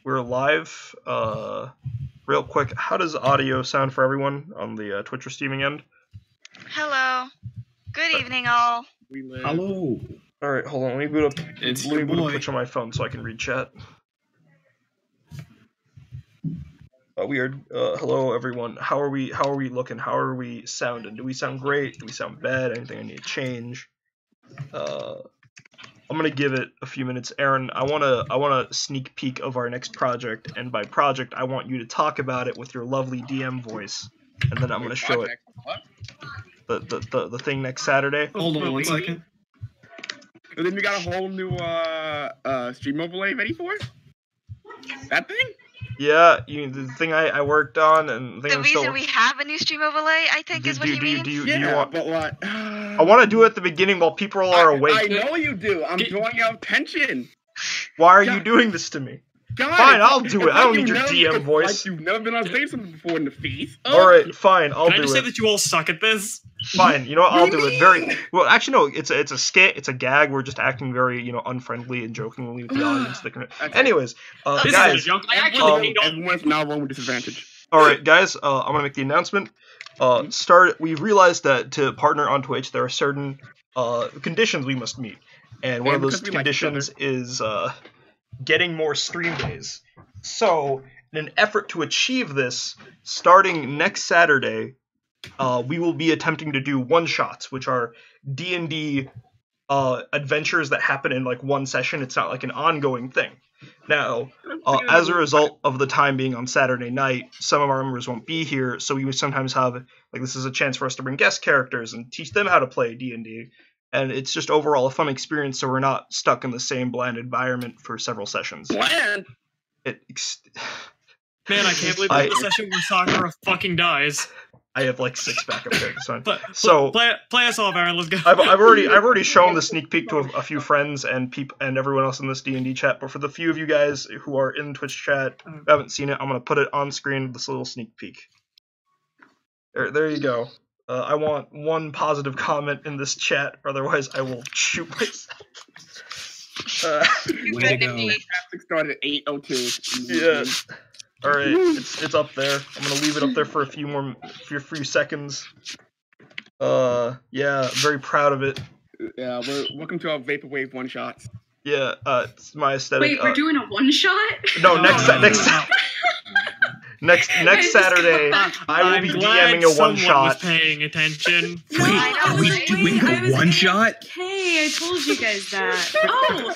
we're live. Real quick, how does audio sound for everyone on the Twitch or streaming end? Hello. Good evening, all. Hello. All right, hold on. Let me boot up. It's Let me your boot up boy. Twitch on my phone so I can read chat. Weird. Hello, everyone. How are we looking? How are we sounding? Do we sound great? Do we sound bad? Anything I need to change? I'm gonna give it a few minutes. Aaron, I wanna sneak peek of our next project, and by project, I want you to talk about it with your lovely DM voice, and then I'm gonna show it. What? The thing next Saturday. Hold on 1 second. And then we got a whole new stream overlay ready for it? That thing? Yeah, the thing I worked on, and the thing The I'm reason still. we have a new stream overlay, I think, is what you mean. Do you Yeah, want? but what? I want to do it at the beginning while people are awake. I know you do. I'm drawing out tension. Why are you doing this to me? God, Fine, I'll do it. I don't need your DM it's voice. Like you've never been on stage something before in the feast. All right, fine, I'll Can I do just say it. that you all suck at this? Fine, you know what? I'll do it. Very well. Actually, no. It's a skit. It's a gag. We're just acting very, unfriendly and jokingly with the audience. Anyways, This guys. is a joke. I actually hate on. Everyone's now wrong with disadvantage. All right, guys. I'm gonna make the announcement. We realized that to partner on Twitch, there are certain conditions we must meet, and one of those because we like each conditions is getting more stream days. So, in an effort to achieve this, starting next Saturday, we will be attempting to do one-shots, which are D&D adventures that happen in like one session. It's not like an ongoing thing. Now, as a result of the time being on Saturday night, some of our members won't be here, so we would sometimes have, like, this is a chance for us to bring guest characters and teach them how to play D&D, and it's just overall a fun experience, so we're not stuck in the same bland environment for several sessions. Bland. Man, I can't believe this is the session where Sakura fucking dies. I have like 6 backup characters. So play us off, Aaron. Let's go. I've already shown the sneak peek to a few friends and everyone else in this D&D chat. But for the few of you guys who are in Twitch chat who haven't seen it, I'm gonna put it on screen. This little sneak peek. There you go. I want one positive comment in this chat, otherwise I will shoot myself. Way to go. Traffic started at 8:02. Yeah. All right, it's up there. I'm gonna leave it up there for a few seconds. Yeah, very proud of it. Yeah, welcome to our vaporwave one shots. Yeah, it's my aesthetic. Wait, we're doing a one shot? No, next Saturday, I will be DMing a one shot. Paying attention. Wait, are we doing a one shot? Hey, I told you guys that. Oh,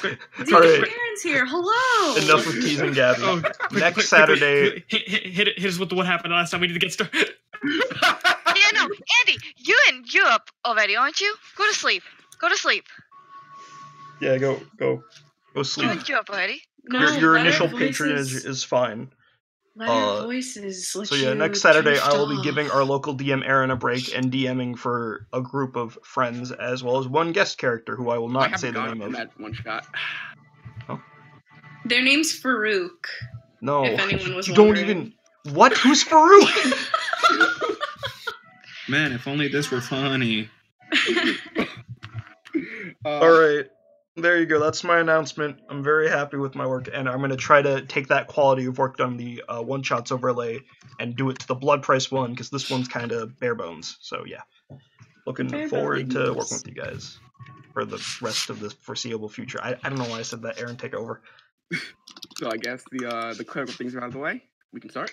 All right. Aaron's here. Hello. Enough of teasing Gabby. Oh, Next Saturday. Hit us with what happened last time. We need to get started. Yeah, no, Andy, you're in Europe already, aren't you? Go to sleep. Go to sleep. Yeah, go sleep. You're in Europe already. No, Your let initial our patronage voices- is fine. Let our voices let So yeah, you next Saturday drift I will be off. giving our local DM Aaron a break and DMing for a group of friends as well as one guest character who I will I not say the name from of. that one shot. Their name's Farouk. No, If anyone was you don't wondering. even. What? Who's Farouk? Man, if only this were funny. All right. There you go. That's my announcement. I'm very happy with my work, and I'm going to try to take that quality of work done the one-shots overlay and do it to the blood price one, because this one's kind of bare bones. So, yeah. Looking Bare forward to bones. working with you guys for the rest of the foreseeable future. I don't know why I said that. Aaron, take over. So I guess the clerical things are out of the way. We can start.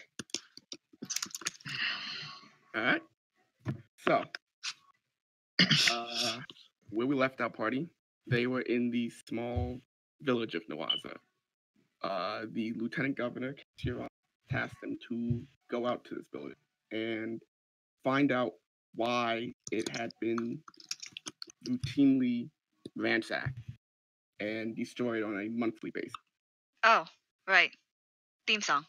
All right. So, where we left our party, they were in the small village of Nawaza. The lieutenant governor tasked them to go out to this village and find out why it had been routinely ransacked and destroyed on a monthly basis. Oh, right. Theme song.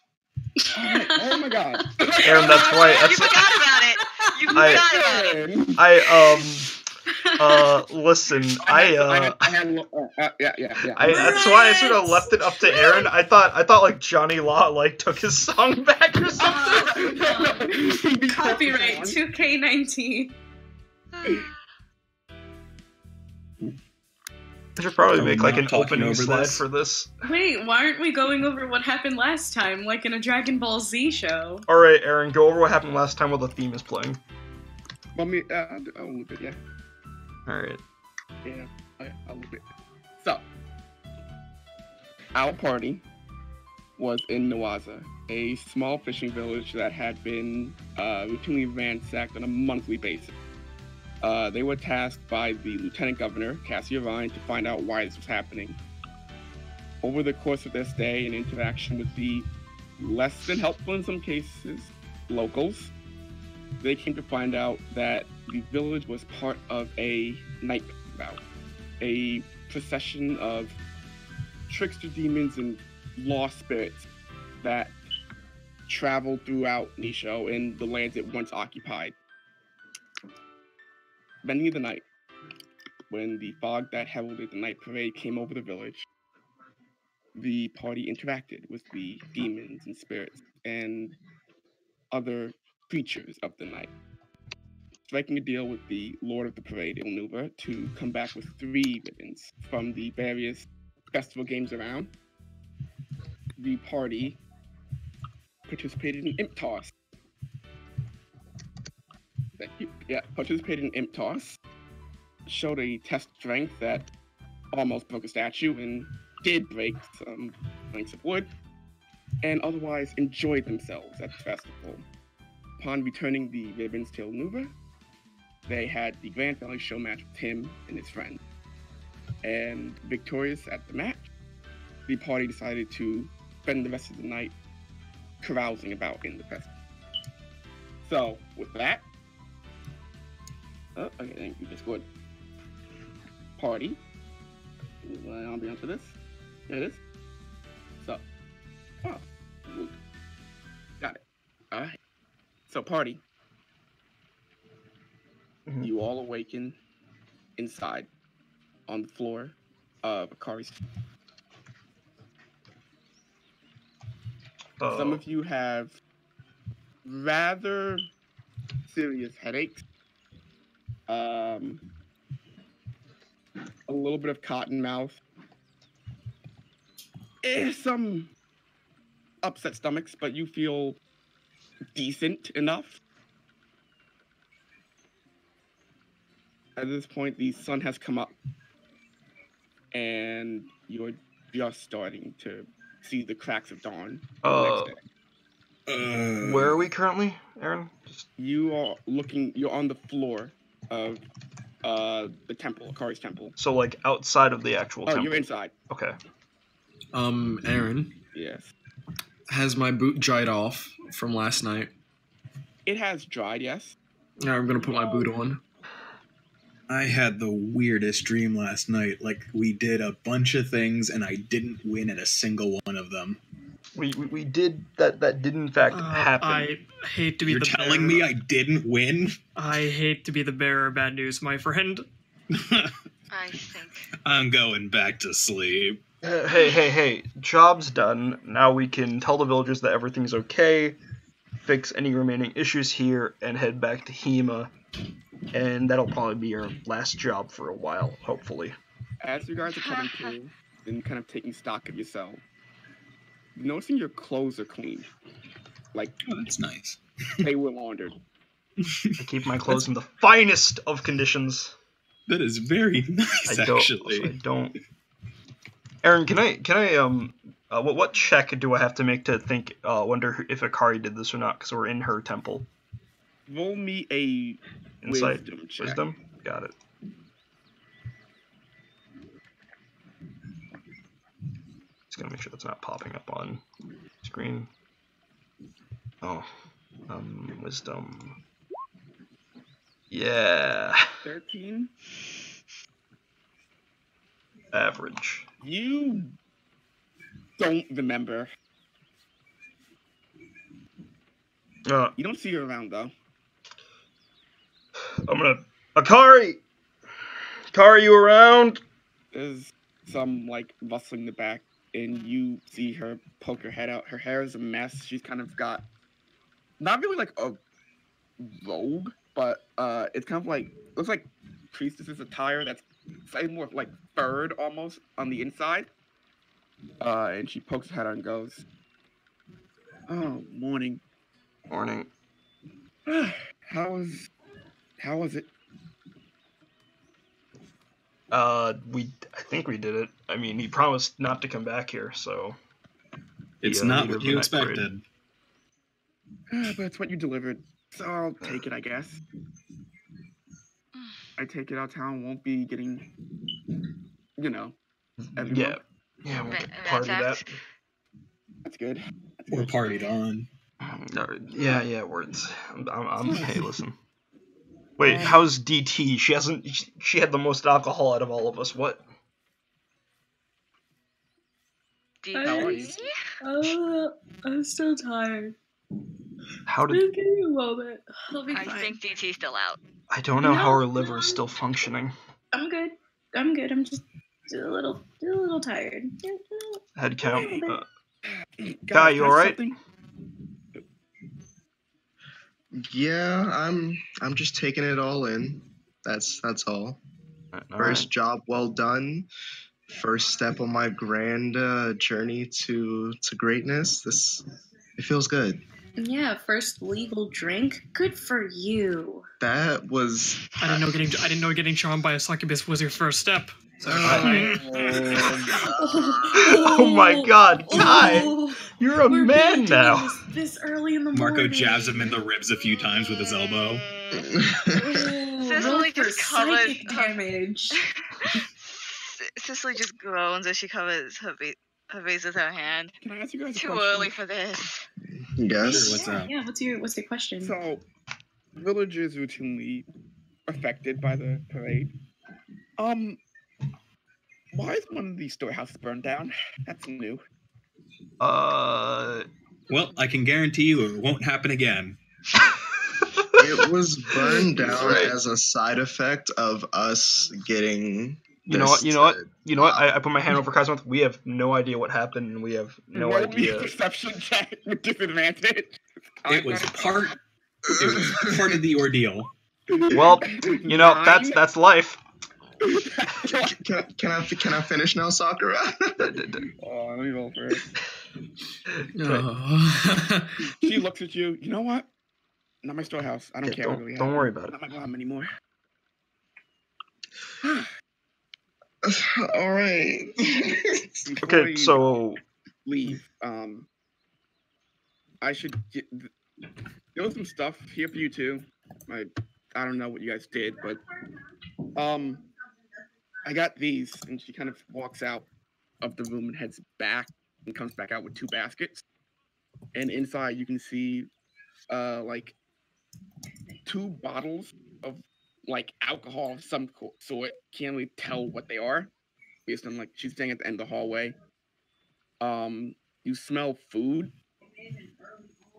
Oh my god. Aaron, that's right. You forgot about it. You forgot about it. Listen, yeah. that's why I sort of left it up to Aaron. I thought like Johnny Law like took his song back or something. Copyright 2K19. I should probably Are we make like not an talking opening over slide this? for this. Wait, why aren't we going over what happened last time, like in a Dragon Ball Z show? All right, Aaron, go over what happened last time while the theme is playing. Let me. I'll loop it. Yeah. All right. Yeah. Okay, I'll loop it. So, our party was in Nawaza, a small fishing village that had been routinely ransacked on a monthly basis. They were tasked by the Lieutenant Governor, Cassie Ryan, to find out why this was happening. Over the course of their stay and interaction with the less than helpful in some cases locals, they came to find out that the village was part of a night bout, a procession of trickster demons and lost spirits that traveled throughout Nisho and the lands it once occupied. Many of the night, when the fog that heralded the night parade came over the village, the party interacted with the demons and spirits and other creatures of the night, striking a deal with the Lord of the Parade, Ilnuva, to come back with 3 ribbons from the various festival games around. The party participated in Imp Toss. Thank you. Yeah, participated in Imp Toss, showed a test strength that almost broke a statue and did break some planks of wood, and otherwise enjoyed themselves at the festival. Upon returning the ribbons to Ilnuva, they had the grand finale show match with him and his friend. And victorious at the match, the party decided to spend the rest of the night carousing about in the festival. So, with that, okay, thank you, Discord. Party. I'll be on for this. There it is. So, got it. All right. So, party. Mhm. You all awaken inside on the floor of Akari's. Some of you have rather serious headaches. A little bit of cotton mouth. Some upset stomachs, but you feel decent enough. At this point, the sun has come up, and you're just starting to see the cracks of dawn the next day. Where are we currently, Aaron? You are looking. You're on the floor of the temple, Akari's temple. So like outside of the actual temple. You're inside. Okay. Aaron, Yes. has my boot dried off from last night? It has dried, yes. Now I'm gonna put my boot on. I had the weirdest dream last night. Like, we did a bunch of things, and I didn't win at a single one of them. We did that. That did in fact happen. I hate to be You're the telling bearer. me I didn't win? I hate to be the bearer of bad news, my friend. I think. I'm going back to sleep. Hey! Job's done. Now we can tell the villagers that everything's okay, fix any remaining issues here, and head back to Hema. And that'll probably be your last job for a while, hopefully. As you guys are coming to and kind of taking stock of yourself, noticing your clothes are clean. Like, Oh, that's nice. they were laundered. I keep my clothes in the finest of conditions. That is very nice, actually. I don't. Aaron, can I what check do I have to make to think? Wonder if Akari did this or not? Because we're in her temple. Roll me a Insight, wisdom check. wisdom. Got it. Just gonna make sure that's not popping up on screen. Oh, wisdom. Yeah. 13. Average. You don't remember. You don't see her around, though. I'm gonna... Akari! Akari, you around? There's some, like, rustling in the back, and you see her poke her head out. Her hair is a mess. She's kind of got... Not really, like, a robe, but it's kind of like... Looks like priestess's attire that's slightly more like furred almost on the inside. And she pokes her head out and goes, "Oh, morning. Morning. How was it?" I think we did it. I mean, he promised not to come back here, so. It's Yeah, not leader what of the you night parade. expected. But it's what you delivered, so I'll take it, I guess. I take it our town won't be getting, every Yeah. month. Yeah, we'll get That part of that. facts. That's good. Or partied on. Yeah, words. Hey, listen. Wait, how's DT? She had the most alcohol out of all of us. What? How are you? I'm still tired. How did? Just give me a moment. I'll be I fine. think DT's still out. I don't know how No, her liver no, is still functioning. I'm good. I'm just a little tired. Head count. Guys, Guy, you can I alright? something? Yeah, I'm just taking it all in. That's all. All First right. job well done. First step on my grand journey to greatness. It feels good. Yeah, first legal drink. Good for you. That was. I didn't know getting charmed by a succubus was your first step. So Oh my God, Kai! You're a We're man really doing now. this early in the morning. Marco jabs him in the ribs a few times with his elbow. Cicely Roll for just covers psychic damage. Cicely just groans as she covers her face with her hand. Can I ask you guys a Too question? early for this. Yes. What's up? Yeah, what's your question? So, villagers routinely affected by the parade. Why is one of these storehouses burned down? That's new. Well, I can guarantee you it won't happen again. It was burned down Right. as a side effect of us getting. You know what? I put my hand over Kai's mouth. We have no idea what happened, and we have no Roll me a idea. perception check with disadvantage. It was part of the ordeal. Well, that's life. Can I finish now, Sakura? Oh, let me roll first. Oh. She looks at you. You know what? Not my storehouse. I don't care. what really Don't worry about it. Not my mom anymore. All right. Before Okay, you so leave. I should get. There was some stuff here for you too. I don't know what you guys did, but I got these, and she kind of walks out of the room and heads back and comes back out with 2 baskets. And inside you can see like 2 bottles of like alcohol of some sort. Can't really tell what they are based on like she's staying at the end of the hallway. You smell food,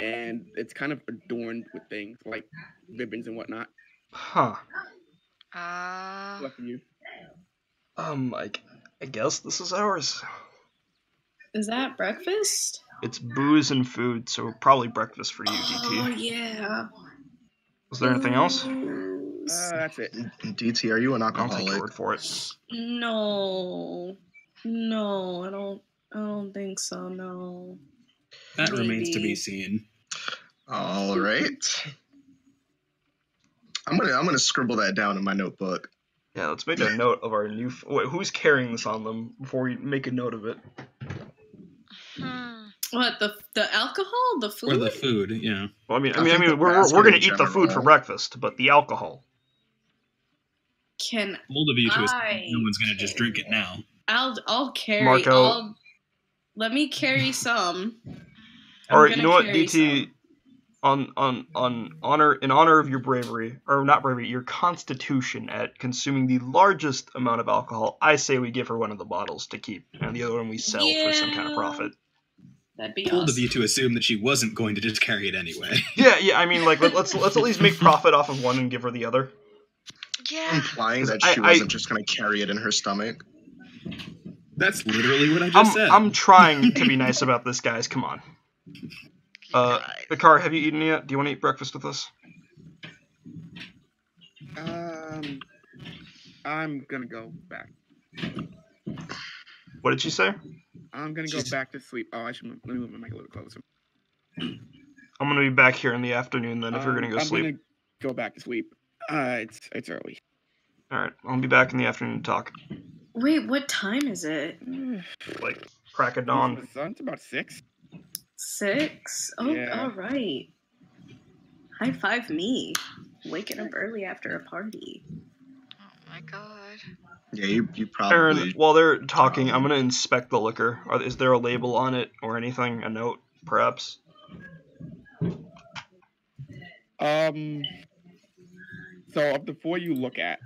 and it's kind of adorned with things like ribbons and whatnot. huh? What for you? I guess this is ours. Is that breakfast? It's booze and food, so probably breakfast for you, DT. Oh yeah. Was there anything else? That's it. DT, are you an I'll take your alcoholic? word for it. No, I don't think so. No. That remains to Maybe. be seen. All right. I'm gonna scribble that down in my notebook. Yeah, let's make a note of our new. Wait, who's carrying this on them before we make a note of it? What, the alcohol, the food? Or the food, yeah. Well, I I think mean, the we're basket gonna in eat the food for general. breakfast, but the alcohol. Can Bold of you to assume I no one's gonna just drink it now. I'll carry. Marco. Let me carry some. All right, I'm you know what, gonna carry DT? On honor, in honor of your bravery, or not bravery, your constitution at consuming the largest amount of alcohol, I say we give her one of the bottles to keep, and the other one we sell for some kind of profit. That'd be Bold awesome. of you to assume that she wasn't going to just carry it anyway. Yeah. I mean, like let's at least make profit off of one and give her the other. Yeah. Implying that I- she wasn't just gonna carry it in her stomach. That's literally what I just said. I'm trying to be nice about this, guys. Come on. God. Ikar, have you eaten yet? Do you want to eat breakfast with us? I'm gonna go back. What did she say? I'm gonna go back to sleep. Oh, let me move my mic a little closer. I'm gonna be back here in the afternoon then if you're gonna go sleep. I'm gonna go back to sleep. It's early. Alright, I'll be back in the afternoon to talk. Wait, what time is it? Like, crack of dawn. It's about 6. 6? Oh, Yeah. all right. High five me. Waking up early after a party. Oh my god. Yeah, you probably. Aaron, while they're talking, I'm gonna inspect the liquor. Is there a label on it or anything? A note, perhaps? So of the 4 you look at,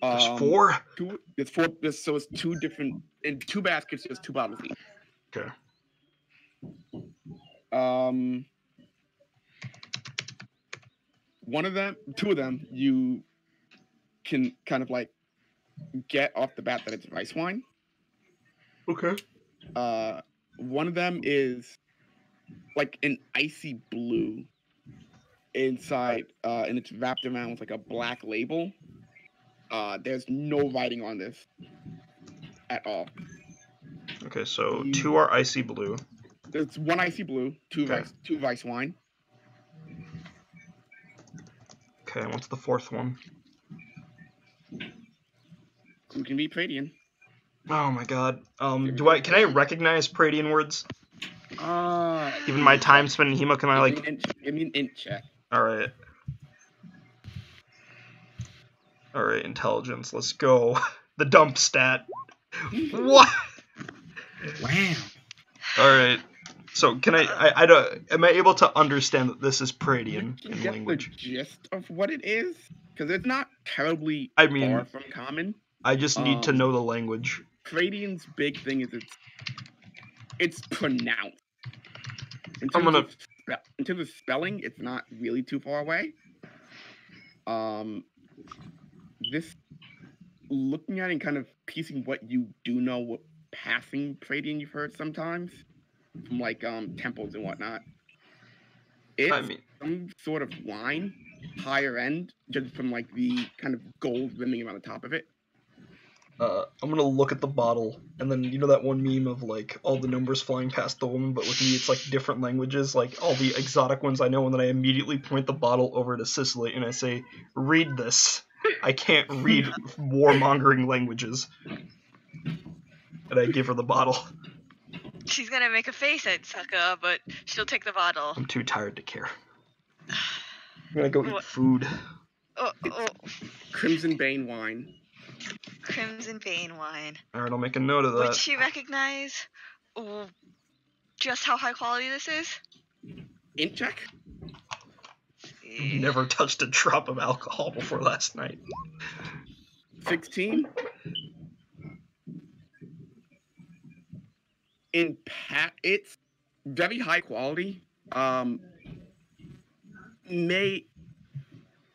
There's 4? It's 4. So it's 2 different in 2 baskets. There's 2 bottles each. Okay. One of them, 2 of them, you can kind of like get off the bat that it's rice wine. Okay. One of them is like an icy blue inside, and it's wrapped around with like a black label. There's no writing on this at all. Okay, so 2 are icy blue. There's 1 icy blue, 2 Okay. rice wine. Okay, what's the 4th one? Who can be Pradian? Oh my god. Can I recognize Pradian words? Given my time spent in HEMA, can I like... Give me an int check. Alright. Alright, intelligence, let's go. The dump stat. What? Wow. Alright. So can I don't, am I able to understand that this is Pradian You in get language? the gist of what it is, because it's not terribly I mean, far from common. I just need to know the language. Pradian's big thing is it's pronounced. In I'm terms gonna... in terms of spelling, it's not really too far away. This, looking at it and kind of piecing what you do know, what passing Pradian you've heard sometimes from like temples and whatnot. It's some sort of wine, higher end, just from like the kind of gold rimming around the top of it. I'm gonna look at the bottle, and then you know that one meme of like all the numbers flying past the woman, but with me it's like different languages, like all the exotic ones I know, and then I immediately point the bottle over to Cicely and I say, "Read this. I can't read warmongering languages." And I give her the bottle. She's gonna make a face at Saka, but she'll take the bottle. I'm too tired to care. I'm gonna go eat food. Oh. Crimson Bane wine. Crimson Bane wine. Alright, I'll make a note of that. Would she recognize just how high quality this is? Int check? Never touched a drop of alcohol before last night. 16? It's very high quality. Given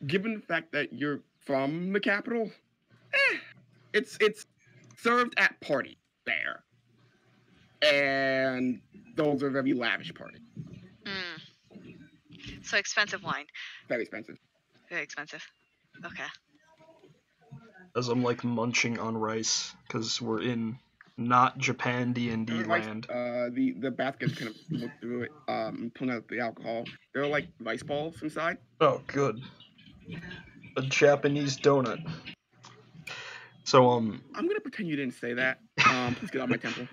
the fact that you're from the capital, it's served at party there, and those are very lavish parties. So expensive wine. Very expensive. Very expensive. Okay. As I'm like munching on rice, because we're in not Japan D&D land. The baskets kind of look through it, pulling out the alcohol. There are like rice balls inside. Oh, good. A Japanese donut. So I'm gonna pretend you didn't say that. Please get out of my temple.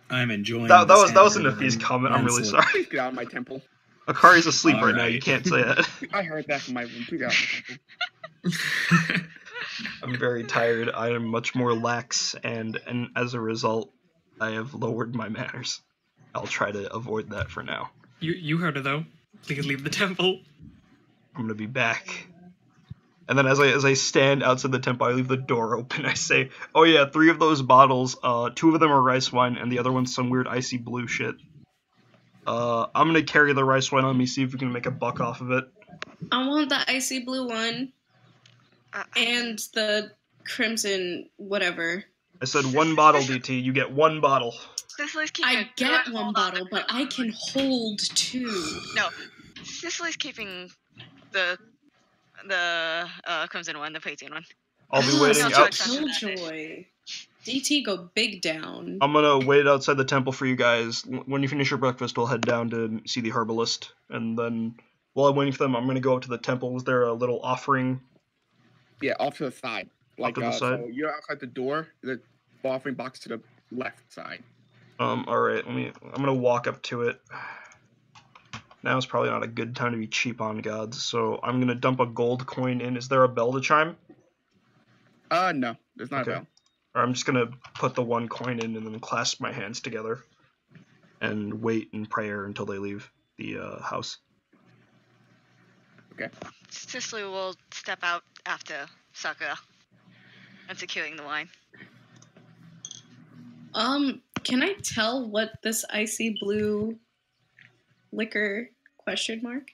I'm enjoying that was a Nafis comment. I'm really sorry. Please get out of my temple. Akari's asleep right now. You can't say that. I heard that from my room. Please get out of my temple. I'm very tired. I am much more lax, and as a result, I have lowered my manners. I'll try to avoid that for now. You heard it though. Please leave the temple. I'm gonna be back. And then as I stand outside the temple, I leave the door open. I say, "Oh yeah, 3 of those bottles. 2 of them are rice wine, and the other one's some weird icy blue shit. I'm gonna carry the rice wine on me, see if we can make a buck off of it." I want the icy blue one. And the crimson whatever. I said 1 bottle, DT. You get 1 bottle. I get 1 bottle, but I can hold 2. No, Cicely's keeping the crimson one, the Praetian one. I'll be waiting No out. jokes on that. Killjoy. DT go big down. I'm gonna wait outside the temple for you guys. When you finish your breakfast, we'll head down to see the herbalist, and then while I'm waiting for them, I'm gonna go up to the temple. Was there a little offering? Yeah, off to the side. Like, to the side? so you're outside the door. The offering box to the left side. All right. I'm gonna walk up to it. Now is probably not a good time to be cheap on gods, so I'm gonna dump a gold coin in. Is there a bell to chime? No, there's not Okay. a bell. Or I'm just gonna put the one coin in and then clasp my hands together and wait in prayer until they leave the house. Okay. Cicely will step out after Sakura and securing the wine. Can I tell what this icy blue liquor question mark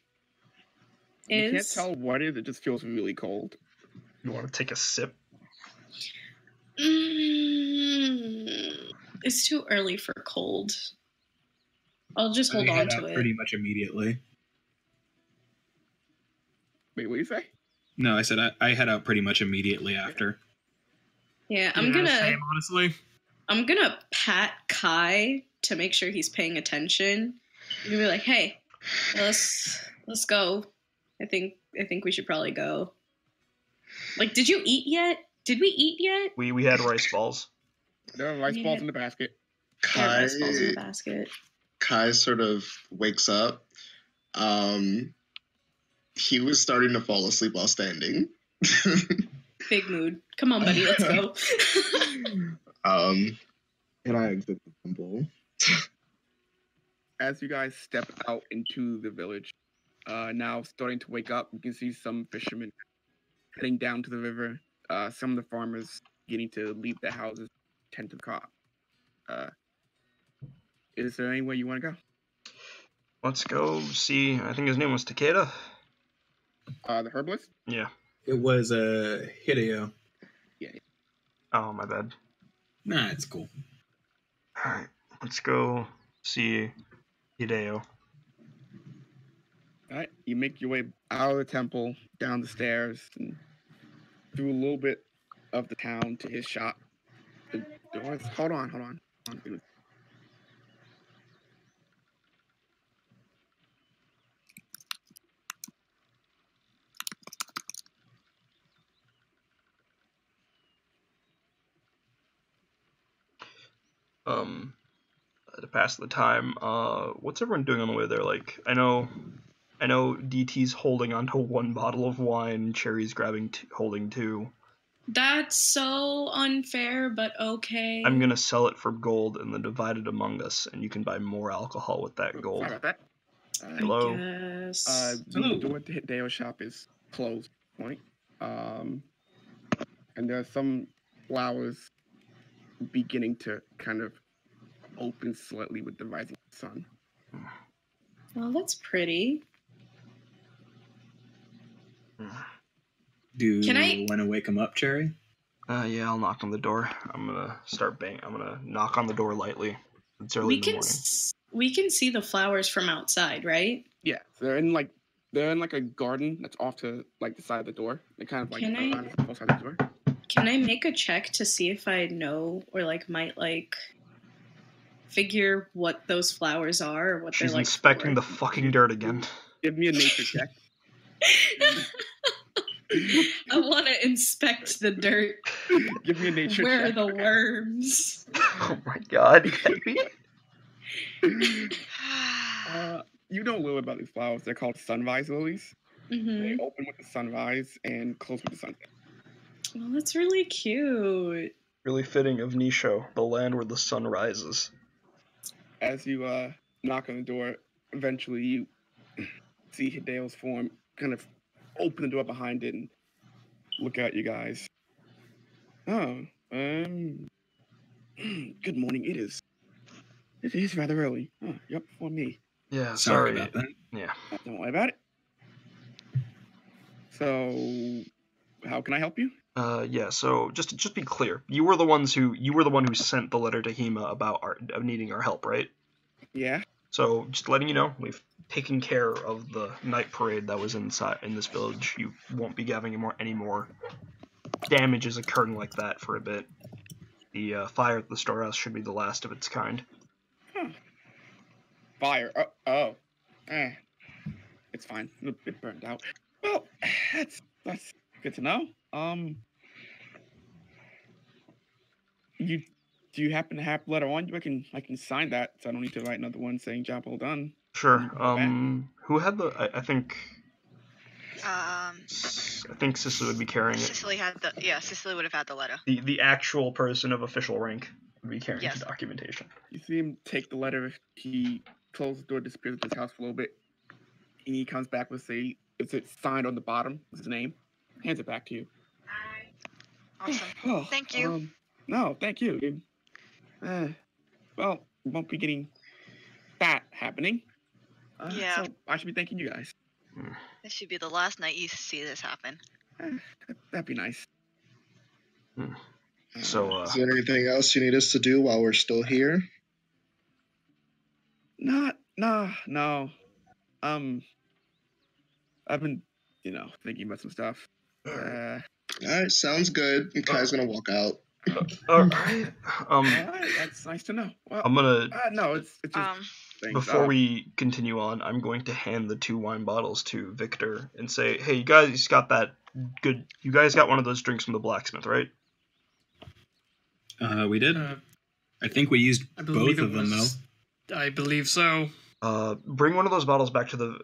is? You can't tell what it is. It just feels really cold. You want to take a sip? It's too early for cold. I'll just hold on to it. Pretty much immediately. Wait, what do you say? No, I said I head out pretty much immediately after. Yeah, Same, honestly. I'm gonna pat Kai to make sure he's paying attention. I'm gonna be like, hey, let's go. I think we should probably go. Like, did you eat yet? Did we eat yet? We had rice balls. There are rice balls in the basket. There are rice balls in the basket. Kai sort of wakes up. He was starting to fall asleep while standing. Big mood. Come on, buddy, let's go. And I exit the temple. As you guys step out into the village, now starting to wake up, you can see some fishermen heading down to the river. Some of the farmers getting to leave their houses, tend to the crop. Is there anywhere you want to go? Let's go see. I think his name was Takeda. The herbalist? Yeah. It was Hideo. Oh, my bad. Nah, it's cool. All right. Let's go see Hideo. All right, you make your way out of the temple, down the stairs, and through a little bit of the town to his shop. The doors. Hold on. To pass the time, what's everyone doing on the way there? Like, I know DT's holding onto one bottle of wine, Cherry's holding two. That's so unfair, but okay. I'm gonna sell it for gold and then divide it among us, and you can buy more alcohol with that gold. Sorry about that. Hello. The door to Hideo's shop is closed. Point. And there are some flowers beginning to kind of open slightly with the rising sun. Oh, that's pretty. Do you Can I- want to wake him up, Cherry? Yeah, I'll knock on the door. I'm gonna I'm gonna knock on the door lightly. It's early in the morning. We can see the flowers from outside, right? Yeah, so they're in like a garden that's off to like the side of the door. They kind of like Can I- around the outside of the door. Can I make a check to see if I know or like might like figure what those flowers are or what She's they're like? inspecting for? the fucking dirt again. Give me a nature check. I want to inspect the dirt. Give me a nature Where are check. the worms? Oh my god, Debbie. You know a little about these flowers. They're called sunrise lilies. Mm-hmm. They open with the sunrise and close with the sunset. Well, that's really cute. Really fitting of Nisho, the land where the sun rises. As you knock on the door, eventually you see Hideo's form kind of open the door behind it and look at you guys. Oh, good morning. It is rather early. Oh, you're up before me. Yeah, Sorry about that. Yeah. Don't worry about it. So, how can I help you? Yeah, so just be clear. You were the one who sent the letter to Hema about needing our help, right? Yeah. So just letting you know, we've taken care of the night parade that was in this village. You won't be having any more damage is occurring like that for a bit. The fire at the storehouse should be the last of its kind. Fire. It's fine. It burned out. Well, that's good to know. Do you happen to have the letter on you? I can sign that, so I don't need to write another one saying job well done. Sure. When you go back. Who had the? I think Cicely would be carrying it. Cicely would have had the letter. The actual person of official rank would be carrying Yes. the documentation. You see him take the letter. He closes the door, disappears into his house for a little bit, and he comes back with it's signed on the bottom with his name. Hands it back to you. Awesome. Oh, Thank you. No, thank you. Well, won't be getting that happening. Yeah. So I should be thanking you guys. This should be the last night you see this happen. That'd be nice. So, Is there anything else you need us to do while we're still here? No. I've been, thinking about some stuff. All right, sounds good. And Kai's gonna walk out. all right. All right, that's nice to know. Well, I'm gonna. no, it's just things. Before we continue on, I'm going to hand the 2 wine bottles to Victor and say, "Hey, you guys got that good? You guys got one of those drinks from the blacksmith, right?" We did. I think we used I both believe of them, though. I believe so. Bring one of those bottles back to the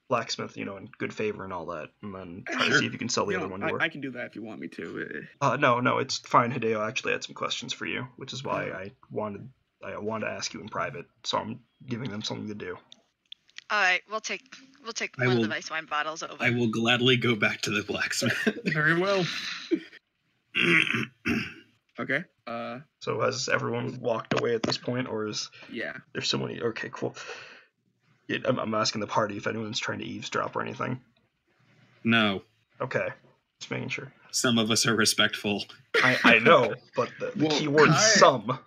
blacksmith, in good favor and all that, and then try to see if you can sell the other one to her. I can do that if you want me to. No, it's fine. Hideo actually had some questions for you, which is why I wanted to ask you in private. So I'm giving them something to do. All right, we'll take one of the ice wine bottles over. I will gladly go back to the blacksmith. Very well. Okay. So has everyone walked away at this point, or is Yeah. there's so many? Okay, cool. Yeah, I'm asking the party if anyone's trying to eavesdrop or anything. No. Okay, just making sure. Some of us are respectful. I know, but the key word is some.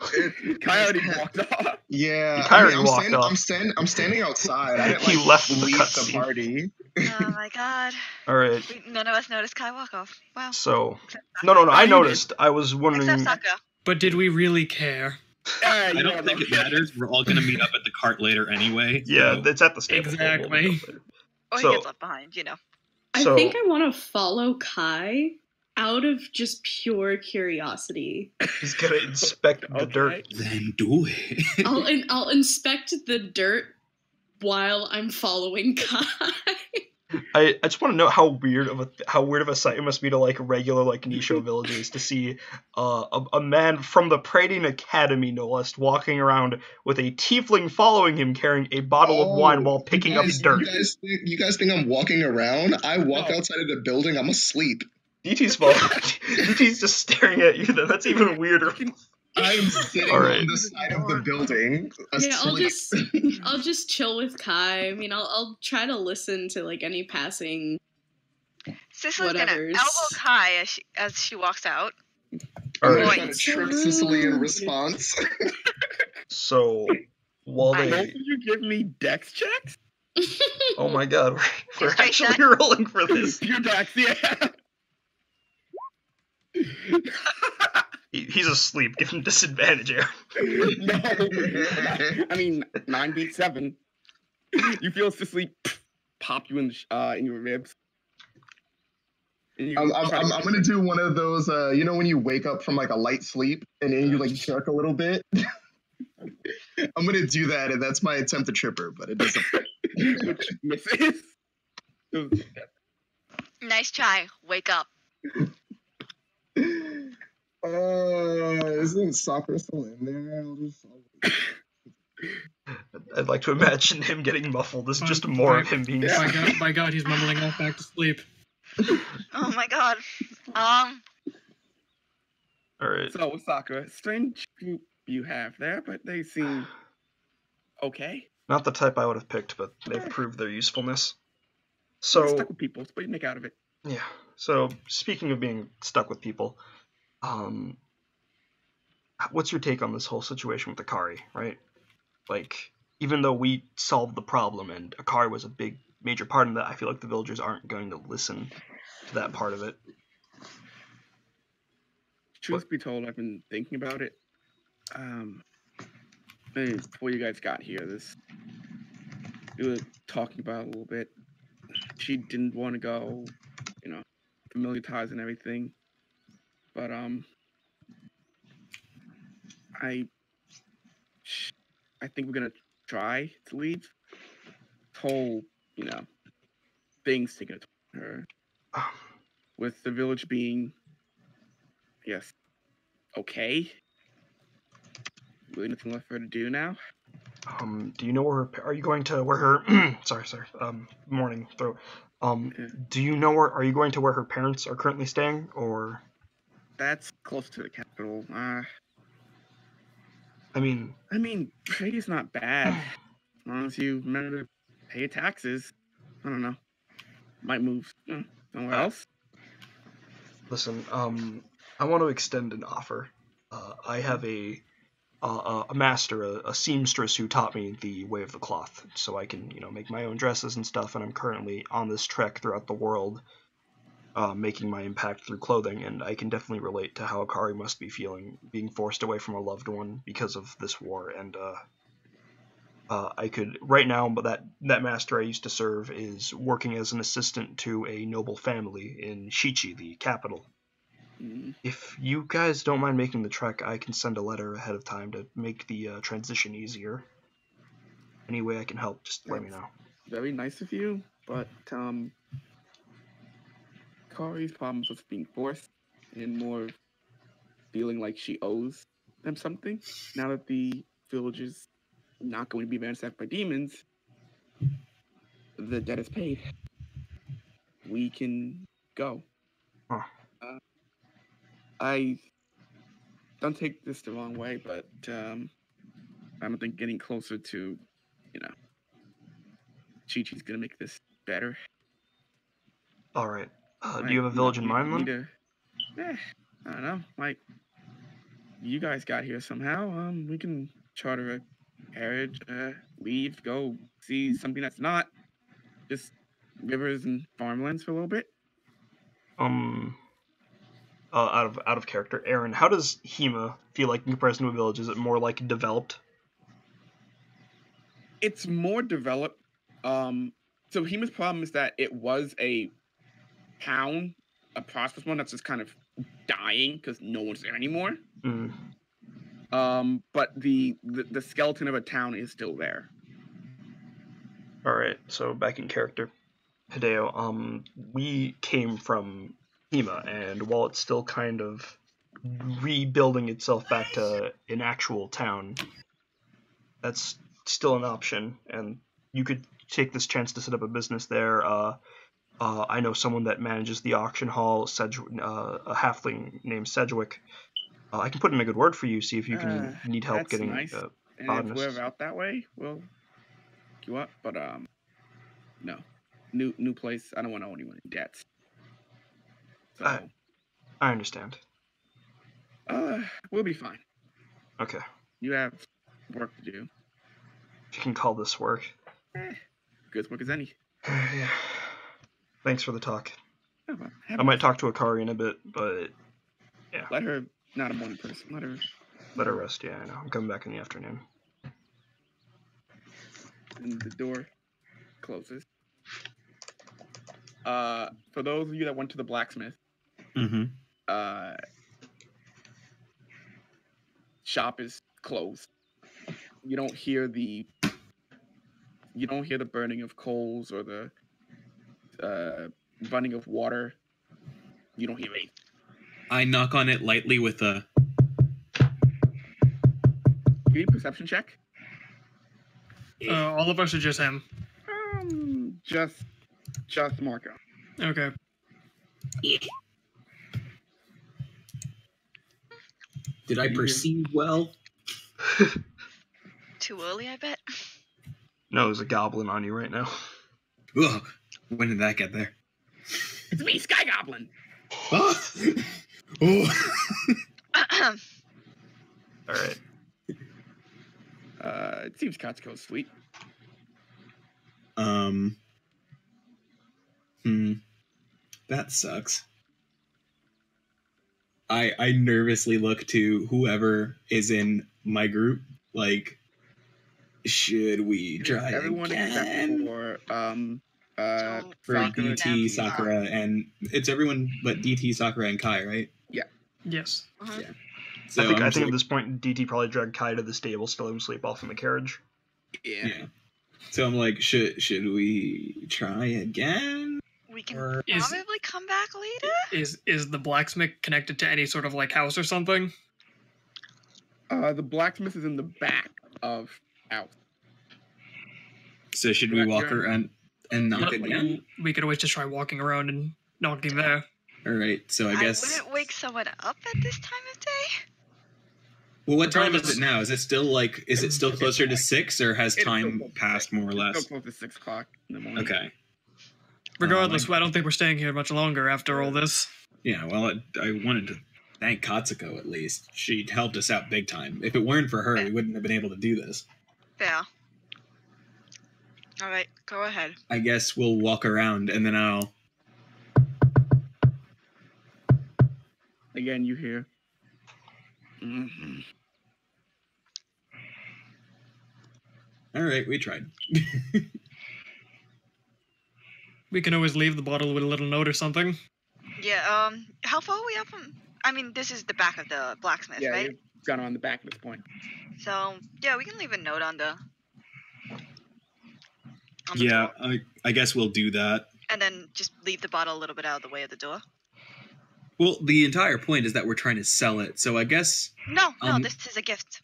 Kai already walked off. Yeah, He already walked off. I'm standing outside. I didn't He left the leave cutscene. the party. Oh my god. All right. None of us noticed Kai walk off. Wow. So no. I noticed. I was wondering. Except Sokka. But did we really care? I don't think it matters. We're all going to meet up at the cart later anyway. Yeah, so- it's at the stable. Exactly. We'll meet up later. Or So- he gets left behind, I So- think I want to follow Kai out of just pure curiosity. He's gonna inspect the dirt. Okay. Then do it. I'll inspect the dirt while I'm following Kai. I just want to know how weird of a sight it must be to regular Nisho villagers to see a man from the Prating Academy, no less, walking around with a tiefling following him carrying a bottle of wine while picking up dirt. You guys think I'm walking around? I walk outside of the building. I'm asleep. DT's just staring at you. That's even weirder. I'm sitting All right. on the side of the building. Yeah, I'll just chill with Kai. I mean, I'll try to listen to any passing. Cicely's gonna Whatevers. elbow Kai as she walks out. All I'm right. trying to trick Cicely in response. So while Both they, Both of you give me dex checks? oh my god, we're Straight actually shot. rolling for this. Pure dex, yeah. He's asleep. Give him disadvantage, Aaron. No. I mean, 9 beats 7. You feel Cicely pop you in your ribs. And you I'm try to- gonna do one of those. When you wake up from a light sleep and then you jerk a little bit. I'm gonna do that, and that's my attempt to trip her, but it doesn't. Which misses. Nice try. Wake up. Isn't soccer still in there? I'd like to imagine him getting muffled. This is just more of him being. By God, he's mumbling off back to sleep. Oh my god. All right. So, Sakura, strange group you have there, but they seem okay. Not the type I would have picked, but they've proved their usefulness. You're So stuck with people, but you make out of it. yeah. So speaking of being stuck with people, what's your take on this whole situation with Akari? Right? Even though we solved the problem and Akari was a major part of that, I feel like the villagers aren't going to listen to that part of it. truth be told, I've been thinking about it. Maybe before you guys got here, we were talking about it a little bit. She didn't want to go, familiar ties and everything. But I think we're gonna try to leave. Whole, things taking a toll on her. With the village being, yes, okay. Really nothing left for her to do now. Do you know are you going to where her sorry, morning throat. Do you know are you going to where her parents are currently staying, or? That's close to the capital. I mean, trade's not bad. As long as you remember to pay your taxes. I don't know. Might move somewhere else. Listen, I want to extend an offer. I have a master, a seamstress who taught me the way of the cloth, so I can, make my own dresses and stuff. And I'm currently on this trek throughout the world, making my impact through clothing. And I can definitely relate to how Akari must be feeling, being forced away from a loved one because of this war. And I could right now, but that master I used to serve is working as an assistant to a noble family in Shichi, the capital. If you guys don't mind making the trek, I can send a letter ahead of time to make the transition easier. Any way I can help, just let me know. Very nice of you, but Kari's problems with being forced and more feeling like she owes them something. Now that the village is not going to be ransacked by demons, the debt is paid. We can go. Huh. I don't take this the wrong way, but I don't think getting closer to, Chi-Chi's gonna make this better. All right. Do you have a village in mind, then? I don't know. Like, you guys got here somehow. We can charter a carriage, leave, go see something that's not just rivers and farmlands for a little bit. Out of character, Aaron, how does Hema feel like in comparison to a village? Is it more like developed? It's more developed. So Hema's problem is that it was a town, a prosperous one that's just kind of dying because no one's there anymore. But the skeleton of a town is still there. All right, so back in character, Hideo. We came from Hema, and while it's still kind of rebuilding itself back to an actual town, that's still an option, and you could take this chance to set up a business there. I know someone that manages the auction hall, a halfling named Sedgwick. I can put in a good word for you, see if you can need help getting nice. And botanists. if we're out that way, we'll hook you up. But no, new place. I don't want to owe anyone in debt. So I understand. We'll be fine. Okay. You have work to do. If you can call this work. Good work as any. Yeah. Thanks for the talk. Oh, well, I might talk to Akari in a bit, but yeah. Let her, not a morning person. Let her rest. Yeah, I know. I'm coming back in the afternoon. And the door closes. For those of you that went to the blacksmith, shop is closed. You don't hear the burning of coals or the running of water. You don't hear anything. I knock on it lightly with a... Give me a perception check. All of us are just him. Just Marco. Okay. Did I perceive well? Too early, I bet. No, there's a goblin on you right now. Ugh. When did that get there? It's me, Sky Goblin. Oh. Oh. All right. It seems Katsuko's sweet. That sucks. I nervously look to whoever is in my group. Like, should we try Everyone again? except for Don't For fuck Sakura, DT, them Sakura, and it's everyone but DT, Sakura, and Kai, right? Yes. Mhm. Yeah. So I think I'm at like, this point DT probably dragged Kai to the stable, still let him sleep off in the carriage. yeah. So I'm like, should we try again? We can Or Is- probably come back later. Is the blacksmith connected to any sort of like house or something? the blacksmith is in the back of house. so should we walk around and knock But again? we could always just try walking around and knocking there. All right. So I guess. wouldn't wake someone up at this time of day. Well, what time is Regardless- it now? Is it still like? Is it still closer to 6, or has It's still time close to passed 6. more or It's less? still close to 6 o'clock in the morning. Okay. Regardless, I don't think we're staying here much longer after all this. Yeah. Well, I wanted to thank Katsuko at least. She helped us out big time. If it weren't for her, we wouldn't have been able to do this. Yeah. All right, go ahead. I guess we'll walk around and then I'll. Again, you hear. All right, we tried. We can always leave the bottle with a little note or something. Yeah. How far are we up from? I mean, this is the back of the blacksmith, Yeah, right? you've gone on the back at this point. So yeah, we can leave a note on the. Yeah, door, I guess we'll do that. and then just leave the bottle a little bit out of the way of the door. Well, the entire point is that we're trying to sell it, so I guess. No, Um, this is a gift.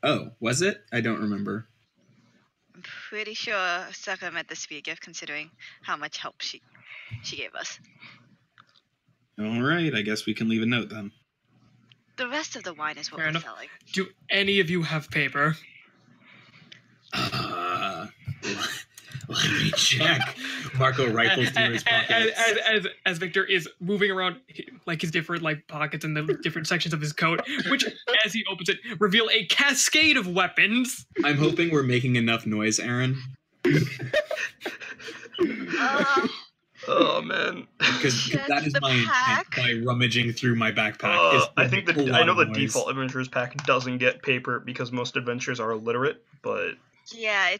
Oh, was it? I don't remember. I'm pretty sure Sakura meant this to be a gift, considering how much help she gave us. All right, I guess we can leave a note then. The rest of the wine is what Fair we're enough. selling. Do any of you have paper? Let me check. Marco rifles through his pockets. As Victor is moving around like his different like pockets and the different sections of his coat, which as he opens it reveal a cascade of weapons. I'm hoping we're making enough noise, Aaron. Oh man. Because Check that is the my intent pack. by rummaging through my backpack. is to I think make a I lot know of the noise. default adventurers pack doesn't get paper because most adventurers are illiterate, but Yeah,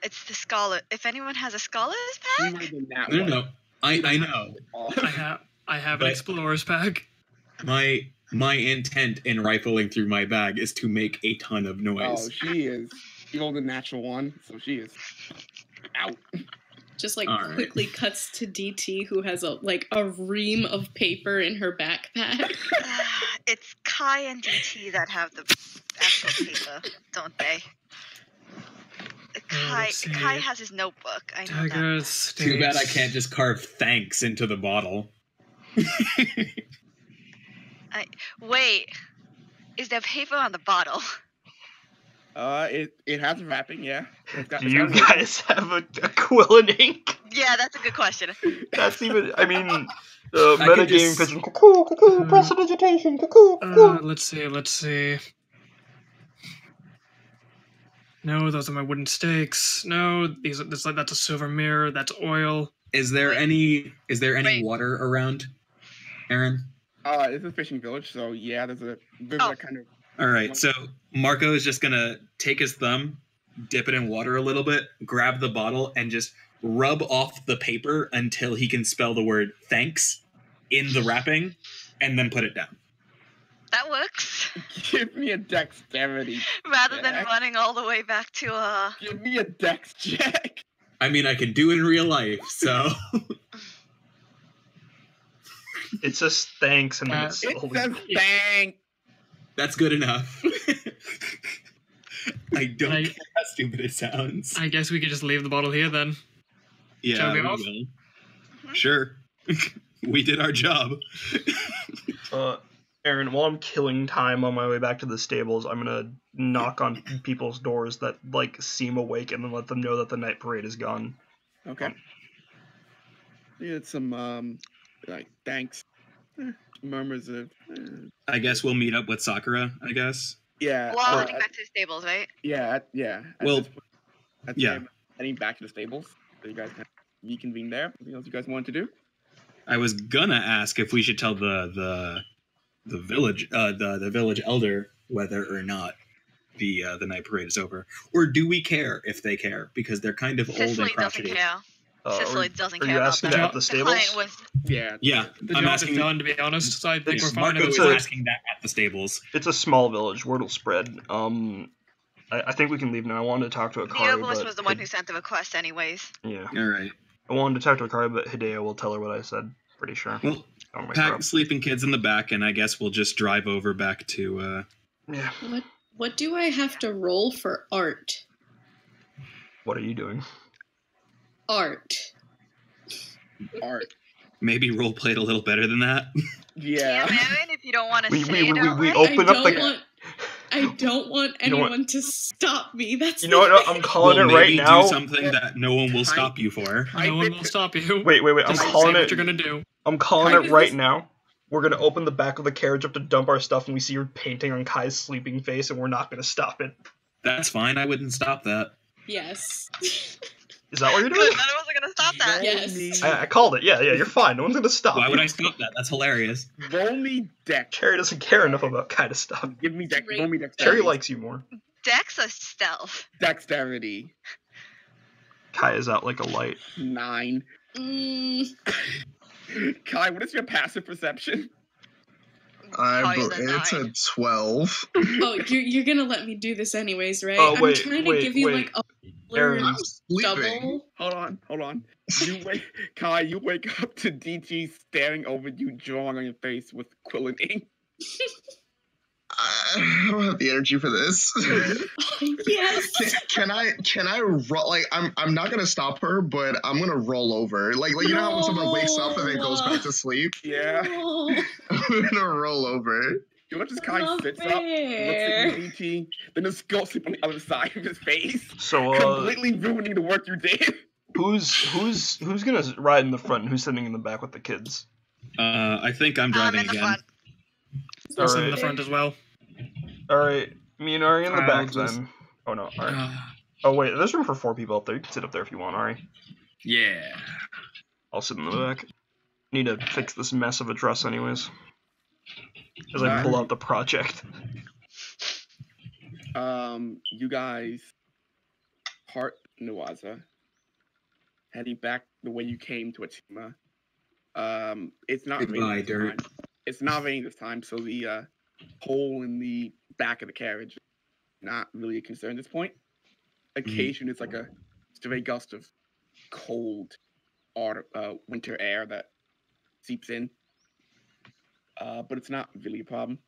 it's the scholar. If anyone has a scholar's We pack, were in that No, one. no, I know. I have an But- explorer's pack. My intent in rifling through my bag is to make a ton of Oh, noise. she rolled a natural 1, so she is out. Just like All right. quickly cuts to DT, who has a ream of paper in her backpack. it's Kai and DT that have the actual paper, don't they? Kai see. has his notebook. I know that. Daggers. Too bad I stakes. can't just carve thanks into the bottle. Wait, is there paper on the bottle? It has wrapping, yeah. do you guys have a quill and ink? Yeah, that's a good question. That's even. I mean, I could metagaming just- pigeon. Cuckoo, cuckoo, prestidigitation, cuckoo, cuckoo. Let's see. No, those are my wooden stakes. No, that's a silver mirror. That's oil. Is there any Wait. water around, Aaron? It's a fishing village, so yeah, there's a kind of. All right, so Marco is just gonna take his thumb, dip it in water a little bit, grab the bottle, and just rub off the paper until he can spell the word thanks in the wrapping, and then put it down. That works. Give me a dexterity. Rather than check. running all the way back to Give me a dex check. I mean, I can do it in real life, so It says thanks, and then Uh, it's It slowly. says thank. that's good enough. I don't I- care how stupid it sounds. I guess we could just leave the bottle here then. Yeah, Shall we we off? will. Sure. We did our job. Aaron, while I'm killing time on my way back to the stables, I'm gonna knock on people's doors that seem awake, and then let them know that the night parade is gone. Okay. You had some thanks. Murmurs of I guess we'll meet up with Sakura, I guess. yeah. well, heading back to the stables, right? Yeah. Well, yeah. Heading back to the stables, so you guys can reconvene there. Anything else you guys wanted to do? I was gonna ask if we should tell the the village, the village elder, whether or not the night parade is over, or do we care if they care because they're kind of old and Cicely doesn't crotchety? care. Cicely doesn't Are care you about asking that. that at the The stables? client was Yeah. Yeah, The I'm job asking. is done, to be honest. So I think we're fine. Marco It's is a- asking that at the stables. It's a small village. Word will spread. I think we can leave now. I wanted to talk to the Akari, herbalist but was the one who sent the request, anyways. yeah, All right. I wanted to talk to Akari, but Hideo will tell her what I said. Pretty sure. Well, Don't make her pack up. sleeping kids in the back, and I guess we'll just drive over back to. Yeah. What do I have to roll for art? What are you doing? Art. Art. Maybe roleplay it a little better than that. Yeah. Damn, Aaron, if you don't want to We say it we outright. open up the. I don't want You know what? anyone to stop me. That's You know what? I'm calling Well, it right maybe now. do something that no one will stop you for. No one will stop you. Wait. I'm Just calling say it. what you're gonna do. I'm calling Kai, it is right this- now. We're gonna open the back of the carriage up to dump our stuff, and we see her painting on Kai's sleeping face, and we're not gonna stop it. That's fine. I wouldn't stop that. Yes. Is that what you're Good, doing? none of us are gonna stop that. Yes. I called it. Yeah, you're fine. No one's gonna stop. Why you. would I stop that? That's hilarious. Roll me deck. Cherry doesn't care enough about Kai to stop. Give me deck. Roll me Cherry dexterity. likes you more. Dex or stealth? Dexterity. Kai is out like a light. 9. Mm, Kai, what is your passive perception? Higher than It's 9. a 12. oh, you're gonna let me do this anyways, right? Oh, wait, I'm trying to wait, give you wait. like a Aaron. I'm sleeping. double. Hold on. Kai, you wake up to DG staring over you, drawing on your face with quill and ink. I don't have the energy for this. Yes. Can I roll? Like, I'm not gonna stop her, but I'm gonna roll over. Like you know how when someone wakes up and then goes back to sleep? Yeah. No. I'm gonna roll over. You watch as Kai Not sits up, looks fair. at you, DG, then just goes sleep on the other side of his face, So, completely ruining the work you did. who's gonna ride in the front and who's sitting in the back with the kids? I think I'm I'm driving in the again. front. I'll sit in Alright. the front as well. All right, me and Ari in the I'll back just- then. Oh no, Ari. Oh wait, there's room for 4 people up there. You can sit up there if you want, Ari. Yeah. I'll sit in the back. Need to fix this mess of a dress anyways. As I pull out the project. You guys part Nawaza, heading back the way you came to Atima. It's not Goodbye, raining this dirt. time. It's not raining this time, so the hole in the back of the carriage is not really a concern at this point. Occasionally, it's like a stray gust of cold winter air that seeps in, but it's not really a problem.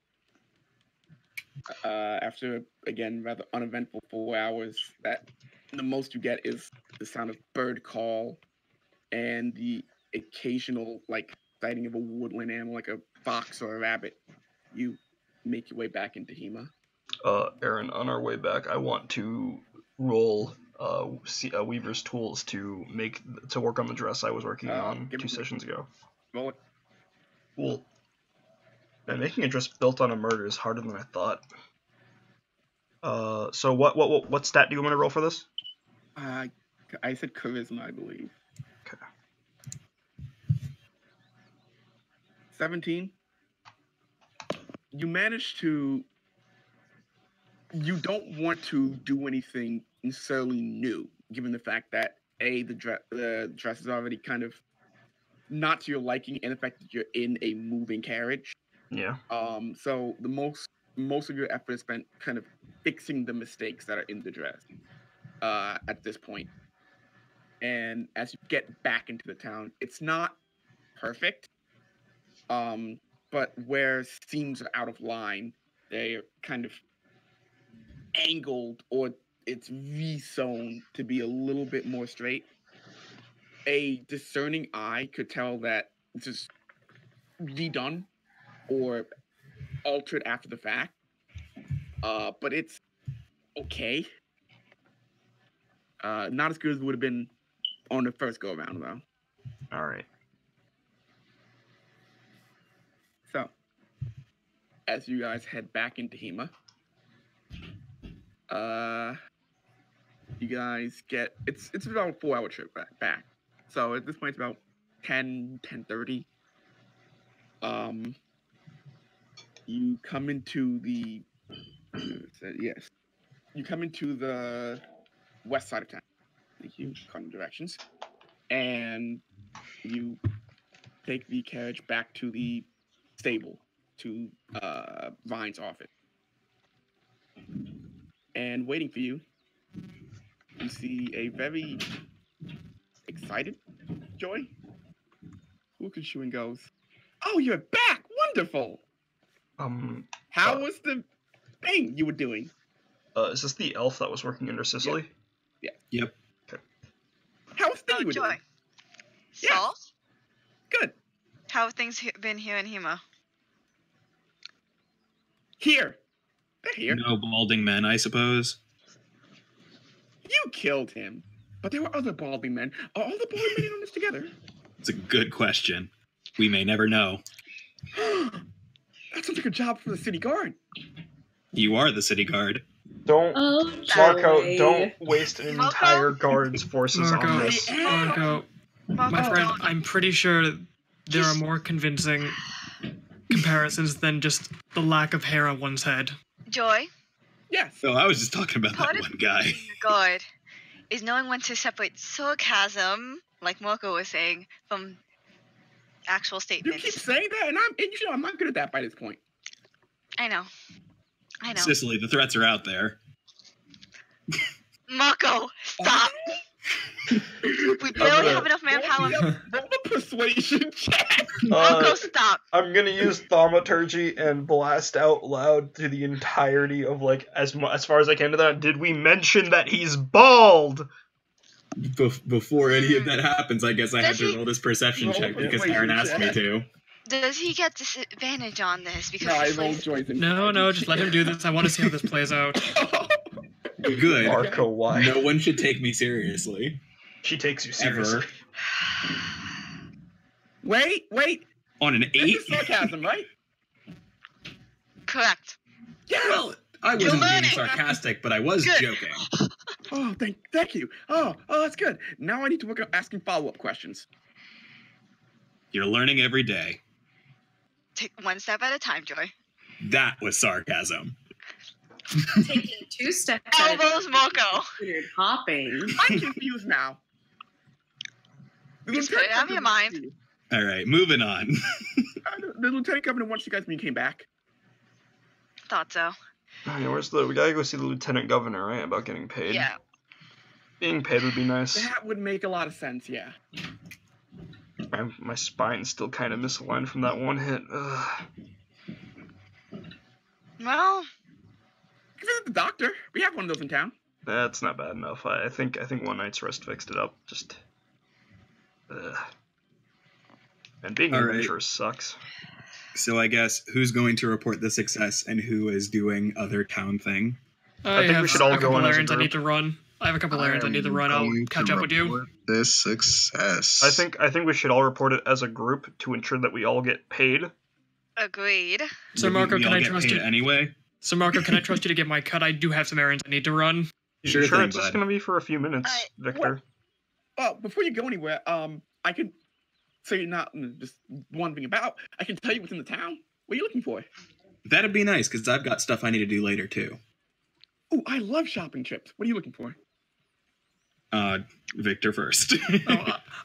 After, again, rather uneventful 4 hours, that the most you get is the sound of bird call and the occasional, like, sighting of a woodland animal, like a fox or a rabbit. You make your way back into Hema. Aaron, on our way back, I want to roll Weaver's tools to work on the dress I was working on give 2 me- sessions ago. Roll it. Cool. Man, making a dress built on a murder is harder than I thought. So what stat do you want me to roll for this? I said charisma, I believe. Okay. 17. You managed to. You don't want to do anything necessarily new, given the fact that the dress is already kind of not to your liking, and the fact that you're in a moving carriage. Yeah. So the most of your effort is spent kind of fixing the mistakes that are in the dress at this point. And as you get back into the town, it's not perfect. But where seams are out of line, they're kind of angled, or it's re-sewn to be a little bit more straight. A discerning eye could tell that it's just redone or altered after the fact. But it's okay. Not as good as it would have been on the first go around, though. All right. So, as you guys head back into Hema, you guys get it's about a 4-hour trip back. So at this point, it's about 10:30. You come into the yes. You come into the west side of town. Thank you. Cardinal directions, and you take the carriage back to the stable to Vine's office. And waiting for you, you see a very excited Joy who looks at you and goes, "Oh, you're back! Wonderful! How was the thing you were doing?" Is this the elf that was working under Sicily? Yep. How was the thing Oh, you were Joy. doing? Yes. Salt? Good. How have things been here in Hema? Here. They're here. No balding men, I suppose. You killed him. But there were other balding men. Are all the balding men in on this together? It's a good question. We may never know. That sounds like a job for the city guard. You are the city guard. Don't, Oh, Marco, Joy. don't waste an Marco? entire guard's forces on Marco, this. Marco, my Marco, friend, don't. I'm pretty sure there are more convincing comparisons than just the lack of hair on one's head. Joy, Yes. Oh, I was just talking about part that of one guy. being a guard is knowing when to separate sarcasm, like Marco was saying, from actual You statements. keep saying that, and I'm not good at that by this point. I know. Sicily, the threats are out there. Marco, stop! We barely have enough manpower. Roll a persuasion check. Marco, stop! I'm gonna use thaumaturgy and blast out loud through the entirety of as far as I can to that. Did we mention that he's bald? Before any of that happens, I guess I have Does to he- roll this perception Roll check a because persuasion Aaron asked me check. to. Does he get disadvantage on this? Because No, I this rolled was- Joy's. No, just let him do this. I want to see how this plays out. Good. Marco, why? No one should take me seriously. She takes you Ever. seriously. Wait. On an This 8? is sarcasm, right? Correct. Yes. Well, I You're wasn't being learning. sarcastic, but I was Good. joking. Oh, thank you. Oh, that's good. Now I need to work on asking follow-up questions. You're learning every day. Take one step at a time, Joy. That was sarcasm. Taking 2 steps at a time. Elbows, Marco. Weird hopping. I'm confused now. The Just put it out of your mind. All right, moving on. The lieutenant governor wants you guys when you came back. Thought so. Oh, yeah, we gotta go see the lieutenant governor, right? About getting paid. Yeah. Being paid would be nice. That would make a lot of sense, yeah. My spine's still kind of misaligned from that one hit. Ugh. Well, You can visit the doctor. We have one of those in town. That's not bad enough. I think one night's rest fixed it up. Just. Ugh. And being an All right. adventurer sucks. So I guess who's going to report the success and who is doing other town thing? I think we have should all a go couple in as a errands I group. need to run. I have a couple errands I need to run. I'll Going catch to up with you. report this success. I think we should all report it as a group to ensure that we all get paid. agreed. So We- Marco, we can all I get trust paid you? anyway? So Marco, can I trust you to get my cut? I do have some errands I need to run. Sure Sure, thing, it's just bud. gonna be for a few minutes, Victor. Before you go anywhere, I can say you're not just wandering about. I can tell you what's in the town. What are you looking for? That'd be nice because I've got stuff I need to do later too. Oh, I love shopping trips. What are you looking for? Victor first.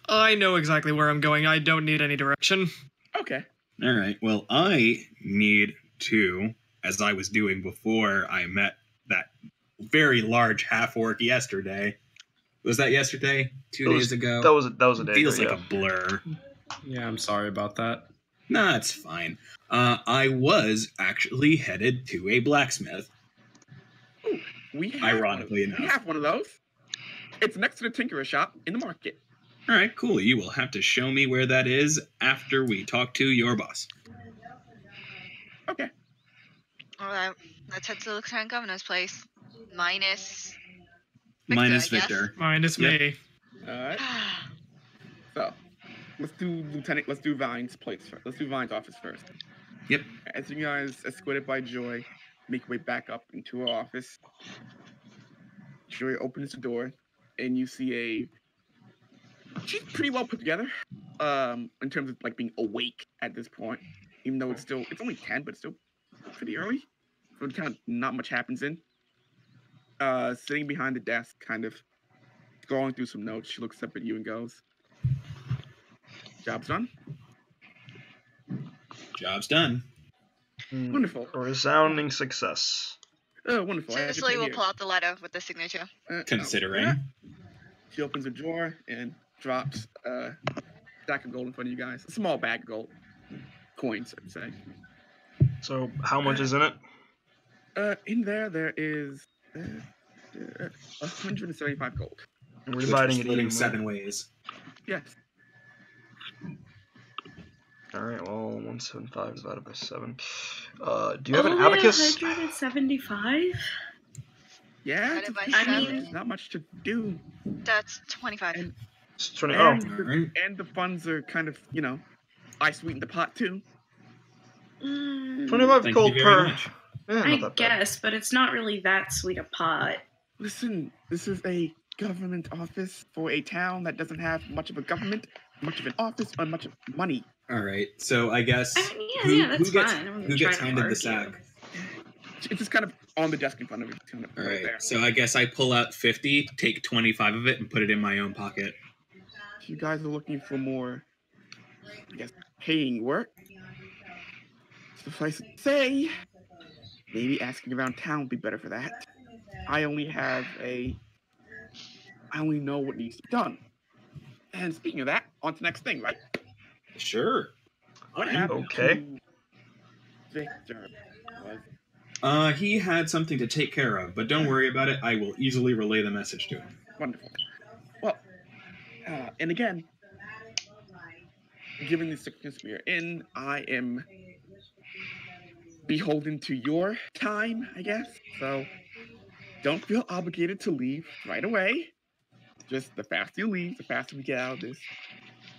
Oh, I know exactly where I'm going. I don't need any direction. Okay. All right. Well, I need to, as I was doing before I met that very large half orc yesterday. Was that yesterday? 2 It was- days ago? That was a day. Feels ago, like a blur. Yeah, I'm sorry about that. Nah, it's fine. I was actually headed to a blacksmith. We have Ironically one of, We enough. have one of those. It's next to the tinkerer shop in the market. All right, cool. You will have to show me where that is after we talk to your boss. Okay. All right, let's head to the Lieutenant Governor's place. Minus. Minus I guess. Victor. Minus Yep. me. All right. So, let's do Vine's place first. Let's do Vine's office first. Yep. As you guys, escorted by Joy, make your way back up into her office. Joy opens the door, and you see she's pretty well put together, in terms of like being awake at this point. Even though it's only 10, but still pretty early. So kind of not much happens in. Sitting behind the desk, kind of scrolling through some notes, she looks up at you and goes, "Job's done." Job's done. Wonderful. A resounding success. Oh, wonderful. I have your Cicely pen will here. pull out the letter with the signature. Considering. Yeah. She opens a drawer and drops a stack of gold in front of you guys. A small bag of gold. Coins, I'd say. So how much is in it? In there is 175 gold. We're Which dividing we're it splitting evenly. 7 ways. Yes. All right. Well, 175 divided by 7. Do you have an Only abacus? 175? Yeah, Divided by I 7. mean- not much to do. That's 25. And, It's 20. and, Oh, the, and the funds are kind of, I sweeten the pot too. 25 Thank gold you very per. much. Yeah, not I that bad. guess, but it's not really that sweet a pot. Listen, this is a government office for a town that doesn't have much of a government, much of an office, or much of money. All right. So I guess I mean, yeah, that's who gets fine. I wasn't who gets trying to handed the argue. sack? It's just kind of on the desk in front of you. Kind of All right right. there. So I guess I pull out 50, take 25 of it, and put it in my own pocket. If you guys are looking for more, I guess, paying work, suffice it to say, maybe asking around town would be better for that. I only know what needs to be done. And speaking of that, on to the next thing, right? Sure. What happened Okay. to Victor? Was He had something to take care of, but don't worry about it. I will easily relay the message to him. wonderful. Well, and again, given the sickness we are in, I am beholden to your time, I guess. So don't feel obligated to leave right away. Just the faster you leave, the faster we get out of this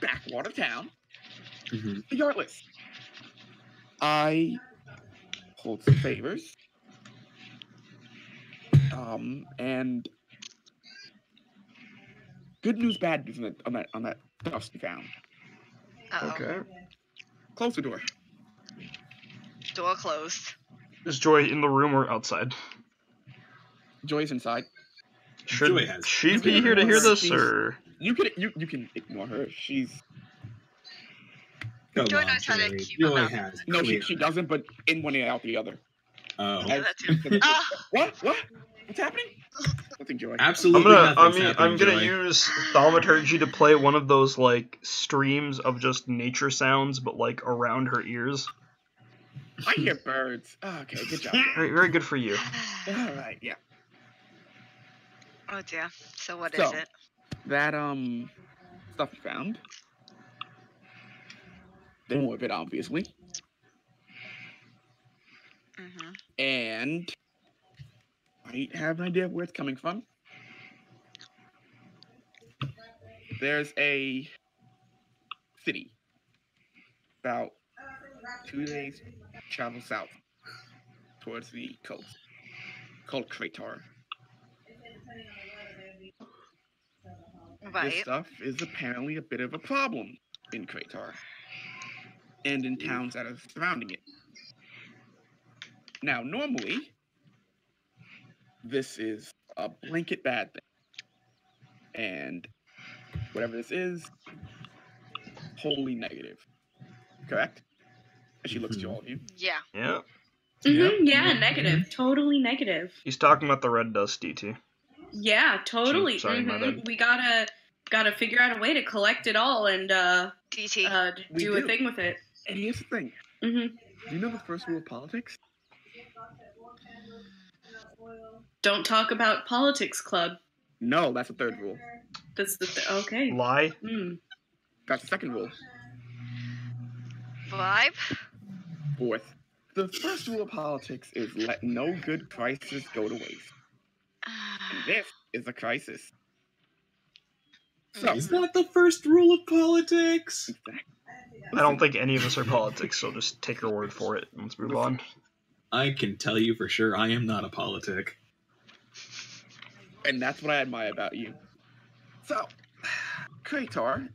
backwater town. Mm-hmm. Regardless, I hold some favors. And good news, bad news on that dust you found. Uh-oh. Okay. Close the door. Door closed. Is Joy in the room or outside? Joy's inside. Should Joy has- she be here to hear this, She's- or? You can ignore her. She's Come Joy on, knows how to Joey. keep 'em Joy up. has no, clear. she doesn't. But in one ear, out the other. Oh. Yeah, that too. Ah! What? What's happening? Nothing, Joy. Absolutely nothing's happening, I'm gonna Joy. use thaumaturgy to play one of those like streams of just nature sounds, but like around her ears. I hear birds. Oh, okay, good job. Very, very good for you. All right, yeah. Oh dear. So what is So- it? That stuff you found. Then more of it, obviously. Mm-hmm. And I have an idea of where it's coming from. There's a city about 2 days travel south towards the coast called Kratar. This Right. stuff is apparently a bit of a problem in Kratar and in towns that are surrounding it. Now, normally, this is a blanket bad thing. And whatever this is, wholly negative. Correct? And she looks to all of you. Yeah. Yeah. Yeah, negative. Totally negative. He's talking about the red dust, DT. Yeah, totally. Sorry, my bad. We gotta figure out a way to collect it all and DT. We do a do. thing with it. And here's the thing. hmm Do you know the first rule of politics? Don't talk about politics, club. No, that's the third rule. That's the okay. Lie. Mm. That's the second rule. Vibe. Fourth. The first rule of politics is let no good crisis go to waste. And this is a crisis. So, Is that the first rule of politics? I don't think any of us are politics, so just take her word for it. Let's move on. I can tell you for sure I am not a politic. And that's what I admire about you. So, Kratar,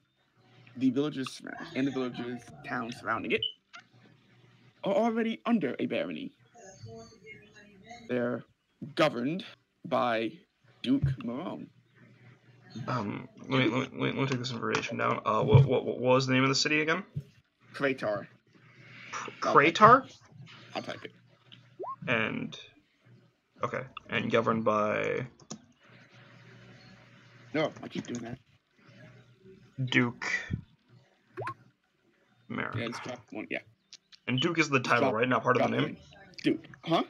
the villages and the villages, towns surrounding it, are already under a barony. They're governed by Duke Marone. Let me take this information down. What was the name of the city again? Kratar. Kratar? I'll type it. And governed by No, I keep doing that. Duke Marin. Yeah, just drop one. Yeah. And Duke is the title, right? Not part of the name? Duke. Huh?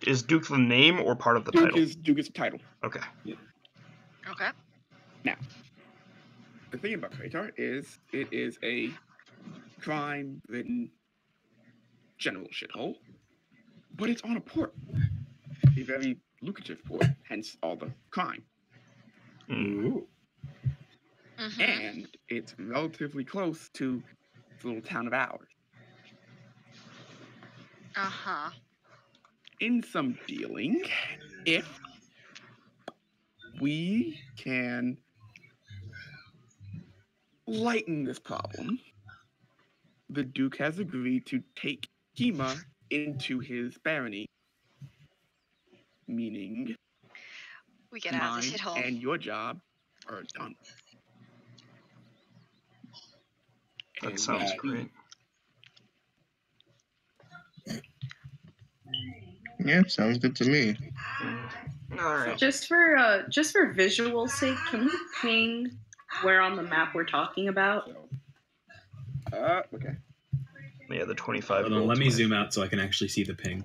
Is Duke the name or part of the Duke title? Duke is the title. Okay. Okay. Now, the thing about Kratar is it is a crime-ridden general shithole, but it's on a port. A very lucrative port, hence all the crime. Ooh. Mm-hmm. And it's relatively close to this little town of ours. Uh-huh. In some dealing, if we can lighten this problem, the Duke has agreed to take Kima into his barony, meaning We get out of mine this shithole. and your job are done. That And sounds we- great. Yeah, sounds good to me. All right. Just for visual sake, can we ping where on the map we're talking about? Okay. Yeah, the 25. Hold on, let me zoom out so I can actually see the ping.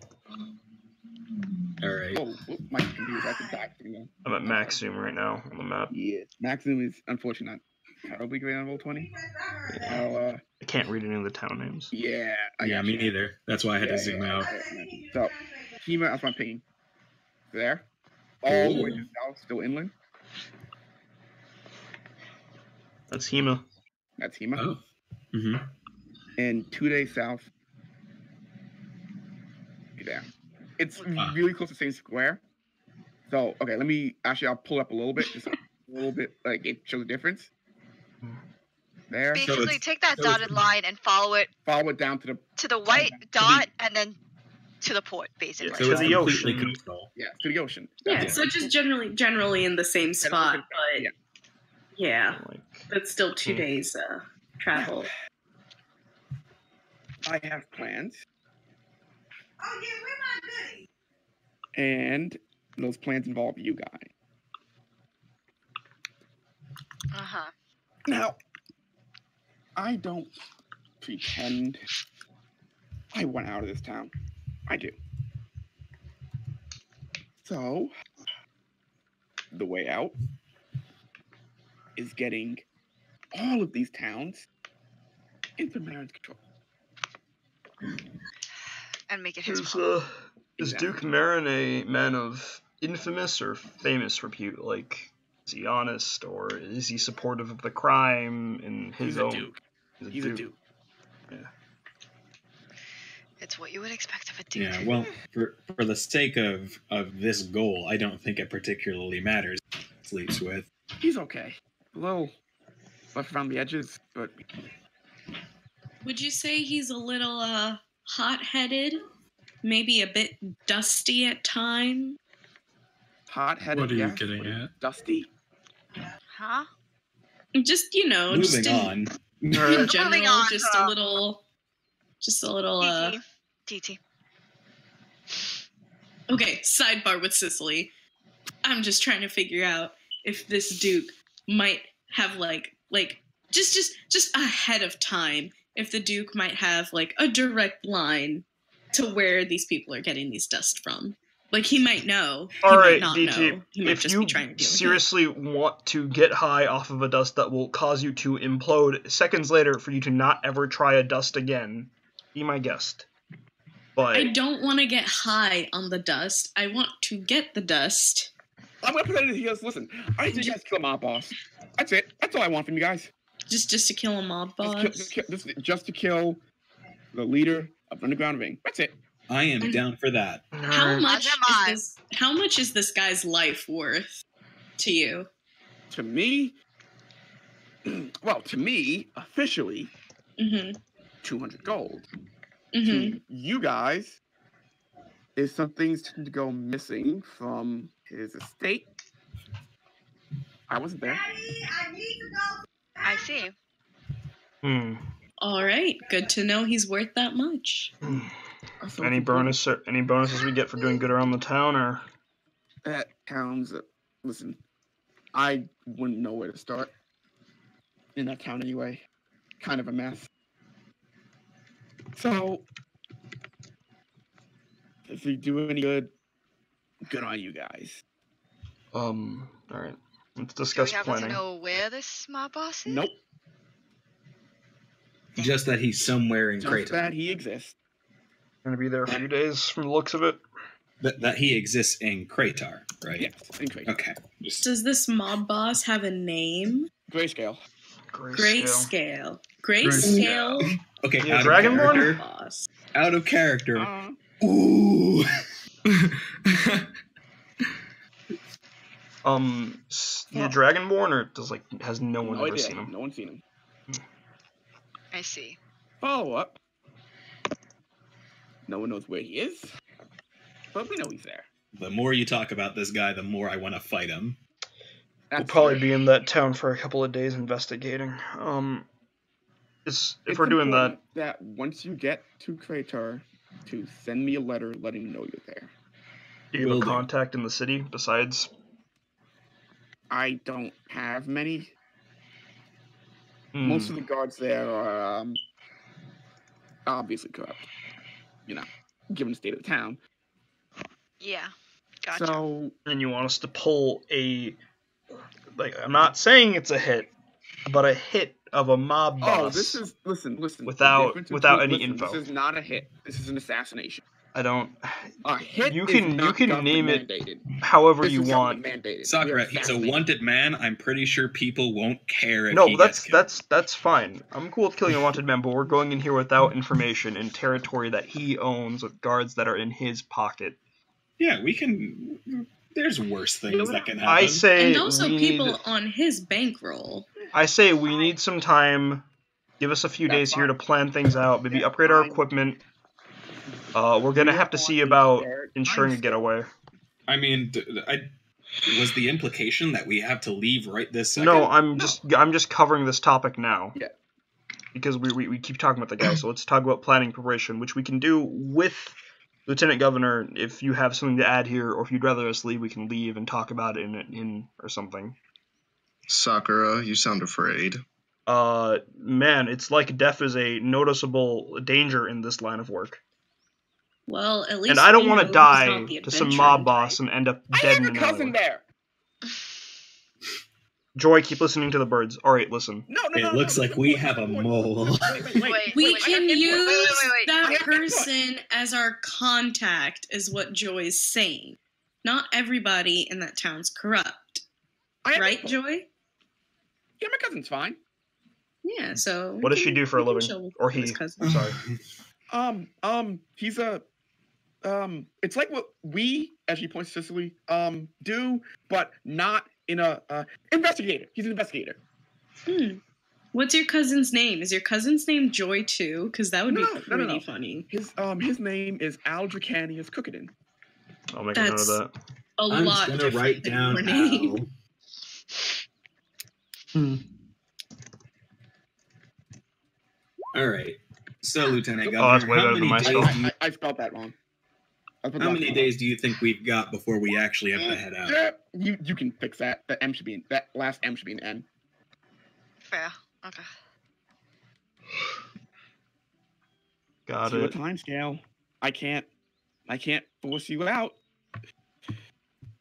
All right. Oh, my computer's acting back. I'm at max zoom right now on the map. Yeah, max zoom is unfortunately not terribly great on Roll20. I can't read any of the town names. Yeah. Yeah, me neither. That's why I had to zoom out. So, Kima, that's my ping. There. All the way to south, still inland. That's Hema. That's Hema. Oh. Mm-hmm. And 2 days south. There. It's really close to the same square. So, okay, I'll pull up a little bit. Just a little bit, like, it shows a difference. There. Basically, take that dotted line and follow it down to the white dot and then to the port, basically. Yeah, So to it's the completely ocean. coastal. Yeah, to the ocean. Yeah, That's so just generally in the same spot, but Yeah. yeah, Like, but still 2 days travel. I have plans. And those plans involve you guys. Uh-huh. Now, I don't pretend I want out of this town. I do. So, the way out is getting all of these towns into Marin's control. And make it his is problem. is Exactly. Duke Marin a man of infamous or famous repute? Like, is he honest or is he supportive of the crime in his He's own? a duke. He's a duke. Yeah. It's what you would expect of a dude. Yeah, well, for the sake of this goal, I don't think it particularly matters who he sleeps with. He's okay. A little left around the edges, but Would you say he's a little hot-headed? Maybe a bit dusty at times? hot-headed. What are you yes, getting but at? Dusty. Huh? Just, just Moving on. in general, Moving on, just a little DT. Okay, sidebar with Sicily. I'm just trying to figure out if this Duke might have like just ahead of time, if the Duke might have like a direct line to where these people are getting these dust from. Like, he might know. He All might right, not DT. know. He might If just you be trying to deal with it. seriously want to get high off of a dust that will cause you to implode seconds later for you to not ever try a dust again, be my guest. But I don't want to get high on the dust. I want to get the dust. I'm gonna put it in. He goes, listen, I need you guys to kill a mob boss. That's it. That's all I want from you guys. Just to kill a mob boss. Just to kill the leader of the Underground Ring. That's it. I am down for that. How much am is this? How much is this guy's life worth to you? To me, officially, Mm-hmm. 200 gold. Mm-hmm. To you guys, is some things tend to go missing from his estate. I wasn't there. I see. All right, good to know he's worth that much. So Any bonuses we get for doing good around the town, or that town's listen, I wouldn't know where to start in that town anyway. Kind of a mess. So if we do any good on you guys. all right, let's Do we discuss happen to planning. know where this mob boss is? Nope. Just that he's somewhere in Just Kratos. that he exists. Gonna be there a few days from the looks of it. That he exists in Kratar, right? Yes, in Kratos. Okay. Just Does this mob boss have a name? Grayscale. Grayscale. Grayscale. Grayscale okay. Yeah, Out of Dragonborn? character. boss. Out of character. Uh, Ooh. The Dragonborn, or has no one no ever idea. seen him? No one's seen him. I see. Follow up. No one knows where he is, but we know he's there. The more you talk about this guy, the more I want to fight him. We'll That's probably true. be in that town for a couple of days investigating. If It's we're doing that, important that once you get to Kratar, to send me a letter letting me know you're there. do you have Will a do. contact in the city besides? I don't have many. Hmm. Most of the guards there are obviously corrupt. Given the state of the town. Yeah. Gotcha. So And you want us to pull I'm not saying it's a hit, but a hit of a mob boss. this is listen. the Without- difference without between- any info. This is not a hit. This is an assassination. I don't. A hit You is can not name it mandated. however This you is want. government mandated. Sakura, We're he's a assassinating. wanted man. I'm pretty sure people won't care if No, he gets killed. that's fine. I'm cool with killing a wanted man, but we're going in here without information in territory that he owns with guards that are in his pocket. Yeah, we can. There's worse things that can happen. I say And also we people need. on his bankroll. I say we need some time. Give us a few That's days here to fine. plan things out. Maybe That's upgrade our fine. equipment. We're gonna have to see about ensuring a getaway. I mean, was the implication that we have to leave right this second? No, I'm just covering this topic now. Yeah. Because we keep talking about the guy, so let's talk about planning preparation, which we can do with Lieutenant Governor. If you have something to add here, or if you'd rather us leave, we can leave and talk about it in or something. Sakura, you sound afraid. Man, it's like death is a noticeable danger in this line of work. Well, at least And I don't we want know to he's die not the to some adventuring mob type. boss and end up I dead have in a an cousin alley. there. Joy, keep listening to the birds. Alright, listen. No. It looks like we have a mole. We Wait, can wait, use wait. that I have input. person as our contact, is what Joy's saying. Not everybody in that town's corrupt. Right, Joy? Yeah, my cousin's fine. Yeah, so... What does she do for a living? Or he? Cousin. Sorry. He's a it's like what we, as she points to Sicily, do, but not in a investigator. He's an investigator. What's your cousin's name? Is your cousin's name Joy too? Because that would be pretty funny. His name is Al Dracanius Cookadin. I'll make a note of That's that. a I'm lot just gonna different write than down your name. Al. All right. So, Lieutenant Oh, that's Governor, way how better than many my days spell. do you I spelled that wrong. How many days do you think we've got before we actually have to head out? You can fix that. That last M should be an N. Fair. Okay. Got To a it. time scale. I can't force you out.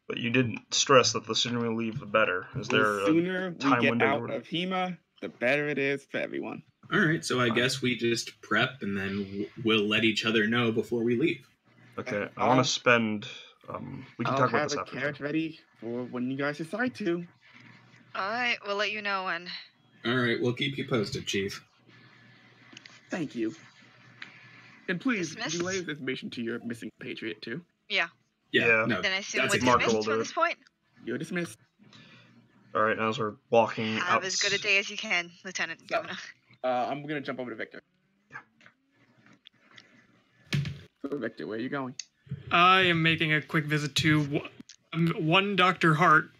But you didn't stress that the sooner we leave, the better. Is there The a sooner we time get window? out of HEMA, the better it is for everyone. All right. So I guess we just prep and then we'll let each other know before we leave. Okay, I want to spend. We can I'll talk about have this a after. carriage ready for when you guys decide to. Alright, we'll let you know when. All right. We'll keep you posted, Chief. Thank you. And please, Dismissed? relay this information to your missing patriot too. Yeah. No, Then I assume that's we're exactly Marco will dismissed do from it. this point. You're dismissed. All right, as we're walking Have out. as good a day as you can, Lieutenant So- Governor. I'm gonna jump over to Victor. So Victor, where are you going? I am making a quick visit to one Dr. Hart.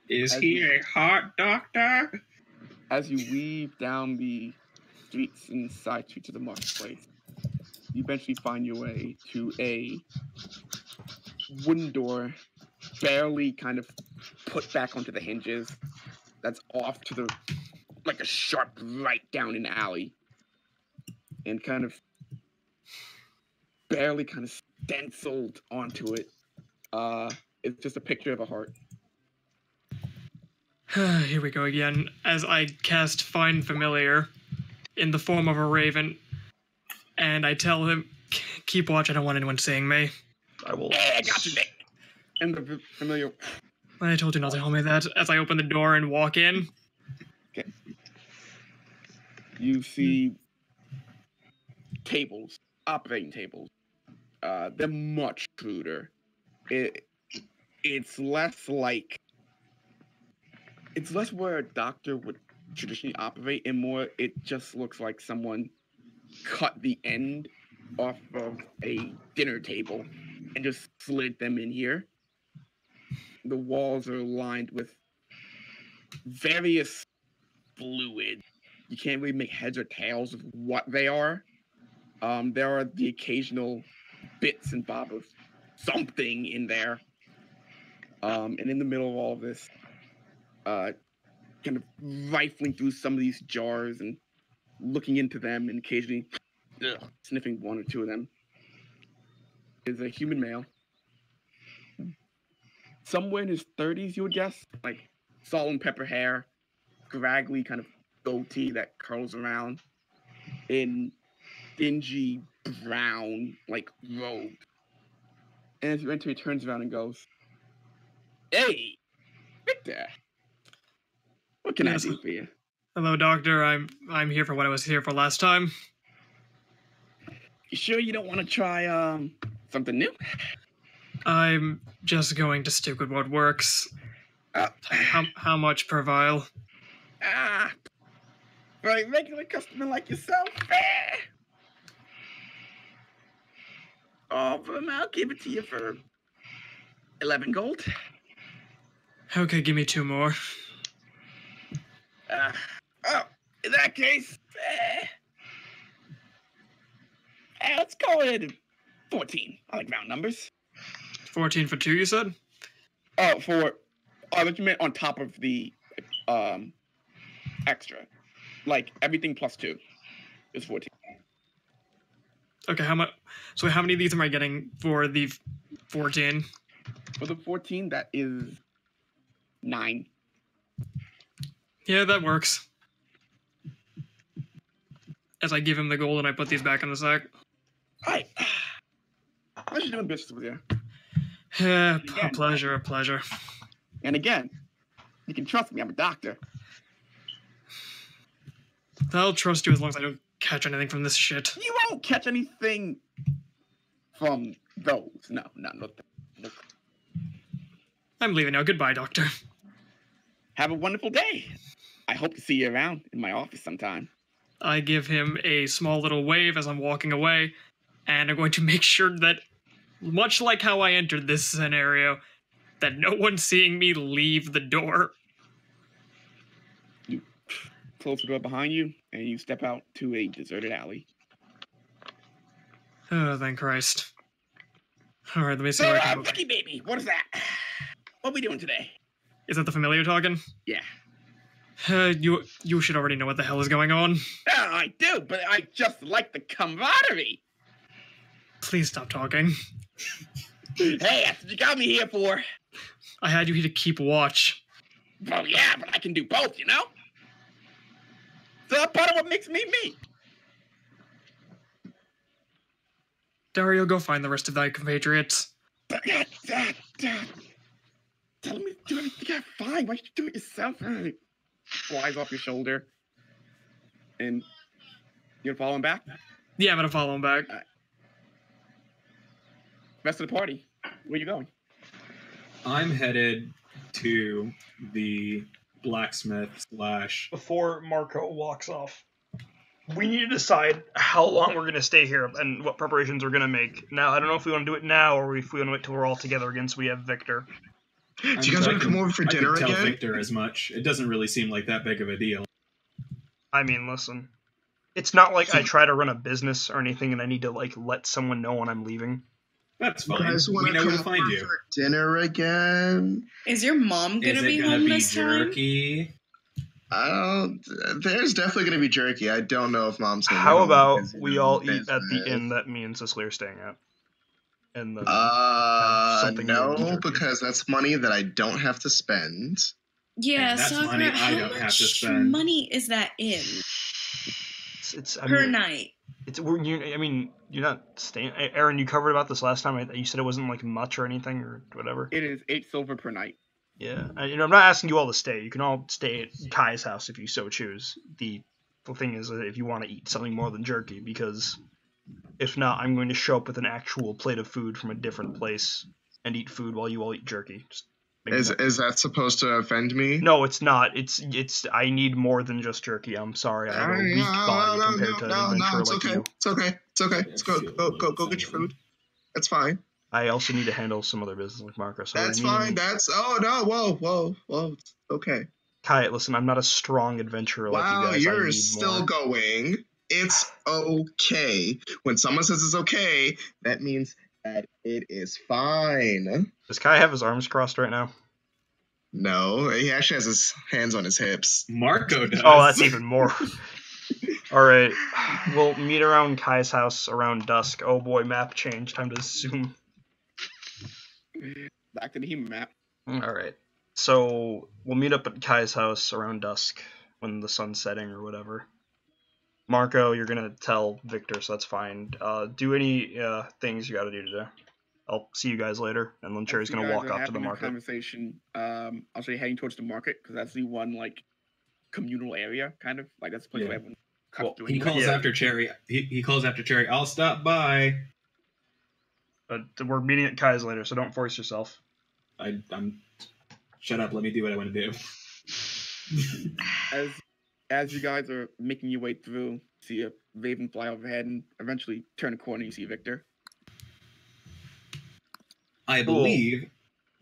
Is As he you- a hot doctor? As you weave down the streets and side streets of the marketplace, you eventually find your way to a wooden door, barely kind of put back onto the hinges. That's off to the like a sharp right down an alley, and kind of barely kind of stenciled onto it. It's just a picture of a heart. Here we go again, as I cast Find Familiar in the form of a raven, and I tell him, keep watch, I don't want anyone seeing me. I will. Hey, I got you, Nick. And the familiar. I told you not to tell me that, as I open the door and walk in. You see tables, operating tables. They're much cruder. It's less like it's less where a doctor would traditionally operate, and more it just looks like someone cut the end off of a dinner table and just slid them in here. The walls are lined with various fluids. You can't really make heads or tails of what they are. There are the occasional bits and bobs of something in there. And in the middle of all of this, kind of rifling through some of these jars and looking into them and occasionally sniffing one or two of them, is a human male. Somewhere in his 30s, you would guess. Like salt and pepper hair, scraggly kind of goatee that curls around, in dingy brown, like robe. And as you enter, he turns around and goes, "Hey, Victor, what can Yes. I do for you?" Hello, Doctor. I'm here for what I was here for last time. You sure you don't want to try something new? I'm just going to stick with what works. How much per vial? For a regular customer like yourself, I'll give it to you for 11 gold. Okay, give me 2 more. In that case, let's call it 14. I like round numbers. 14 for 2, you said? Oh, what you meant on top of the extra. Like everything plus 2 is 14. Okay, how much? So how many of these am I getting for the 14? For the 14, that is 9. Yeah, that works. As I give him the gold and I put these back in the sack. Alright. Pleasure doing business with you. Yeah, a pleasure, a pleasure. And again, you can trust me, I'm a doctor. I'll trust you as long as I don't catch anything from this shit. You won't catch anything from those. No. I'm leaving now. Goodbye, Doctor. Have a wonderful day. I hope to see you around in my office sometime. I give him a small little wave as I'm walking away, and I'm going to make sure that, much like how I entered this scenario, that no one's seeing me leave the door. You close the door behind you, and you step out to a deserted alley. Oh, thank Christ. All right, let me see So, where I can go. Vicky baby, what is that? What are we doing today? Is that the familiar talking? Yeah. You should already know what the hell is going on. Yeah, I do, but I just like the camaraderie. Please stop talking. Hey, that's what you got me here for. I had you here to keep watch. Well, yeah, but I can do both, you know? So that's part of what makes me me. Dario, go find the rest of thy compatriots. Tell me to do anything I find. Why don't you do it yourself? Flies off your shoulder. And you gonna follow him back? Yeah, I'm gonna follow him back. Rest of the party. Where you going? I'm headed to the blacksmith / Before Marco walks off, we need to decide how long we're going to stay here and what preparations we're going to make. Now, I don't know if we want to do it now or if we want to wait till we're all together again so we have Victor. Do you guys want to come over for dinner I could tell again? Victor as much. It doesn't really seem like that big of a deal. I mean, listen. It's not like I try to run a business or anything and I need to, like, let someone know when I'm leaving. That's You fine. guys want We to know where come to find over you. for dinner again? Is your mom gonna Is be it gonna home be this time? jerky? There's definitely going to be jerky. I don't know if mom's going to be How home about because, you we know, all eat at the business. inn that me and Cicely are staying at? And then have something more than No, jerky. because that's money that I don't have to spend. Yeah, And that's Sakura, money I how don't have to much spend. money is that in I per mean, night? I mean, you're not staying. Aaron, you covered about this last time. You said it wasn't like much or anything or whatever. It is 8 silver per night. Yeah, I'm not asking you all to stay. You can all stay at Kai's house if you so choose. The thing is, if you want to eat something more than jerky, because if not, I'm going to show up with an actual plate of food from a different place and eat food while you all eat jerky. Just Is that supposed to offend me? No, it's not. It's. I need more than just jerky. I'm sorry. I have a weak body compared to an adventurer it's like okay. you. It's okay. It's okay. Let's go get your food. That's fine. I also need to handle some other business like Marco. So That's fine. Whoa. It's okay. Kai, listen, I'm not a strong adventurer like you Wow, guys. I you're need still more. going. It's okay. When someone says it's okay, that means that it is fine. Does Kai have his arms crossed right now? No, he actually has his hands on his hips. Marco does. Oh, that's even more. All right, we'll meet around Kai's house around dusk. Oh boy, map change. Time to zoom. Back to the human map. All right, so we'll meet up at Kai's house around dusk when the sun's setting or whatever. Marco, you're gonna tell Victor, so that's fine. Do any things you got to do today. I'll see you guys later, and then Cherry's As you gonna guys walk are up to the having a market. Conversation. I'll say heading towards the market because that's the one like communal area, kind of like that's the place Yeah. where everyone comes Well, to. He anyway. calls after Cherry. He calls after Cherry. I'll stop by. But we're meeting at Kai's later, so don't force yourself. I'm. Shut up. Let me do what I want to do. As you guys are making your way through, see a raven fly overhead, and eventually turn a corner. You see Victor. I Cool. believe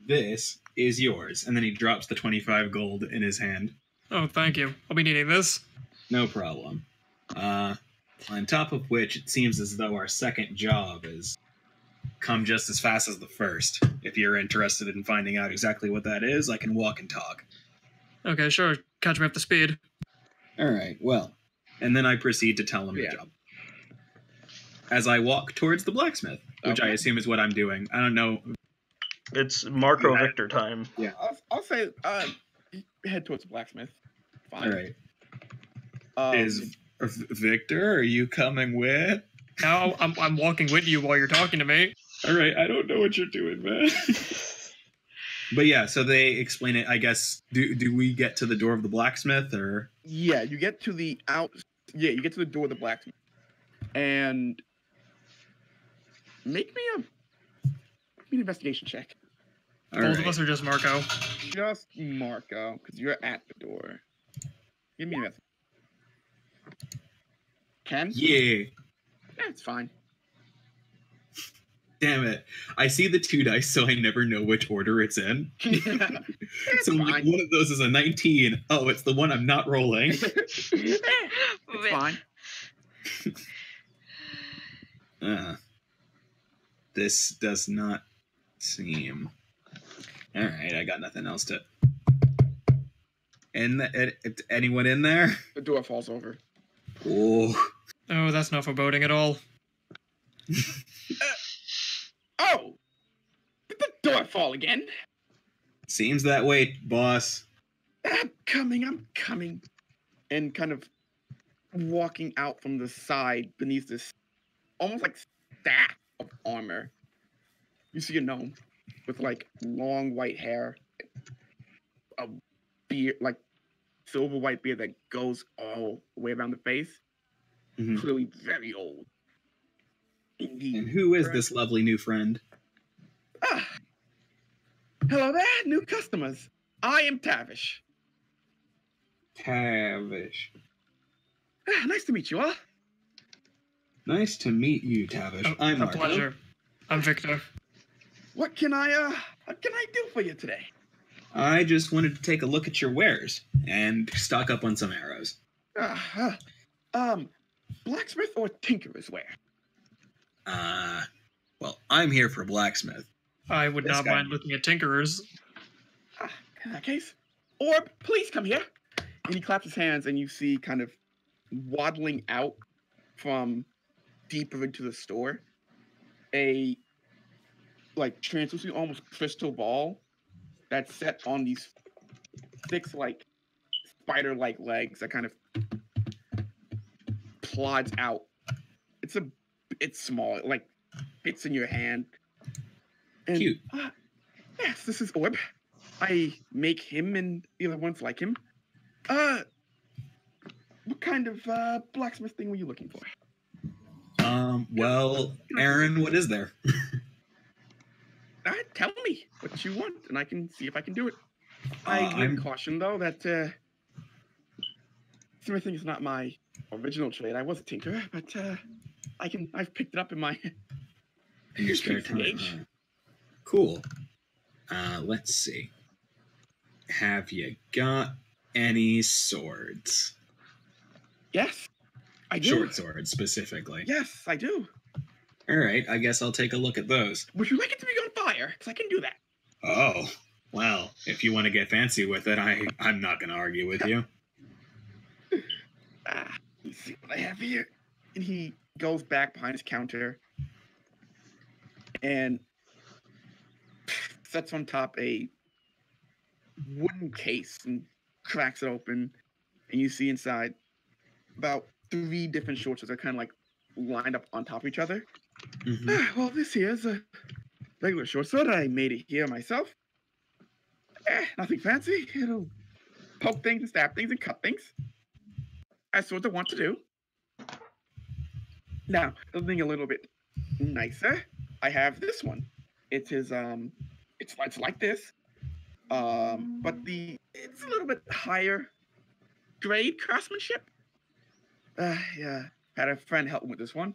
this is yours. And then he drops the 25 gold in his hand. Oh, thank you. I'll be needing this. No problem. On top of which, it seems as though our second job has come just as fast as the first. If you're interested in finding out exactly what that is, I can walk and talk. Okay, sure. Catch me up to speed. All right, well. And then I proceed to tell him Yeah. the job. As I walk towards the blacksmith, which I Okay. assume is what I'm doing. I don't know. It's Marco Yeah. Victor time. I'll say head towards the blacksmith. All Fine. right. Is Victor, are you coming with? Now I'm walking with you while you're talking to me. All right, I don't know what you're doing, man. But yeah, so they explain it. I guess do we get to the door of the blacksmith or? Yeah, you get to the you get to the door of the blacksmith, and make me an investigation check. All Both right. of us are just Marco. Just Marco, because you're at the door. Give me an investigation. 10? Yeah. That's fine. Damn it! I see the 2 dice, so I never know which order it's in. It's So like, fine. one of those is a 19. Oh, it's the one I'm not rolling. It's fine. This does not seem. All right, I got nothing else to. Anyone in there? The door falls over. Oh, Oh, that's not foreboding at all. Oh! Did the door fall again? seems that way, boss. I'm coming. And kind of walking out from the side beneath this almost like stack of armor. You see a gnome with like long white hair, a beard, like silver white beard that goes all the way around the face. Mhm. Clearly very old. Indeed. And who is this lovely new friend? Ah. Hello there, new customers. I am Tavish. Tavish. Nice to meet you all. Nice to meet you, Tavish. I'm A Marco. pleasure. I'm Victor. What can I do for you today? I just wanted to take a look at your wares and stock up on some arrows. Blacksmith or tinkerer's wear? Well, I'm here for blacksmith. I would This not guy. mind looking at tinkerers. In that case, Orb, please come here. And he claps his hands, and you see kind of waddling out from deeper into the store a like translucent, almost crystal ball that's set on these 6 like spider-like legs that kind of plods out. It's small, it like fits in your hand. And, Cute. Yes, this is Orb. I make him and the other ones like him. What kind of blacksmith thing were you looking for? Well, Aaron, what is there? Tell me what you want, and I can see if I can do it. I would caution, though, that smithing is not my original trade. I was a tinkerer, but I've picked it up in my In your spare time. age. Cool. Let's see. Have you got any swords? Yes, I do. Short swords, specifically. Yes, I do. All right, I guess I'll take a look at those. Would you like it to be on fire? Because I can do that. Oh, well, if you want to get fancy with it, I'm not going to argue with you. Let's see what I have here. And he goes back behind his counter and sets on top a wooden case and cracks it open. And you see inside about 3 different short swords that are kind of like lined up on top of each other. Mm-hmm. Well, this here is a regular short sword. I made it here myself. Nothing fancy. It'll poke things and stab things and cut things. As swords I want to do. Now, something a little bit nicer. I have this one. It is it's like this. But it's a little bit higher grade craftsmanship. Yeah. Had a friend help me with this one.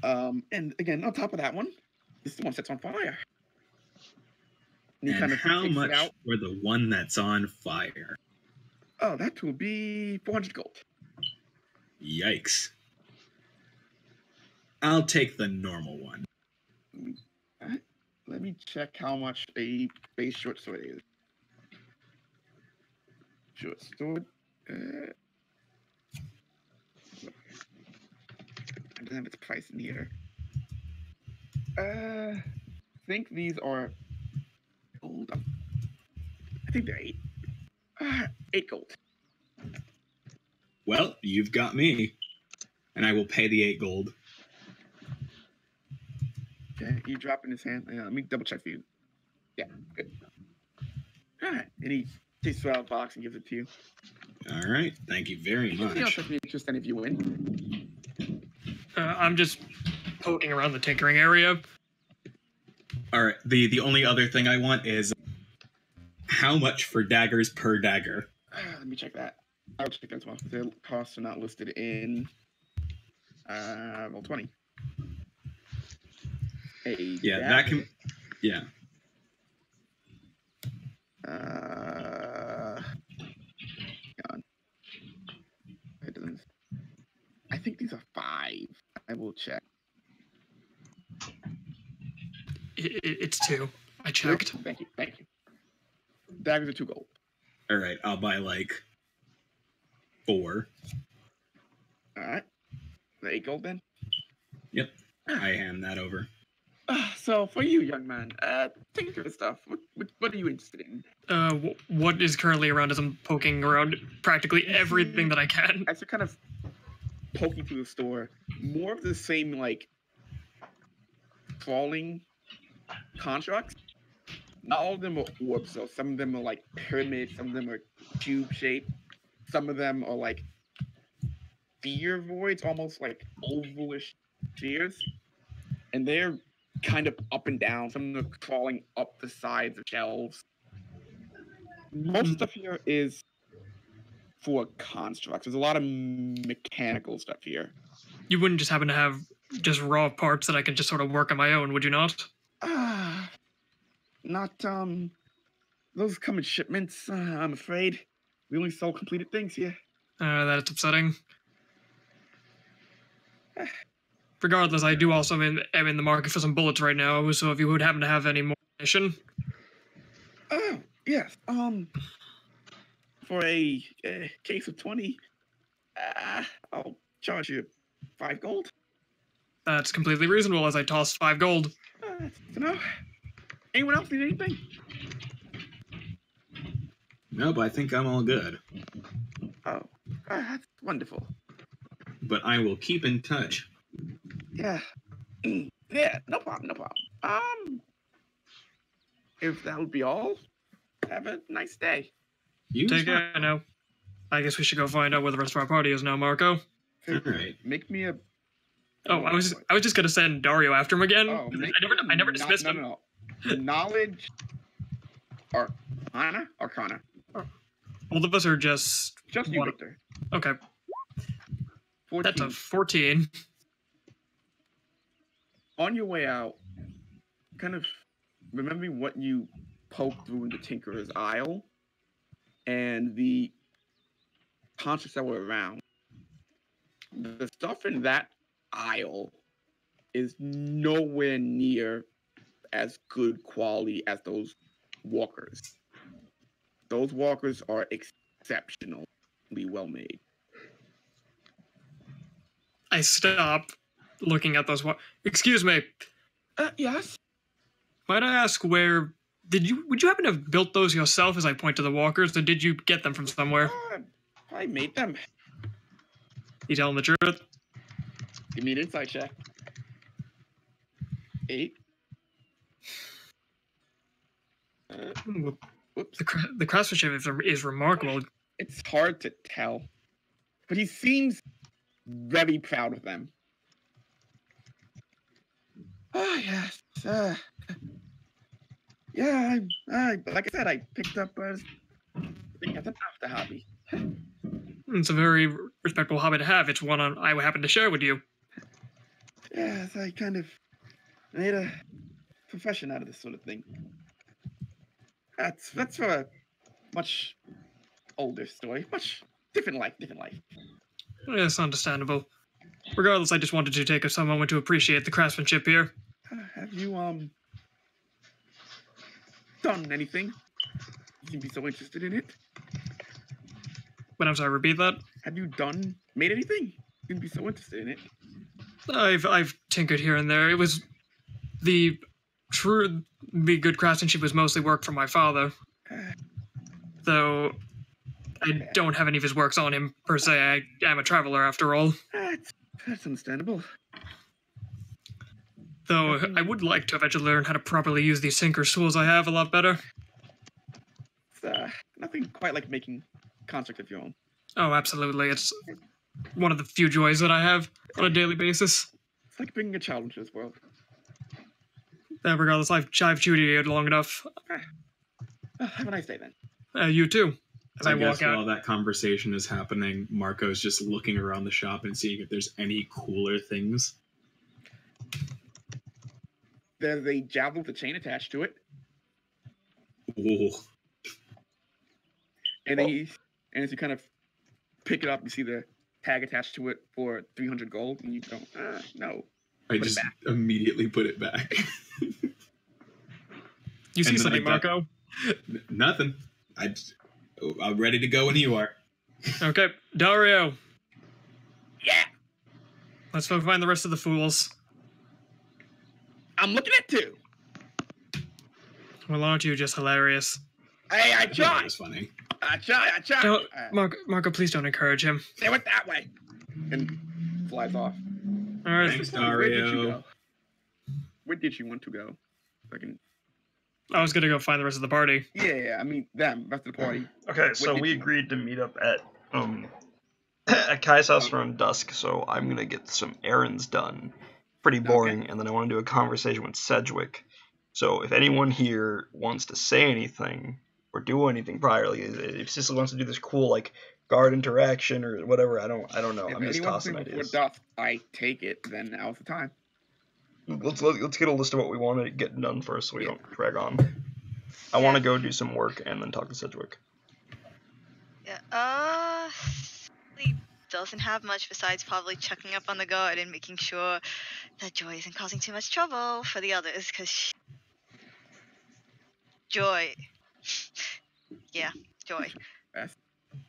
And again, on top of that one, this one sets on fire. And kind of how takes it much out. for the one that's on fire? Oh, that will be 400 gold. Yikes. I'll take the normal one. Let me check how much a base short sword is. Short sword. I don't have its price in here. I think these are gold. I think they're 8. 8 gold. Well, you've got me. And I will pay the 8 gold. Okay, you drop in his hand. Let me double check for you. Yeah, good. Alright, and he takes it out of the box and gives it to you. All right, thank you very Anything else much. that would interest any of you in? I'm just poking around the tinkering area. All right, the only other thing I want is how much for daggers per dagger? Let me check that. I'll check that as well. The costs are not listed in roll 20. Yeah, that can. Yeah. Hang on. It doesn't. I think these are 5. I will check. It's 2. I checked. Thank you. Thank you. Daggers are 2 gold. All right, I'll buy like 4. All right. The 8 gold then. Yep, I hand that over. So for you, young man, think of the stuff. What are you interested in? What is currently around as I'm poking around practically everything that I can. As you're kind of poking through the store, more of the same like crawling constructs. Not all of them are orbs, though. Some of them are like pyramids. Some of them are cube shaped. Some of them are like sphere voids, almost like ovalish spheres, and they're kind of up and down. Some of them are crawling up the sides of shelves. Most stuff here is for constructs. There's a lot of mechanical stuff here. You wouldn't just happen to have just raw parts that I could just sort of work on my own, would you not? Not those come in shipments. I'm afraid we only sell completed things here. That's upsetting. Regardless, I do also am in the market for some bullets right now, so if you would happen to have any more ammunition. Oh, yes. For a case of 20, I'll charge you 5 gold. That's completely reasonable, as I tossed 5 gold. No. Anyone else need anything? Nope, I think I'm all good. Oh, that's wonderful. But I will keep in touch. Yeah. Yeah, no problem, no problem. If that would be all, have a nice day. You Take care now. I guess we should go find out where the rest of our party is now, Marco. All right. Make me a... Oh, I was just gonna send Dario after him again. Oh, I never dismissed him. No. Knowledge... Arcana. Both of us are just Just you, Victor. Okay. 14. That's a 14. On your way out, kind of remembering what you poked through in the Tinkerer's Isle and the constructs that were around. The stuff in that aisle is nowhere near as good quality as those walkers. Those walkers are exceptionally well made. I stop looking at those. Excuse me. Yes. Might I ask where? Would you happen to have built those yourself? As I point to the walkers, or did you get them from somewhere? I made them. You telling the truth? Give me an insight check. 8. Whoops. The craftsmanship is remarkable. It's hard to tell, but he seems very proud of them. Oh, yes. Yeah, like I said, I picked up as an after hobby. It's a very respectable hobby to have. It's one I would happen to share with you. Yes, I kind of made a profession out of this sort of thing. That's for a much older story, much different life. Yes, understandable. Regardless, I just wanted to take some moment to appreciate the craftsmanship here. Have you done anything? You seem to be so interested in it. But I'm sorry, repeat that. Have you made anything? You seem to be so interested in it. I've tinkered here and there. It was the good craftsmanship was mostly work from my father. Though I don't have any of his works on him per se. I am a traveler after all. That's understandable. Though I would like to eventually learn how to properly use these tinker's tools I have a lot better. It's nothing quite like making constructs of your own. Oh, absolutely. It's one of the few joys that I have on a daily basis. It's like bringing a child into this world. Regardless, I've chewed long enough. Have a nice day then. You too. As I guess walk out. while that conversation is happening, Marco's just looking around the shop and seeing if there's any cooler things. There's a javelin with a chain attached to it. Ooh. And as you kind of pick it up, you see the tag attached to it for 300 gold, and you go, no. I just immediately put it back. You see something, Marco? Nothing. I'm ready to go when you are. Okay, Dario. Yeah. Let's go find the rest of the fools. I'm looking at 2. Well, aren't you just hilarious? Hey, I That tried. was funny. I tried. No, Marco, please don't encourage him. They went that way. And flies off. All right. Thanks, Where did you Dario. go? Where did you want to go? I was gonna go find the rest of the party. Yeah, I mean them, rest of the party. Okay, so we agreed to meet up at Kai's house around dusk, so I'm gonna get some errands done. Pretty boring, and then I want to do a conversation with Sedgwick. So if anyone here wants to say anything or do anything priorly, if Cicely wants to do this cool guard interaction or whatever. I don't know. If I'm just anyone's tossing saying before ideas. dusk, I take it. Then now's the time. Let's get a list of what we want to get done first, so we Yeah. don't drag on. I want to go do some work and then talk to Sedgwick. Yeah. He doesn't have much besides probably checking up on the guard and making sure that Joy isn't causing too much trouble for the others, because Joy. Yeah, Joy.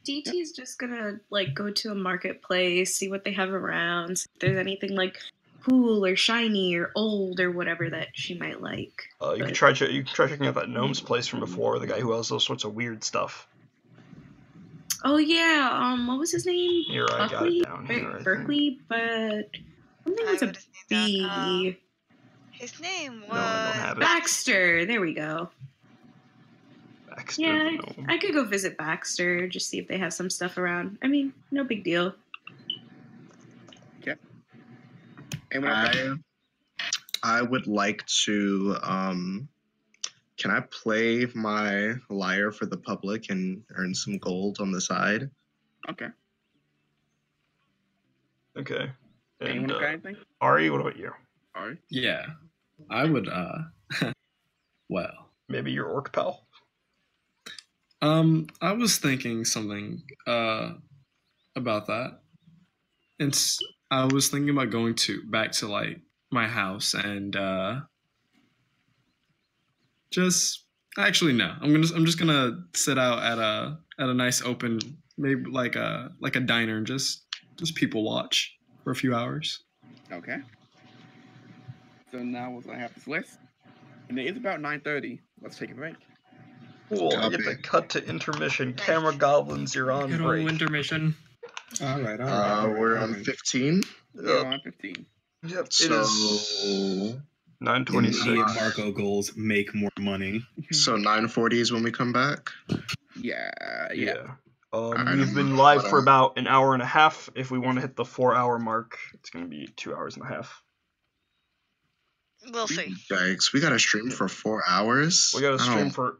DT's just gonna like go to a marketplace, see what they have around, see if there's anything like cool or shiny or old or whatever that she might like. You can try checking out that gnome's place from before, the guy who has all sorts of weird stuff. Oh yeah, what was his name? Here, I got it down here, I think. Berkeley, but something I was a would've seen that, B. His name was No, I don't have it. Baxter. There we go. Baxter, Yeah, the gnome. I could go visit Baxter, just see if they have some stuff around. I mean, no big deal. Anyone else? I would like to. Can I play my lyre for the public and earn some gold on the side? Okay. Okay. And Anyone got anything? Ari, what about you? All right. Yeah. I would, well. Maybe your orc pal? I was thinking something, about that. I was thinking about going back to, like, my house and, actually no. I'm just gonna sit out at a nice open, maybe like a diner and just people watch for a few hours. Okay. So now I have this list, and it is about 9:30. Let's take a break. Cool, I get to cut to intermission. Camera goblins, you're on Good old break. intermission. All right. We're on 15. We're on 15. Yep, it So is 9:26. Immediate Marco goals make more money. so 9:40 is when we come back. Yeah. Yeah. Alright, We've been live for about an hour and a half. If we want to hit the 4-hour mark, it's going to be 2 hours and a half. We'll see. Yikes! We got to stream for 4 hours. We got to I stream don't- for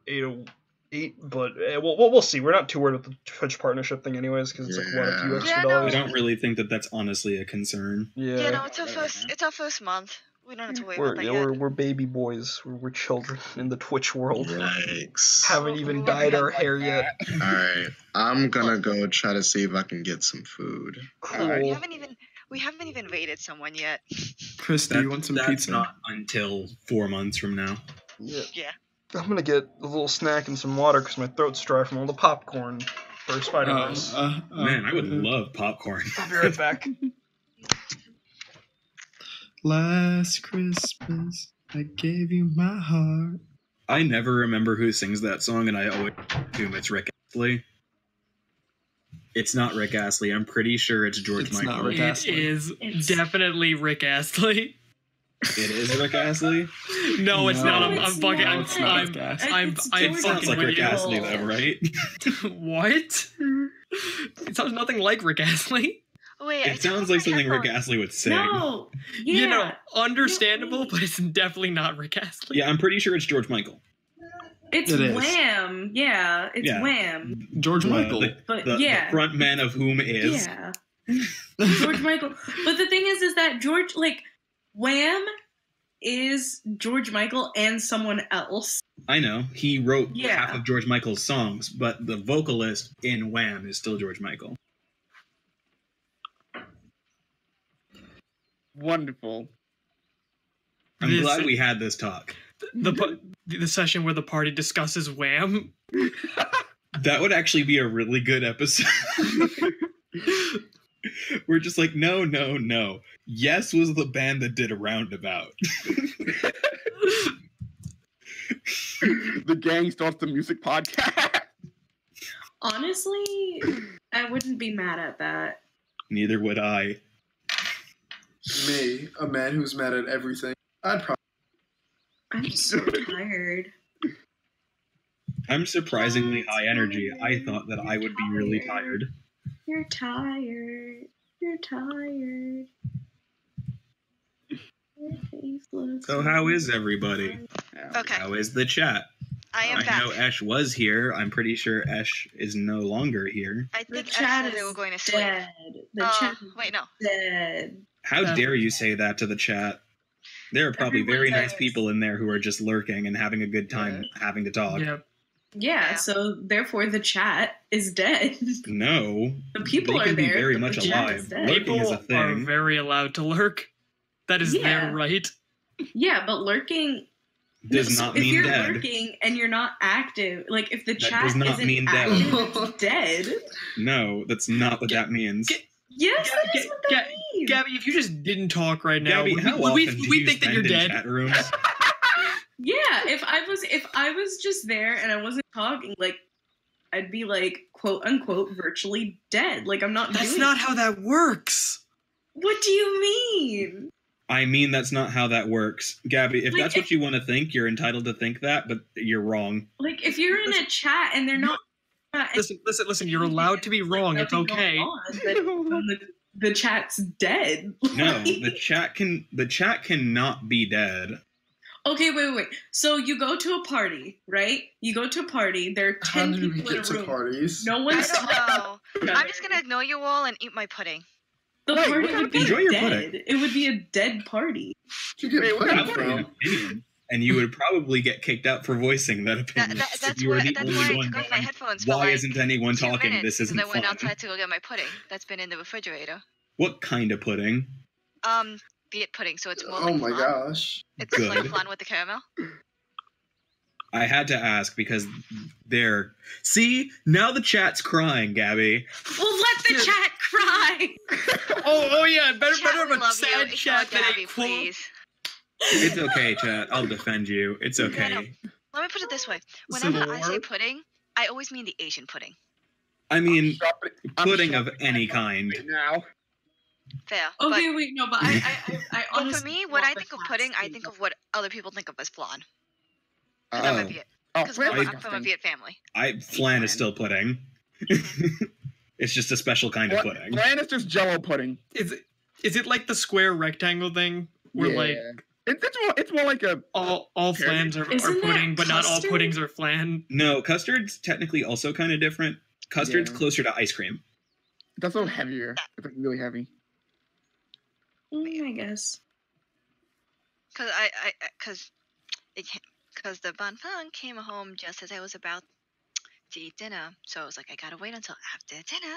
8, but we'll see. We're not too worried with the Twitch partnership thing, anyways, because it's like what, a few Yeah. extra Yeah, no. I dollars. don't really think that that's honestly a concern. Yeah, no, it's our first month. We don't have to worry about that yet. we're baby boys. We're children in the Twitch world. Yikes! Haven't even dyed our hair yet. All right, I'm gonna go try to see if I can get some food. Cool. We haven't even raided someone yet. Chris, do you want some That's pizza? not until 4 months from now. Yeah. Yeah. I'm gonna get a little snack and some water because my throat's dry from all the popcorn. First fighting this. Man, I would love popcorn. I'll be right back. Last Christmas, I gave you my heart. I never remember who sings that song, and I always assume it's Rick Astley. It's not Rick Astley. I'm pretty sure it's George It's not Michael. Rick It Astley. is It's- definitely Rick Astley. It is Rick Astley. No, it's No, not. I'm it's fucking. not. I'm. It's not I'm. Rick Astley. I'm. It's I'm It sounds fucking like with Rick you. Astley, though, right? What? It sounds nothing like Rick Astley. Wait, It sounds like something Rick Astley would sing. No. Yeah. You know, understandable, No, but it's definitely not Rick Astley. Yeah, I'm pretty sure it's George Michael. It's It is. Wham. Yeah, it's Yeah. Wham. George Michael. But The yeah. front man of whom is. Yeah. George Michael. But the thing is that George, like, Wham is George Michael and someone else. I know. He wrote Yeah. half of George Michael's songs, but the vocalist in Wham is still George Michael. Wonderful. I'm This- glad we had this talk. The session where the party discusses Wham. That would actually be a really good episode. We're just like, no. Yes was the band that did a roundabout. The gang starts the music podcast. Honestly, I wouldn't be mad at that. Neither would I. Me, a man who's mad at everything. I'd probably. I'm so tired. I'm surprisingly high energy. I thought that I would be really tired. You're tired. You're tired. Your face looks So how is everybody? Okay. How is the chat? I am I back. know Esh was here. I'm pretty sure Esh is no longer here. I The think Ash chat said they is were going to sleep. dead. The chat is Wait, no. dead. How Yeah. dare you say that to the chat? There are probably very Everyone's nice people in there who are just lurking and having a good time having to talk. Yeah. Yeah, Yeah. so therefore the chat is dead. No. The people they are can be there. very but much the chat alive. is dead. Lurking is a People are thing. very allowed to lurk. That is Yeah. their right. Yeah, but lurking Does so not if mean you're dead. lurking and you're not active, like if the That chat does not isn't mean dead. active, it's dead. No, that's not what that means. Yes, that is what that means. Gabby, if you just didn't talk right now, Gabby, would how we often do we you think that spend you're in dead? chat rooms? Yeah, if I was just there and I wasn't talking, like I'd be like quote unquote virtually dead. Like I'm not That's doing not how that works. What do you mean? I mean, that's not how that works. Gabby, if Like, that's what you want to think, you're entitled to think that, but you're wrong. Like if you're in a chat and they're not Listen, you're allowed to be wrong. It's nothing okay. going on, then the chat's dead. No, Like- the chat cannot be dead. Okay, wait. So you go to a party, right? You go to a party. There are How 10 did we people in a get to room. parties? No I one's don't talking. know. I'm just gonna ignore you all and eat my pudding. The Wait, party what would be Enjoy your dead. pudding. It would be a dead party. Did you get Wait, what pudding That would be an from? opinion, and you would probably get kicked out for voicing that opinion. if That's you were why the that's only why I one took off my going, headphones for why like isn't anyone 2 talking? minutes, This isn't and I went fun. outside to go get my pudding. That's been in the refrigerator. What kind of pudding? Viet pudding, so it's more Oh like my flan. gosh. It's like Good. flan with the caramel. I had to ask because they're... See? Now the chat's crying, Gabby. Well, let the chat cry. Oh yeah, better Chat, have we a love you. sad Ignore chat than Gabby, a quote. please. It's okay, chat. I'll defend you. It's okay. No. Let me put it this way. Civil Whenever I say War? pudding, I always mean the Asian pudding. I mean, I'm pudding of shopping any at kind. right now. Fair. Okay, wait, no, but I But honestly for me, when want I the think of chat pudding, I to think be of what other people think of as flan. Because I'm a Oh. Viet. Oh, Because flan I'm is from a disgusting. Viet family. Flan is still pudding. It's just a special kind of Flan- pudding. Flan is just Jello pudding. Is it like the square rectangle thing where like It's more like a all flans are Isn't that pudding, but not all custard? puddings are flan? No, custard's technically also kind of different. Custard's Yeah. closer to ice cream. that's a little heavier. It's like really heavy. I guess. Because the bonfan came home just as I was about to eat dinner, so I was like, I gotta wait until after dinner.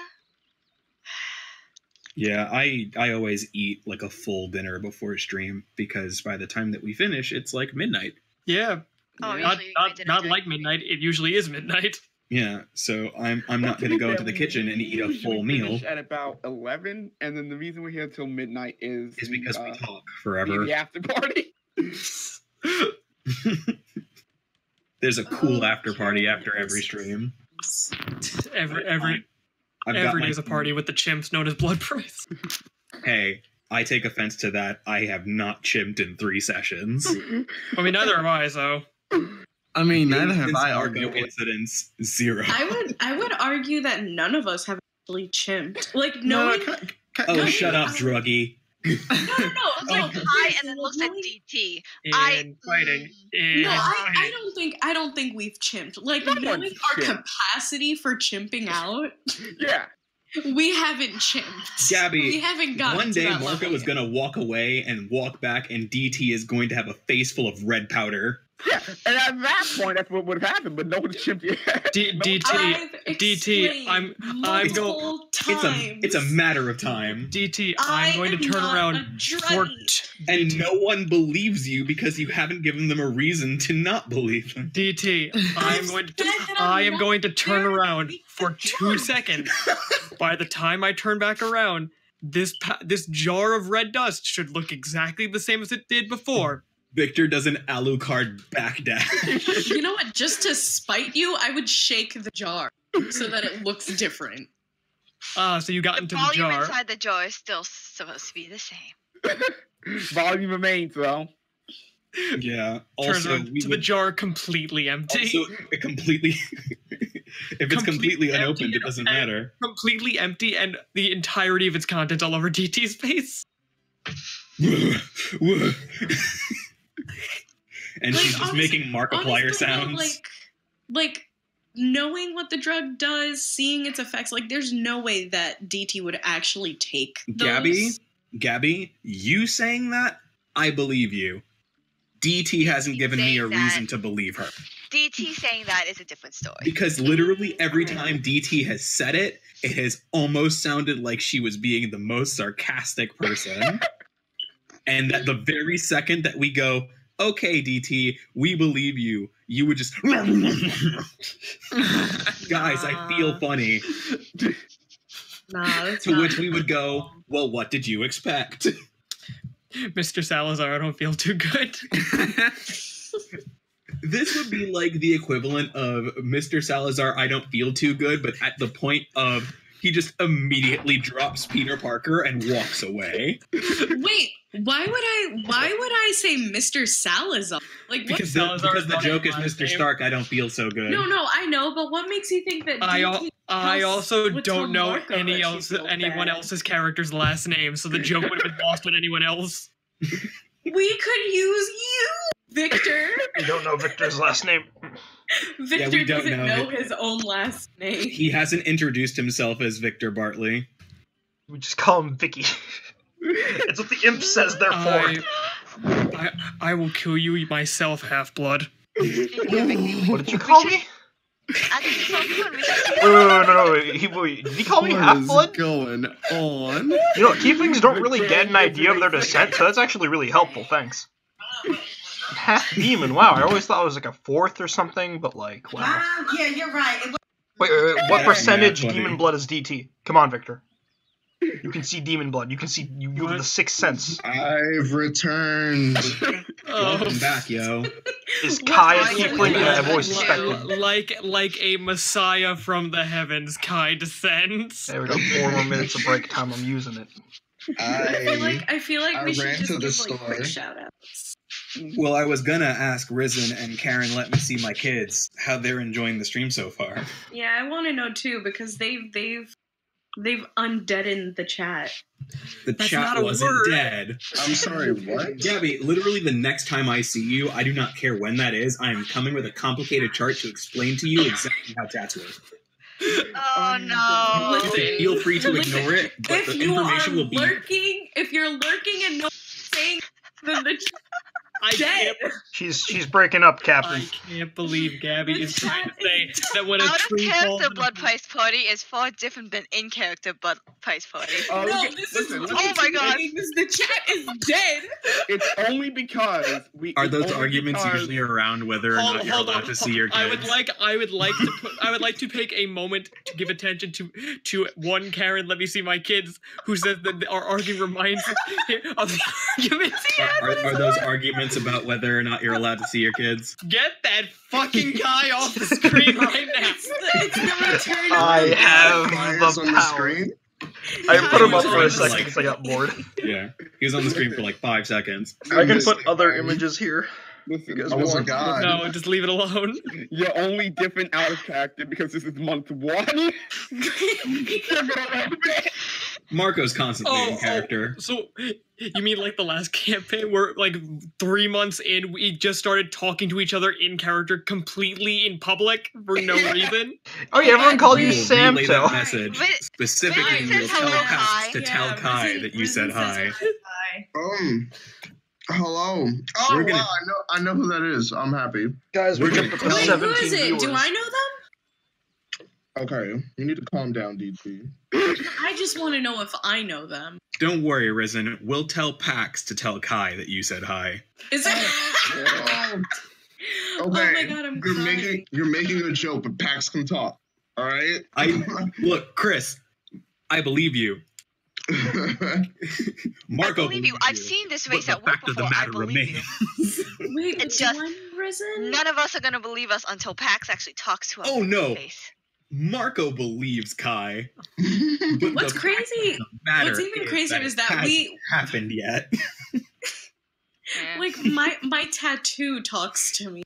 Yeah, I always eat like a full dinner before stream because by the time that we finish, it's like midnight. Yeah, Oh, Yeah. not usually my dinner not during like the week. midnight. It usually is midnight. Yeah, so I'm not gonna go into the kitchen and eat a Usually full we meal. finish at about 11, and then the reason we're here till midnight is Is because we talk the forever. after party. There's a cool Oh, after party okay. after every stream. Every I've got every my- day is a party with the chimps known as blood price. Hey, I take offense to that. I have not chimped in 3 sessions. I mean, neither have I. So I mean, neither have Incidents I, are no arguably. incidents, 0. I would argue that none of us have actually chimped. Like No, knowing Oh, No, shut up, I- druggy. no. Looks like I and then looks like Knowing- DT. in fighting, in No, I fighting. don't think we've chimped. Like No knowing one's our chimped. capacity for chimping out, Yeah. we haven't chimped. Gabby, we haven't gotten One to day, that Marco level is yet. going to walk away and walk back, and DT is going to have a face full of red powder. Yeah, and at that point, that's what would have happened, but no one's chimped yet. DT, I've DT, explained I'm multiple times. It's a matter of time. DT, I I'm going to am turn not around a for druggie. And no one believes you because you haven't given them a reason to not believe them. DT. I've said that I'm I am not going to turn there to around be for a 2 drug. seconds. By the time I turn back around, this jar of red dust should look exactly the same as it did before. Victor does an Alucard backdash. You know what? Just to spite you, I would shake the jar so that it looks different. So you got The into the volume jar. inside the jar is still supposed to be the same. Volume remains, though. Yeah. Turns Also, around we to the would- jar completely empty. also it completely. If it's completely unopened, it doesn't matter. Completely empty, and the entirety of its contents all over DT's face. And Like, she's just honestly- making Markiplier Honestly, though, sounds. like, like, knowing what the drug does, seeing its effects, like, there's no way that DT would actually take those. Gabby, you saying that, I believe you. DT hasn't given me a reason to believe her. DT saying that is a different story. Because literally every time DT has said it, it has almost sounded like she was being the most sarcastic person. And that the very second that we go, okay, DT, we believe you, you would just... Guys, I feel funny. Nah, that's To not which we would go, well, what did you expect? Mr. Salazar, I don't feel too good. This would be like the equivalent of Mr. Salazar, I don't feel too good, but at the point of he just immediately drops Peter Parker and walks away. Wait, why would I say Mr. Salazar? Like, what? Because the joke is Mr. Stark, I don't feel so good. No, I know, but what makes you think that? I also would tell don't know Marco that she anyone feels bad? else's character's last name, so the joke would have been lost on anyone else. We could use you, Victor. You don't know Victor's last name. Victor we don't doesn't know know his own last name. He hasn't introduced himself as Victor Bartley. We just call him Vicky. It's what the imp says, therefore. I will kill you myself, Half-Blood. What did you call me? Actually, No. Did he call me Half-Blood? Going on? You know, tieflings don't really get an idea of their descent, so that's actually really helpful, thanks. Half-demon, wow, I always thought it was like a fourth or something, but like, wow. Yeah, you're right. Wait, what percentage funny. demon blood is DT? Come on, Victor. You can see demon blood. You can see, you have the sixth sense. I've returned. Welcome back, yo. Is Kai a tiefling? I've always suspected. Like a messiah from the heavens, Kai descends. There we go, 4 more minutes of break time, I'm using it. I feel like we should ran just to the give store. like quick shout outs. Well, I was gonna ask Risen and Karen, let me see my kids, how they're enjoying the stream so far. Yeah, I want to know too because they've undeadened the chat. The That's chat not a wasn't word. dead. I'm sorry, what? Gabby, literally the next time I see you, I do not care when that is, I am coming with a complicated chart to explain to you exactly how chats work. oh no. Listen, Feel free to ignore it, but if the you information are will be... lurking, if you're lurking and no saying, then the chat I dead. can't, She's breaking up, Captain. I can't believe Gabby is trying to say that when a Out of tree falls character in a blood price party is far different than in character blood price party. Oh, No, okay, this listen, is listen. Oh my god. The chat is dead. It's only because we Are it's those only arguments because- usually around whether or not you're allowed to see your kids? I would like to take a moment to give attention to one Karen. Let me see my kids. Who says that our argument reminds him of the arguments he had. Are those arguments about whether or not you're allowed to see your kids? Get that fucking guy off the screen right now. It's the return of I the have Fires the on the power. screen. I put him up for a Like- second because I got bored. Yeah. He was on the screen for like 5 seconds. I can put other images here. Listen, You guys Oh want my some? god. No, just leave it alone. you're only different out of character because this is month 1. Marco's constantly in character. So you mean like the last campaign where like 3 months in we just started talking to each other in character completely in public for no reason? Oh yeah, everyone called you We will relay that Samto. message. But- Specifically, Wait, we will says tell hello, Pax Kai. to tell Kai that you said hi. Hello. Oh We're gonna- wow, I know who that is. I'm happy. Guys, we're We're gonna gonna put tell- Wait, 17 who is it? viewers. Do I know them? Okay, you need to calm down, DT. I just want to know if I know them. Don't worry, Risen. We'll tell Pax to tell Kai that you said hi. Is it? Oh, Oh okay, my god, I'm you're crying. making a joke, but Pax can talk. All right. Look, Chris, I believe you. Marco I believe you. I've seen this race but at the work fact of the before. I matter believe you. remains. Wait, It's do just- I know Risen? None of us are gonna believe us until Pax actually talks to us. Oh, no. Face. Marco believes Kai. But What's the crazy? fact of the matter What's even crazier is that hasn't we happened yet. Yeah. like my tattoo talks to me,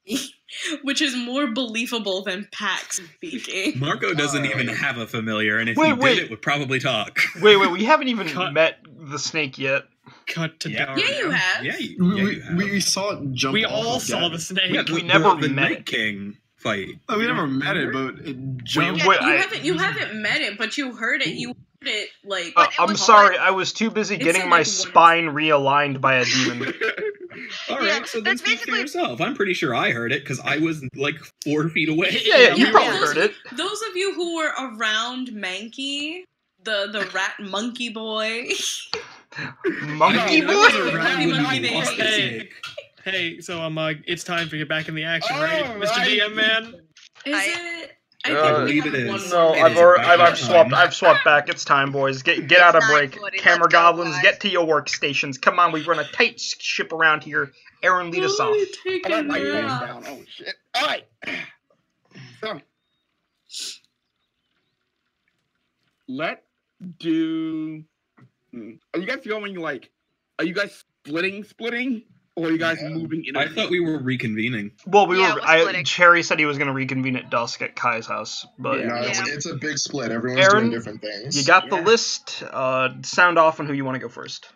which is more believable than Pax speaking. Marco doesn't even have a familiar, and if Wait, he wait. did, it would probably talk. Wait, we haven't even Cut. met the snake yet. Cut to Yeah. Dario. Yeah, you have. Yeah, you have. We saw it jump We off all of saw Gabby. the snake. Yeah, We never the met Night King fight. Oh, we never met it, but it jumped. wait, You haven't met it, but you heard it. You heard it like. I'm sorry, I was too busy It getting said, my like, spine realigned by a demon. All Yeah, right, so then that's speak for basically- yourself. I'm pretty sure I heard it because I was like 4 feet away. Yeah, you Yeah, probably yeah. heard it. Those of you who were around Mankey, the rat monkey boy. Monkey I boy? was around Monkey when monkey you lost baby. it, Hey. Nick. Hey, so it's time to get back in the action, All right, right. Mr. DM man? Is I- it? I believe we it have is. one No, more It I've is already, about I've swapped. time. I've swapped back. It's time, boys. Get It's out of time, break. buddy. Camera Let's go, goblins, guys. get to your workstations. Come on, we run a tight ship around here. Aaron, lead us off. I got my phone down. Oh shit! All right. So let's do. Are you guys going like? Are you guys splitting, or are you guys moving in? I thought we were reconvening. Well, Yeah, we're splitting. Cherry said he was going to reconvene at dusk at Kai's house, but Yeah. No, Yeah. it's a big split. Everyone's Aaron, doing different things. you got the Yeah. list. Sound off on who you want to go first.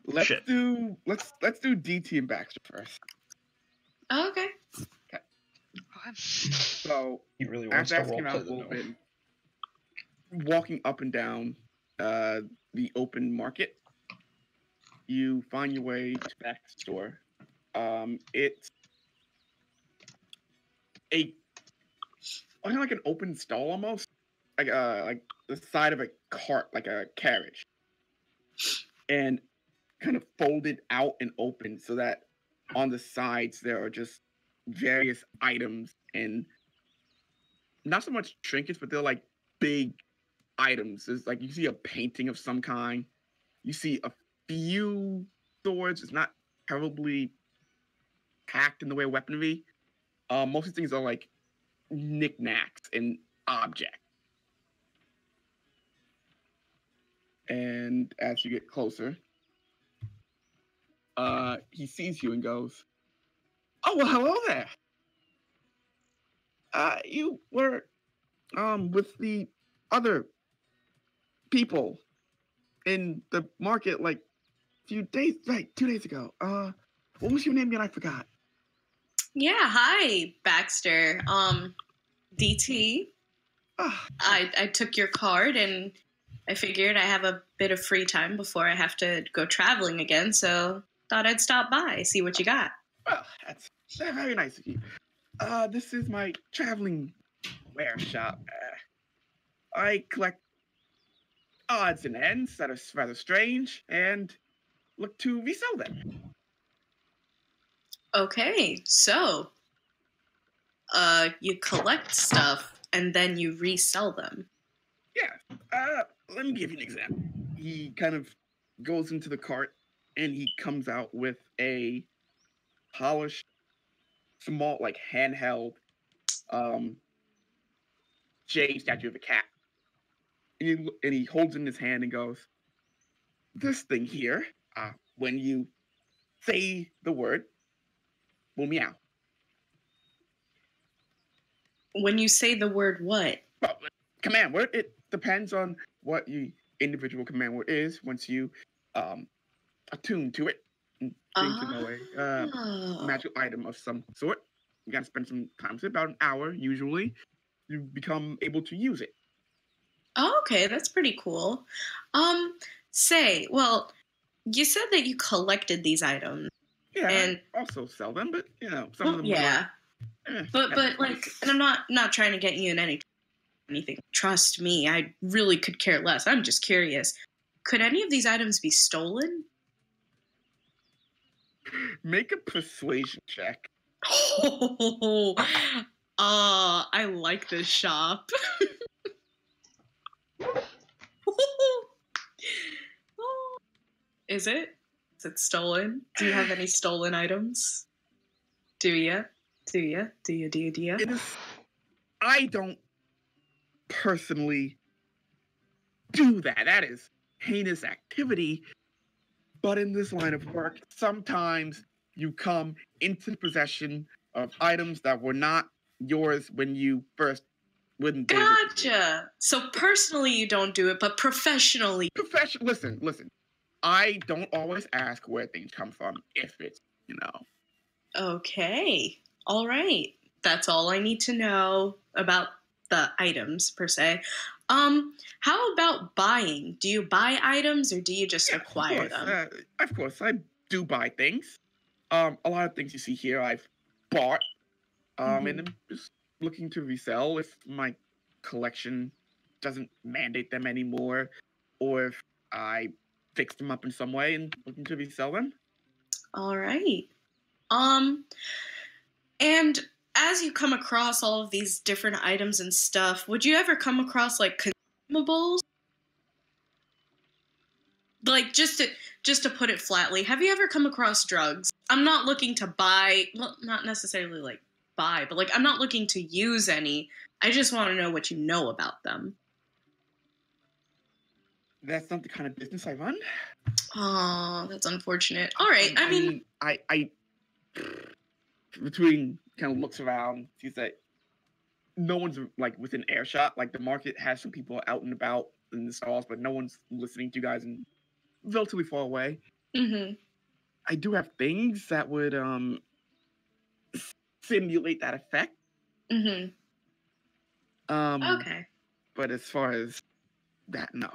Let's Shit. do DT and Baxter first. Oh, okay. So He really wants after to asking roleplay out a the little no. bit, walking up and down the open market, you find your way to Baxter's store. It's kind of like an open stall almost, like the side of a cart, like a carriage, and kind of folded out and open so that on the sides there are just various items and not so much trinkets, but they're like big items. It's like you see a painting of some kind. You see a few swords. It's not terribly packed in the way of weaponry. Most of the things are like knickknacks and objects. And as you get closer, he sees you and goes, "Oh well, hello there. You were with the other people in the market like few days, like 2 days ago. What was your name again? I forgot." Yeah. Hi, Baxter. DT. Ah, I took your card and I figured I have a bit of free time before I have to go traveling again, so thought I'd stop by, see what you got. well, that's very nice of you. This is my traveling wear shop. I collect odds and ends that are rather strange and look to resell them. Okay, so you collect stuff and then you resell them. Yeah. Let me give you an example. He kind of goes into the cart and he comes out with a polished, small, like handheld, jade statue of a cat. And he holds it in his hand and goes, "This thing here, when you say the word, will meow." When you say the word what? Well, command word, it depends on what your individual command word is once you attune to it and think to know a Oh. magical item of some sort. You gotta spend some time with it, about an hour usually. You become able to use it. Oh, okay, that's pretty cool. Well, you said that you collected these items. Yeah, And- I also sell them, but you know, some of them Yeah. are like, But like, and I'm not trying to get you in anything. Trust me, I really could care less. I'm just curious. Could any of these items be stolen? make a persuasion check. Oh, I like this shop. Is it? Is it stolen? Do you have any stolen items? Do ya? Do ya? Do ya? Do ya? Do ya? It is. I don't personally do that. That is heinous activity. But in this line of work, sometimes you come into possession of items that were not yours when you first wouldn't. Gotcha. So personally, you don't do it, but professionally. Listen. I don't always ask where things come from if it's, Okay. All right. That's all I need to know about the items per se. How about buying? Do you buy items or do you just acquire them? Of course, I do buy things. A lot of things you see here I've bought. And I'm just looking to resell if my collection doesn't mandate them anymore, or if I fix them up in some way and looking to resell them. All right. And as you come across all of these different items and stuff, would you ever come across like consumables? Like just to put it flatly, have you ever come across drugs? I'm not looking to buy, well, not necessarily like buy, but like I'm not looking to use any. I just want to know what you know about them. That's not the kind of business I run. Oh, that's unfortunate. All right, I mean, I between kind of looks around, sees that no one's like within earshot. Like the market has some people out and about in the stalls, but no one's listening to you guys and relatively far away. I do have things that would simulate that effect. Okay. But as far as that, no.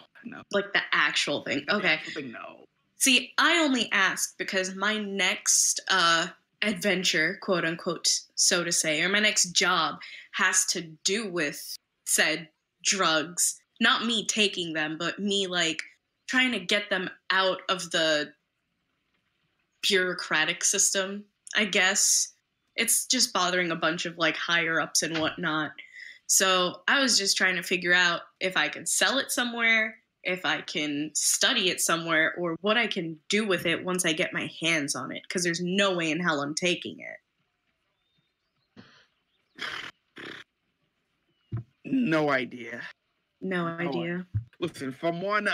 Like the actual thing. Okay. The actual thing, no. See, I only ask because my next adventure, quote unquote, so to say, or my next job has to do with said drugs. Not me taking them, but me like trying to get them out of the bureaucratic system, I guess. It's just bothering a bunch of like higher ups and whatnot. So I was just trying to figure out if I can sell it somewhere, if I can study it somewhere, or what I can do with it once I get my hands on it, because there's no way in hell I'm taking it. No idea. No idea. Listen, from one,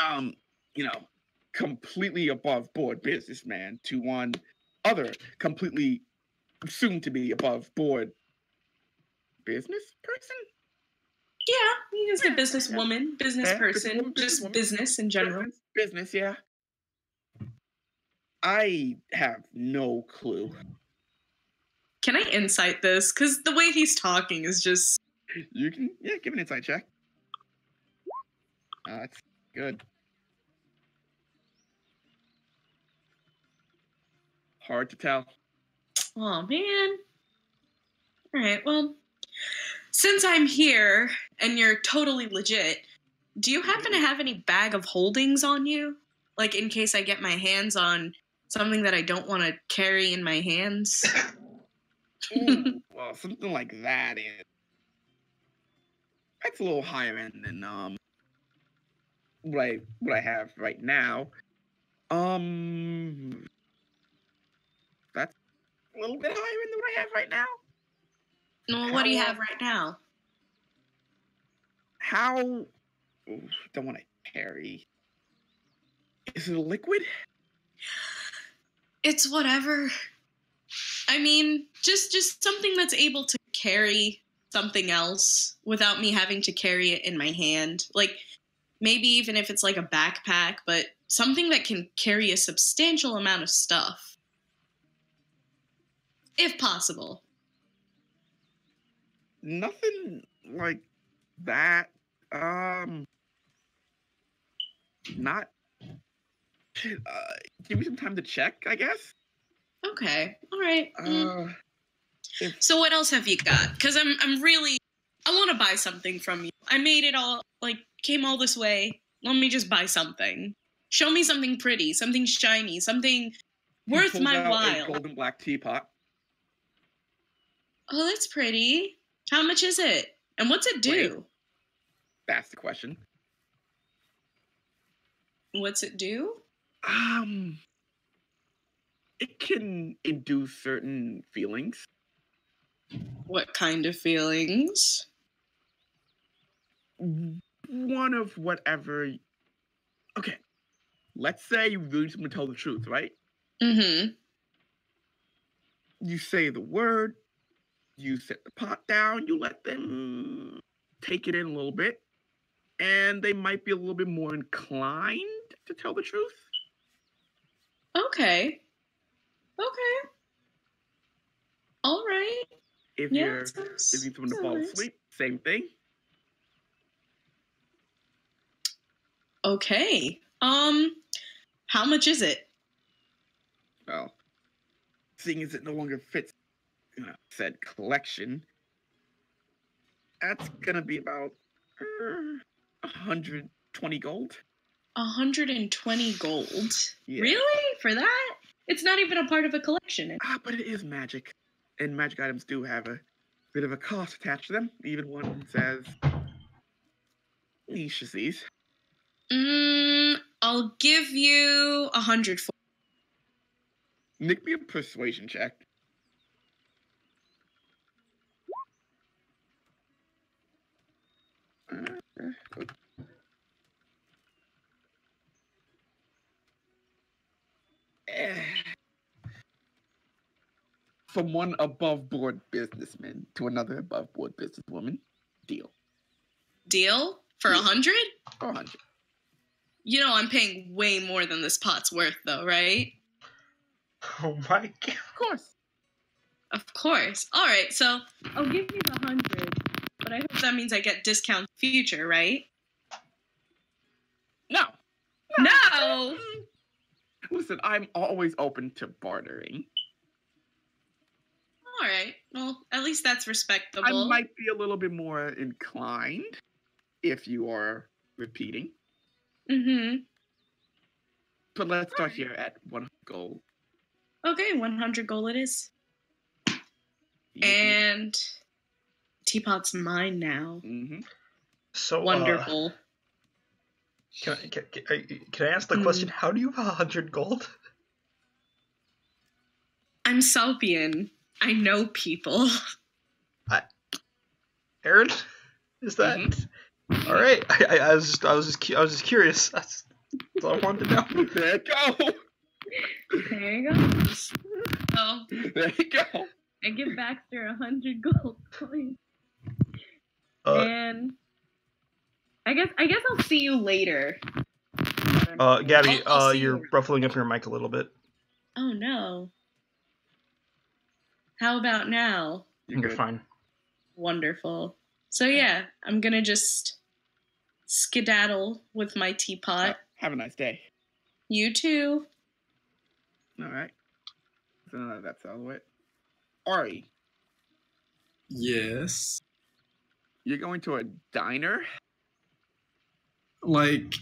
completely above board businessman to one other completely soon to be above board business person? Yeah, he is a businesswoman, business person, just business in general. Business, yeah. I have no clue. Can I insight this? Because the way he's talking is just... You can, give an insight check. That's good. Hard to tell. Oh, man. All right, well, since I'm here and you're totally legit, do you happen to have any bag of holdings on you? Like, in case I get my hands on something that I don't want to carry in my hands? Ooh, well, something like that is... That's a little higher end than, what I have right now. That's a little bit higher end than what I have right now. Well, what do you have right now? Don't want to carry. Is it a liquid? It's whatever. I mean, just something that's able to carry something else without me having to carry it in my hand. Like, maybe even if it's like a backpack, but something that can carry a substantial amount of stuff. If possible. Nothing like that. Not. Give me some time to check, I guess. Okay. All right. So what else have you got? Because I'm really... I want to buy something from you. I made it all, like, came all this way. Let me just buy something. Show me something pretty, something shiny, something worth my while. A golden black teapot. Oh, that's pretty. How much is it? And what's it do? Wait. That's the question. What's it do? It can induce certain feelings. What kind of feelings? One of whatever. Okay. Let's say you really just want to tell the truth, right? Mm-hmm. You say the word, you set the pot down, you let them take it in a little bit, and they might be a little bit more inclined to tell the truth. Okay. All right. If Yeah, you're sounds- if you need someone to sounds fall nice. asleep, same thing. Okay. How much is it? Well, seeing as it no longer fits said collection, that's gonna be about 120 gold. 120 gold. Yeah. Really? For that? It's not even a part of a collection. But it is magic, and magic items do have a bit of a cost attached to them, even ones as niche as these. I'll give you 100 for. Make me a persuasion check. From one above board businessman to another above board businesswoman, deal. Deal? For Yeah. 100? 100. You know I'm paying way more than this pot's worth, though, right? Oh my god. Of course. Of course. All right, so I'll give you the 100, but I hope that means I get discount future, right? No. No! Listen, I'm always open to bartering. All right. Well, at least that's I respectable. might be a little bit more inclined if you are repeating. Mm-hmm. But let's start here at 100 gold. Okay, 100 gold it is. And teapot's mine now. Mm-hmm. So Wonderful. Can I ask the question? How do you have 100 gold? I'm Salpian. I know people. Aaron, is that all right? I was just curious. That's all I wanted to know. There you go. There you go. So There you go. I give Baxter 100 gold coins. And I guess I'll see you later. Gabby, I'll see you're you. ruffling up your mic a little bit. Oh no. How about now? You're good. fine. Wonderful. So yeah, I'm gonna just skedaddle with my teapot. Have a nice day. You too. All right. So that's all the way. Ari, Yes. you're going to a diner? Like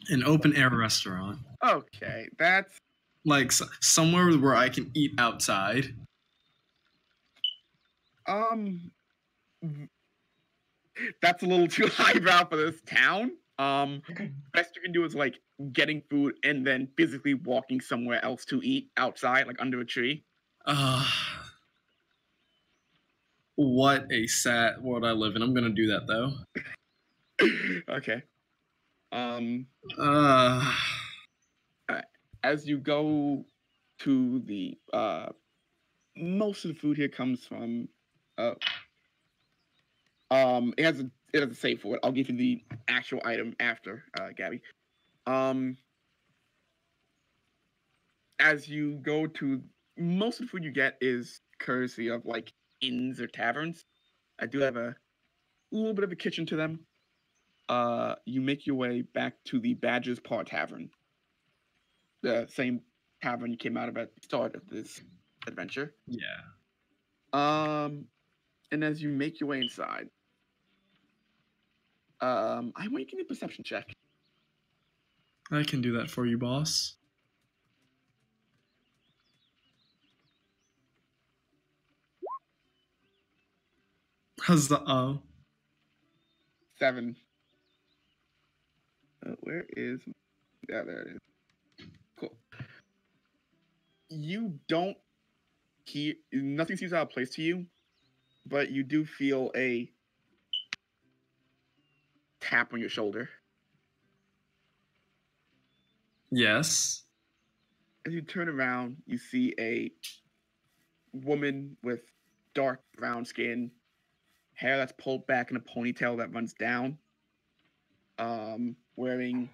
an open air restaurant. Okay, that's Like somewhere where I can eat outside. that's a little too highbrow for this town. Best you can do is like getting food and then physically walking somewhere else to eat outside, like under a tree. What a sad world I live in. I'm gonna do that though. Okay. Uh, As you go to the most of the food here comes from it has a say for it. I'll give you the actual item after, Gabby. As you go to most of the food you get is courtesy of like inns or taverns. I do have a little bit of a kitchen to them. You make your way back to the Badger's Paw Tavern. The same tavern you came out of at the start of this adventure. yeah. And as you make your way inside, I want you to give me a perception check. I can do that for you, boss. Huzzah. 7. Where is? Yeah, there it is. Cool. You don't hear. Nothing seems out of place to you, but you do feel a tap on your shoulder. Yes. As you turn around, you see a woman with dark brown skin, hair that's pulled back in a ponytail that runs down, wearing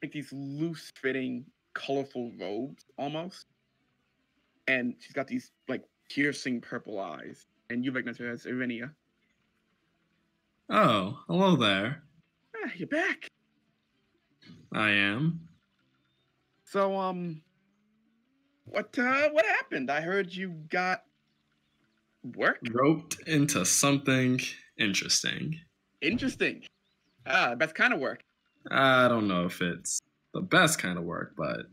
like these loose-fitting, colorful robes almost, and she's got these like piercing purple eyes, and you recognize her as Irinia. Oh, hello there. Ah, you're back. I am. So, what happened? I heard you got work. Roped into something interesting. Interesting. Ah, best kind of work. I don't know if it's the best kind of work, but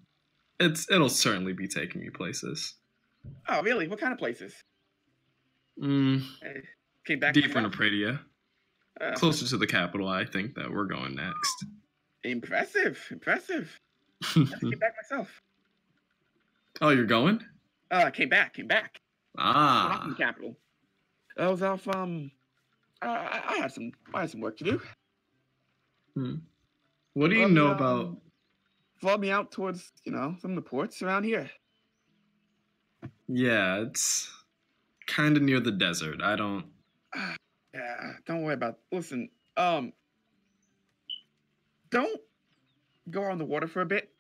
it'll certainly be taking me places. Oh, really? What kind of places? Mm, Came back. deeper into myself? Pradia. Closer to the capital, I think that we're going next. Impressive. Let's get back myself. Oh, you're going? Came back. Not Ah. from the capital. I was off. I had some work to do. What do you know about? Followed me out towards some of the ports around here. Yeah, it's kind of near the desert. I don't. Yeah, don't worry about. Listen, don't go on the water for a bit.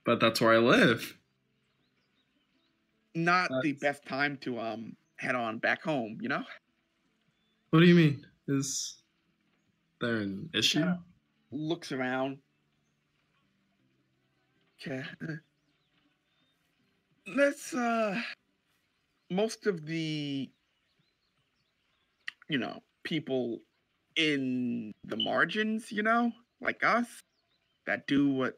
But that's where I live. Not the best time to head on back home. What do you mean? Is there an issue? Kinda looks around. Okay. Let's most of the people in the margins, like us, that do what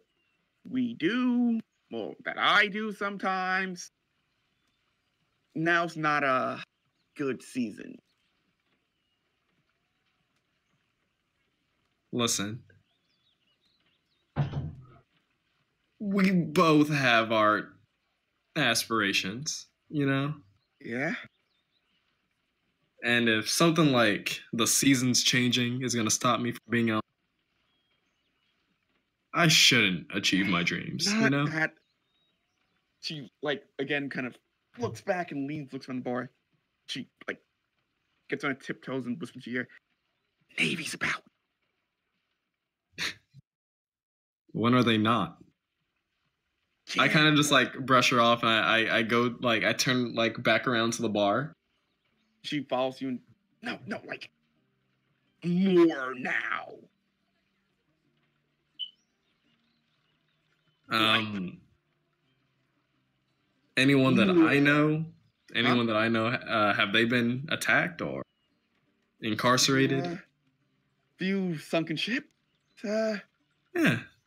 we do, well, that I do sometimes. Now's not a good season. Listen. We both have our aspirations, Yeah? And if something like the seasons changing is going to stop me from being out, I shouldn't achieve my dreams, Not that. She, again, kind of looks back and looks on the bar. She, gets on her tiptoes and whispers to your ear, Navy's about. When are they not? I kind of just brush her off and I go I turn back around to the bar. She follows you and no, more now. Anyone that I know, have they been attacked or incarcerated? Few sunken ships. Yeah,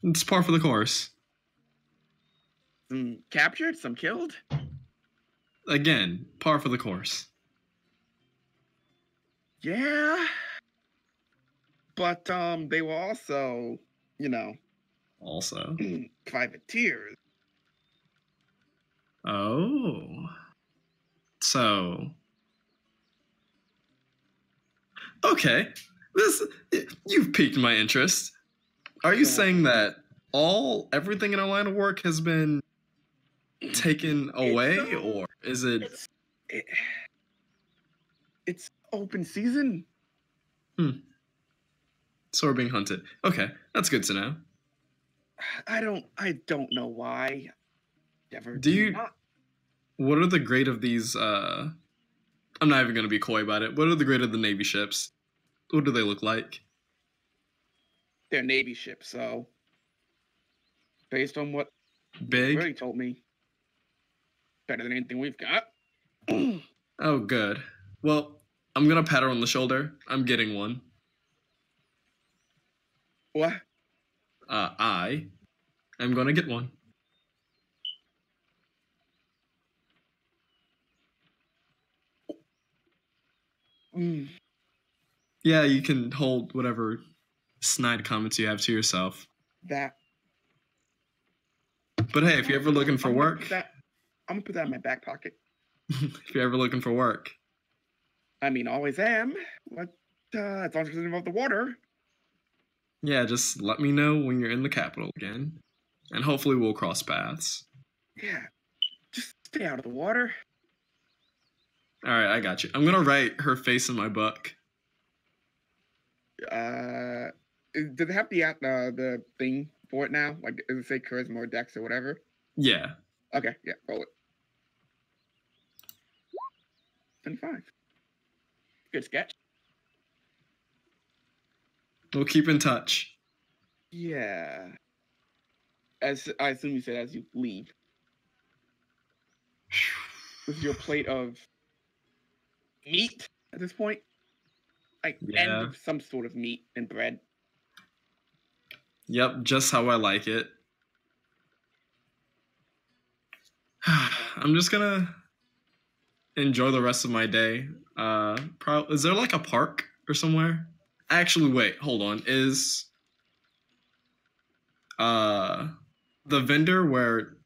it's par for the course. Some captured, some killed. Again, par for the course. Yeah. But they were also, Also. privateers. Oh. So. Okay. You've piqued my interest. Are you saying that everything in our line of work has been taken away, or is it? It's open season. So we're being hunted. Okay, that's good to know. I don't know why. Never. What are the grade of these? I'm not even gonna be coy about it. What are the grade of the Navy ships? What do they look like? They're Navy ships, so based on what Big? you already told me, better than anything we've got. Oh, good. Well, I'm gonna pat her on the shoulder. I'm getting one. What? I am gonna get one. Yeah, you can hold whatever snide comments you have to yourself. That. But hey, if you're ever looking for work, I'm gonna put that in my back pocket. if you're ever looking for work, I mean, always am. But as long as it's above the water. Yeah, just let me know when you're in the capital again, and hopefully we'll cross paths. Yeah, just stay out of the water. All right, I got you. I'm gonna write her face in my book. Do they have the thing for it now? Does it say charisma or dex or whatever? Yeah. Okay, yeah, roll it. 25. Good sketch. We'll keep in touch. Yeah. As I assume you said as you leave. With your plate of meat at this point. Like end Yeah. of some sort of meat and bread. Yep, just how I like it. I'm just gonna enjoy the rest of my day. Is there like a park or somewhere? Actually, wait, hold on. Is the vendor where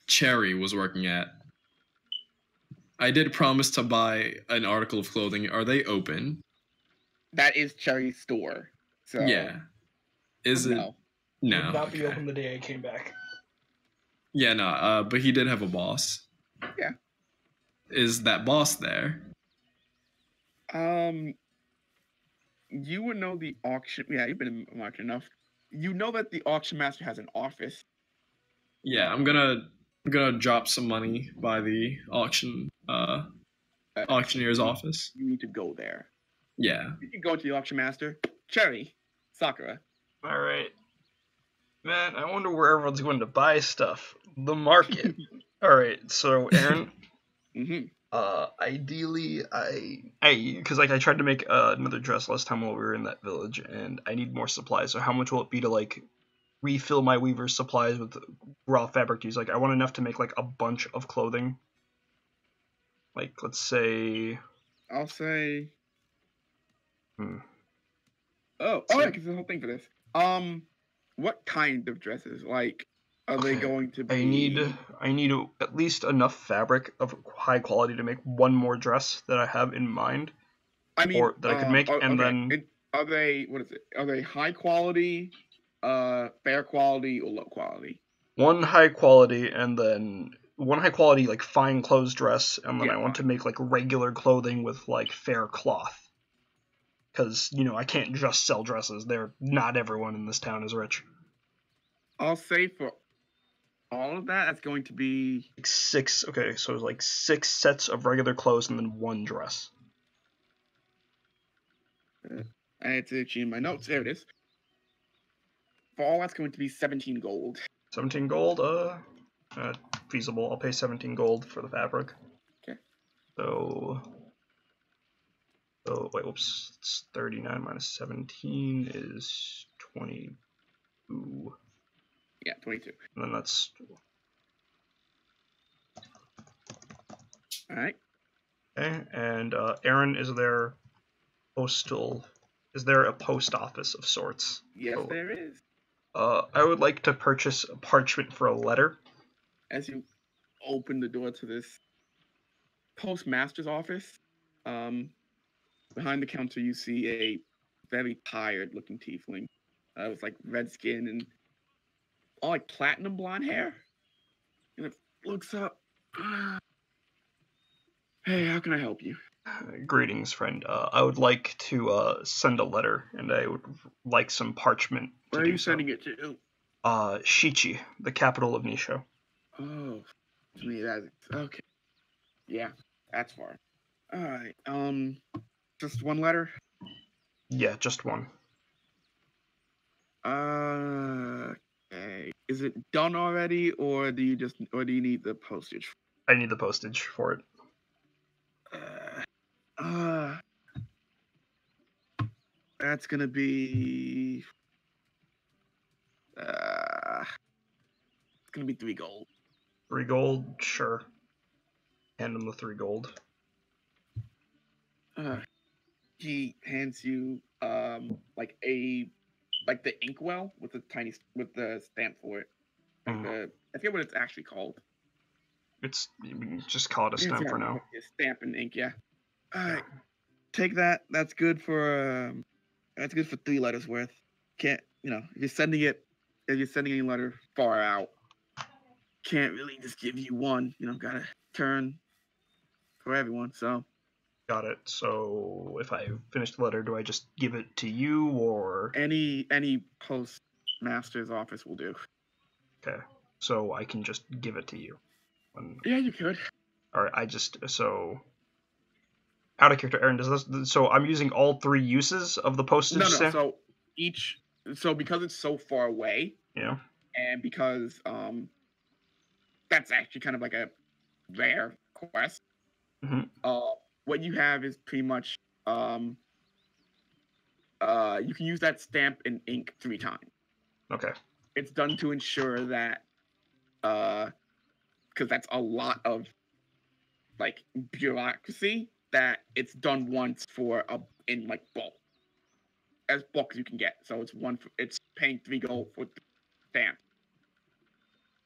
Cherry was working at? I did promise to buy an article of clothing. Are they open? That is Cherry's store. So Yeah. Is it? no. No. Would not be okay. open the day I came back. Yeah, no. But he did have a boss. Yeah. Is that boss there? You would know the auction. Yeah, you've been in the market enough. You know that the auction master has an office. Yeah, I'm gonna drop some money by the auctioneer's office. You need to go there. Yeah. You can go to the auction master. Cherry, Sakura. All right. Man, I wonder where everyone's going to buy stuff. The market. All right, so Aaron, Mm-hmm. ideally, because like I tried to make another dress last time while we were in that village, and I need more supplies. So how much will it be to like refill my weaver's supplies with raw fabric to use? Like I want enough to make like a bunch of clothing. Like let's say. I'll say. Hmm. Oh, yeah, because the whole thing for this. What kind of dresses? Like, are they Okay, going to be? I need at least enough fabric of high quality to make one more dress that I have in mind, I mean, or that I could make, and then are they? What is it? Are they high quality, fair quality, or low quality? one high quality, and then one high quality like fine clothes dress, and then Yeah, I want to fine. make like regular clothing with like fair cloth. Because, I can't just sell dresses. Not everyone in this town is rich. I'll say for all of that, that's going to be Like six sets of regular clothes and then one dress. I had to change my notes. There it is. For all that's going to be 17 gold. 17 gold, feasible. I'll pay 17 gold for the fabric. Okay. So, wait, whoops. It's 39 minus 17 is 22. Yeah, 22. And then that's... Alright. Okay, and Aaron, is there a post office of sorts? Yes, Oh. there is. I would like to purchase a parchment for a letter. As you open the door to this postmaster's office, behind the counter you see a very tired-looking tiefling with like red skin and all like platinum blonde hair. And it looks up. Hey, how can I help you? Greetings, friend. I would like to send a letter, and I would like some parchment to Where are do you so. sending it to? Shichi, the capital of Nisho. Oh, to me that's okay. Yeah, that's far. All right. Just one letter. Yeah, just one. Okay. Is it done already, or do you need the postage? I need the postage for it. That's gonna be. It's gonna be 3 gold. 3 gold, sure. Hand him the 3 gold. He hands you like the inkwell with the stamp for it. Like I forget what it's actually called. You can just call it a stamp for now. Stamp and ink, yeah. All right, take that. That's good for 3 letters worth. Can't if you're sending any letter far out, can't really just give you one. Gotta turn for everyone. So. Got it. So if I finish the letter, do I just give it to you, or Any postmaster's office will do. okay? So I can just give it to you. Yeah, you could. All right, so out of character, Aaron. Does this? So I'm using all 3 uses of the postage No. stamp. So because it's so far away, Yeah. and because that's actually kind of like a rare quest. Mhm. What you have is pretty much you can use that stamp and ink 3 times. Okay. It's done to ensure that because that's a lot of like bureaucracy, that it's done once in like bulk, as bulk as you can get. So it's paying 3 gold for the stamp.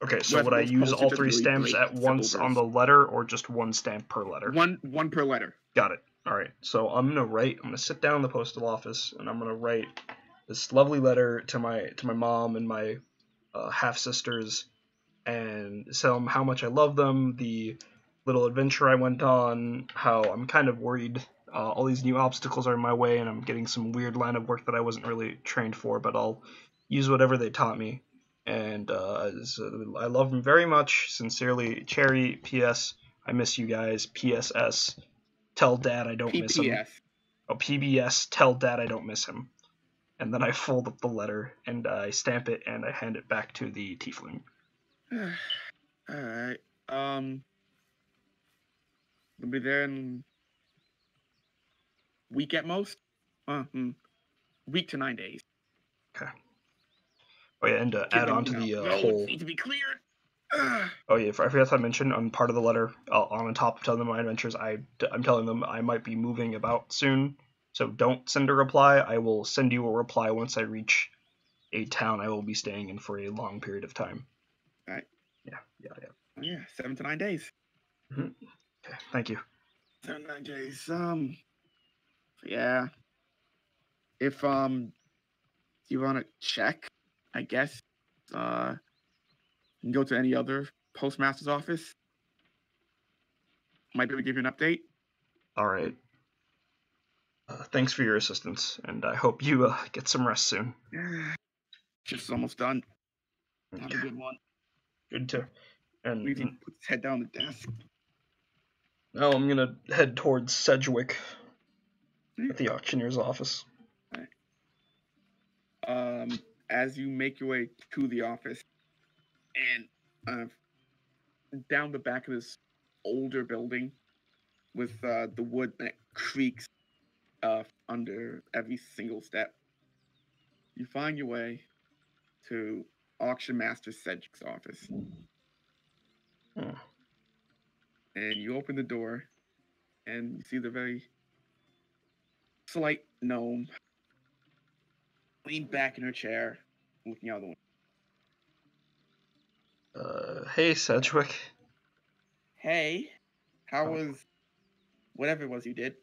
Okay. So Whereas would I most use all postage 3 doesn't really stamps break at once on the silvers. letter, or just 1 stamp per letter? One per letter. Got it. All right. So I'm gonna sit down in the postal office, and I'm gonna write this lovely letter to my mom and my half sisters, and tell them how much I love them, the little adventure I went on, how I'm kind of worried. All these new obstacles are in my way, and I'm getting some weird line of work that I wasn't really trained for, but I'll use whatever they taught me. And so I love them very much. Sincerely, Cherry. P.S. I miss you guys. P.S.S. Tell Dad I don't miss him. PPS. Oh, P.B.S. Tell Dad I don't miss him. And then I fold up the letter, and I stamp it, and I hand it back to the tiefling. Alright. We'll be there in week at most. Week to 9 days. Okay. Oh yeah, and to add on to the roads whole. need to be cleared. Oh yeah, I forgot to mention on part of the letter, on the top of telling them my adventures, I'm telling them I might be moving about soon. So don't send a reply. I will send you a reply once I reach a town I will be staying in for a long period of time. Alright. Yeah. Oh, yeah, 7 to 9 days. Okay, thank you. 7 to 9 days. Yeah. If you want to check, I guess, you can go to any other postmaster's office. Might be able to give you an update. All right. Thanks for your assistance, and I hope you get some rest soon. Just almost done. Not a good one. Good too. And Leaves him put his head down on the desk. now I'm gonna head towards Sedgwick at the auctioneer's office. As you make your way to the office, and down the back of this older building with the wood that creaks under every single step, you find your way to Auction Master Sedgwick's office. And you open the door, and you see the very slight gnome leaned back in her chair, looking out the window. Hey, Sedgwick. Hey, how was whatever it was you did?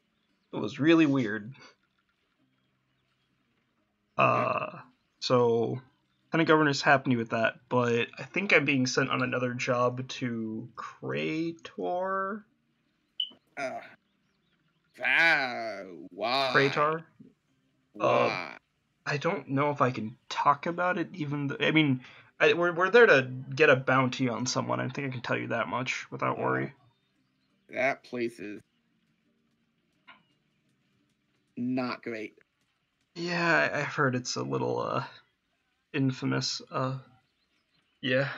It was really weird. So, kind of governor's happy with that, but I think I'm being sent on another job to Krator? Why? Kratar? Why? I don't know if I can talk about it, we're there to get a bounty on someone. I think I can tell you that much without worry. That place is not great. Yeah, I've heard it's a little, infamous. Yeah,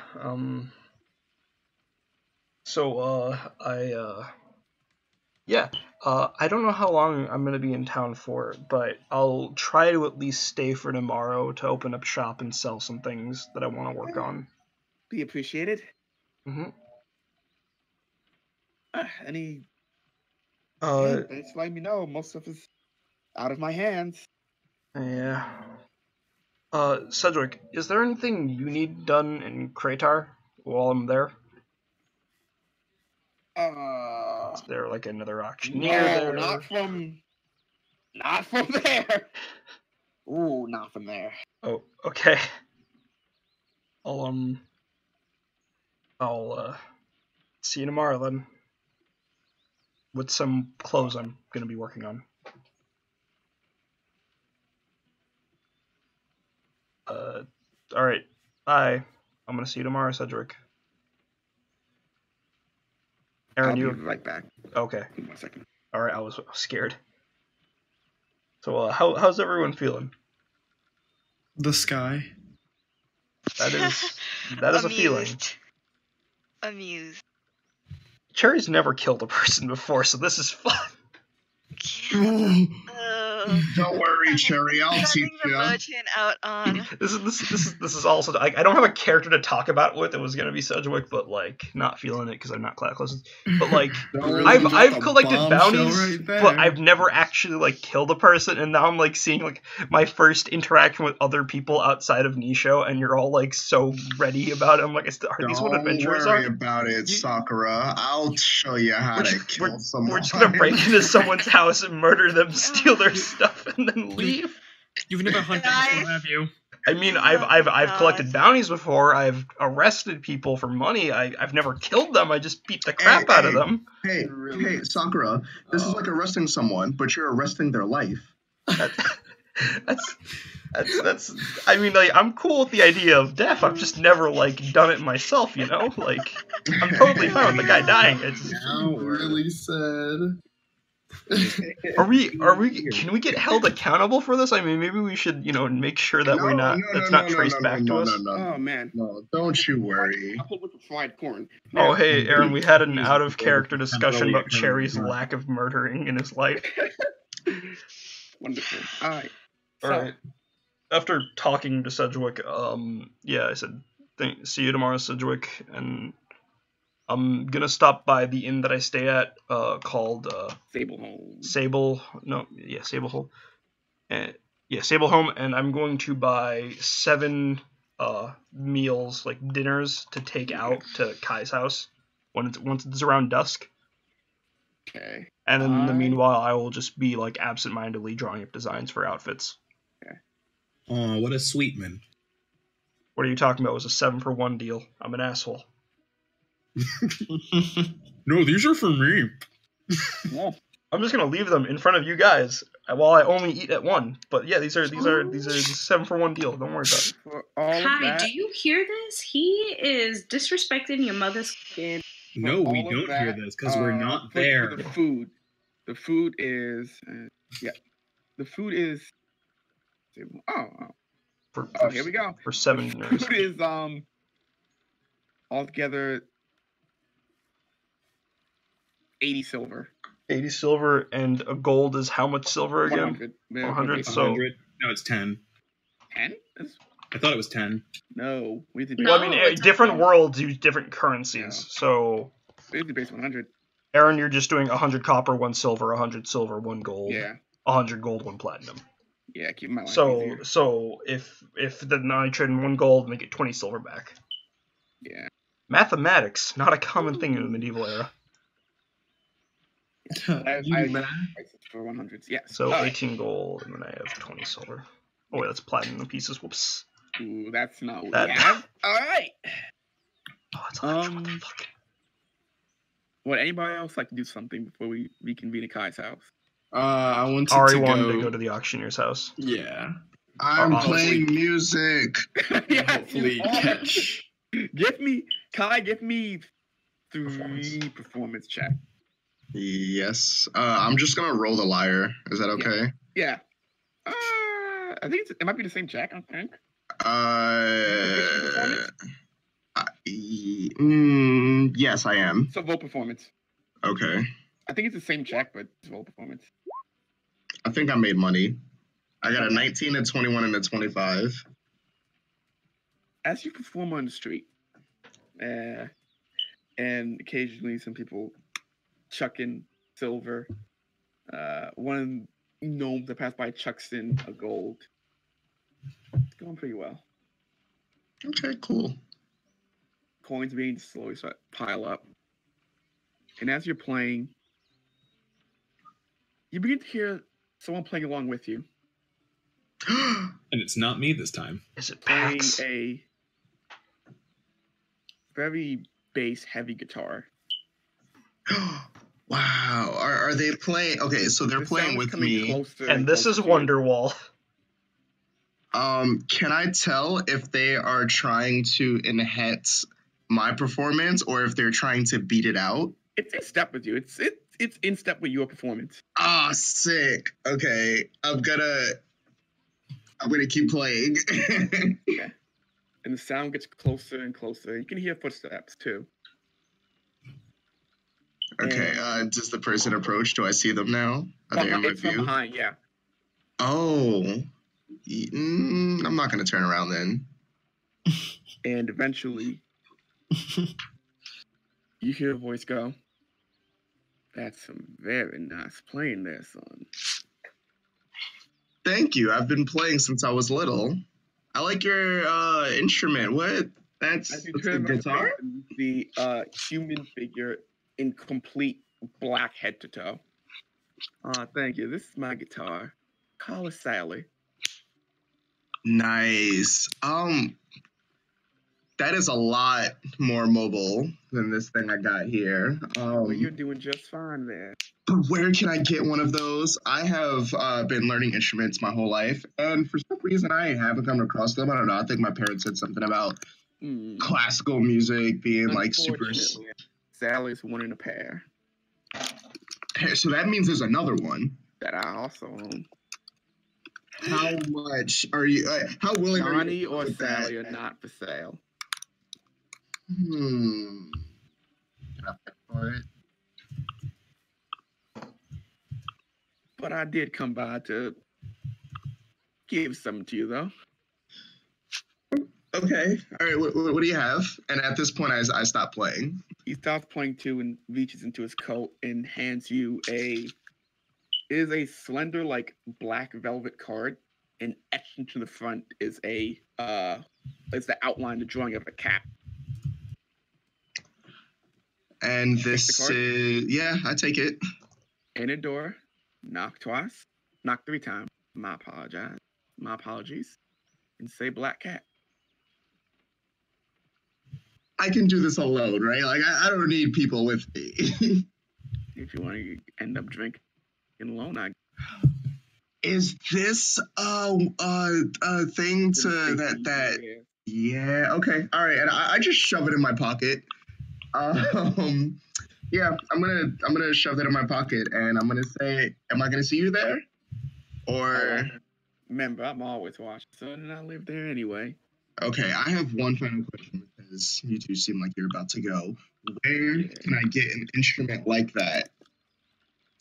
I don't know how long I'm gonna be in town for, but I'll try to at least stay for tomorrow to open up shop and sell some things that I want to work on. Be appreciated. Mm-hmm. Any? Uh, Thanks for letting me know. Most stuff is out of my hands. yeah. Sedgwick, is there anything you need done in Kratar while I'm there? Is there like another auctioneer there? Not from there. Ooh, not from there. Oh, okay. I'll see you tomorrow then. With some clothes I'm gonna be working on. Alright. Bye. I'm gonna see you tomorrow, Cedric. Aaron, I'll be you right back. okay? In 1 second. All right, I was scared. So, how's everyone feeling? The sky. That is a feeling. Amused. Cherry's never killed a person before, so this is fun. Don't worry, Cherry. I'll teach Sending the you. merchant out on. This is also like I don't have a character to talk about with. It was gonna be Sedgwick, but like not feeling it because I'm not class close. But like I've collected bounties, right there. but I've never actually like killed a person. And now I'm like seeing like my first interaction with other people outside of Nisho, and you're all like so ready about it. I'm like, are these what Don't adventurers worry are? about it, Sakura. I'll show you how to kill someone. We're just gonna break into someone's house and murder them, steal their stuff, and then leave. You've never hunted before, have you? I mean, Oh I've my collected God. bounties before. I've arrested people for money. I've never killed them. I just beat the crap out of them. Hey, Sakura. This is like arresting someone, but you're arresting their life. That's. I mean, like I'm cool with the idea of death. I've just never like done it myself. You know, like I'm totally fine with the guy dying. It's Really sad. Are we? Can we get held accountable for this? I mean, maybe we should, make sure that we're not. That's not traced back to us. Oh man. No, don't you worry. I pulled with the fried corn. Oh, hey, Aaron, we had an out of character discussion about Cherry's lack of murdering in his life. Wonderful. All right. All right. After talking to Sedgwick, I said, see you tomorrow, Sedgwick, and I'm gonna stop by the inn that I stay at, called Sable Home. Sable Home. Sable Home, and I'm going to buy 7 meals, like dinners, to take out to Kai's house once it's around dusk. Okay. And then in the meanwhile, I will just be like absentmindedly drawing up designs for outfits. Oh, what a sweet man. What are you talking about? It was a 7-for-1 deal. I'm an asshole. No, these are for me. I'm just gonna leave them in front of you guys while I only eat at one. But yeah, these are 7-for-1 deal. Don't worry about it. For all of Kai, that, do you hear this? He is disrespecting your mother's skin. No, we all of don't that, hear this because we're not for there. the food. The food is The food is. Oh, here we go. For 7 The nerds. food is altogether 80 silver. 80 silver, and a gold is how much silver again? 100. 100, so- 100? No, it's 10. 10? I thought it was 10. No, we did. Well, I mean, it's different not. worlds use different currencies. Yeah. So, We did base 100. Aaron, you're just doing 100 copper, 1 silver, 100 silver, 1 gold. Yeah. 100 gold, 1 platinum. Yeah, keep my life So easier. if then I trade in 1 gold, make it 20 silver back. Yeah. Mathematics, not a common thing in the medieval era. I You mad? prices for 100s. Yes. So All right. 18 gold, and then I have 20 silver. Oh wait, that's platinum pieces. Whoops. Ooh, that's not what That- we have. All right. Oh, it's electric. What the fuck? Would anybody else like to do something before we reconvene at Kai's house? I wanted Ari to wanted to go to the auctioneer's house. Yeah. I'm Oh, playing music. Yes, Hopefully you are. catch. Give me 3 performance check. Yes. I'm just gonna roll the lyre. Is that okay? Yeah. I think it might be the same check. I think. Yes, I am. So vote performance. Okay. I think it's the same check, but it's vote performance. I think I made money. I got a 19, a 21, and a 25. As you perform on the street, and occasionally some people chuck in silver. One gnome that passed by chucks in a gold. It's going pretty well. Okay, cool. Coins being slowly start to pile up. And as you're playing, you begin to hear someone playing along with you, And it's not me this time. Is it playing Pax? a very bass heavy guitar. Wow. Are they playing? Okay, so they're The playing sound's with coming me. closer And this is closer to you. Wonderwall. Can I tell if they are trying to enhance my performance or if they're trying to beat it out? It's in step with you. It's in step with your performance. Ah, sick. Okay, I'm gonna keep playing. Okay. And the sound gets closer and closer. You can hear footsteps too. Okay, does the person approach? Do I see them now? Are they in my It's from view? behind, yeah. Oh, I'm not gonna turn around then. And eventually, you hear a voice go, "That's some very nice playing there, son." Thank you. I've been playing since I was little. I like your instrument. What? As That's you a turn around, guitar? the human figure in complete black head to toe. Thank you. This is my guitar. Call her Sally. Nice. That is a lot more mobile than this thing I got here. Well, you're doing just fine there. But where can I get one of those? I have been learning instruments my whole life, and for some reason I haven't come across them. I don't know. I think my parents said something about classical music being like super. Unfortunately, Sally's one in a pair So that means there's another one. that I also own. How much are you? How willing are Johnny you? or with Sally that? are not for sale. Can I pay for it? But I did come by to give something to you, though. Okay. All right. What do you have? And at this point, I stop playing. He stops playing too and reaches into his coat and hands you a slender, like, black velvet card. And etched into the front is the outline, the drawing of a cat. And Take the this card? is yeah, I take it. In a door, knock twice, knock 3 times. My apologies, and say black cat. I can do this alone, right? Like I don't need people with me. If you want to end up drinking alone, Is this a thing to that? Yeah. Okay. All right. And I just shove it in my pocket. Yeah. I'm gonna shove that in my pocket, and I'm gonna say, "Am I gonna see you there?" Or remember, I'm always watching, so and I live there anyway. okay. I have one final question because you two seem like you're about to go. Where can I get an instrument like that?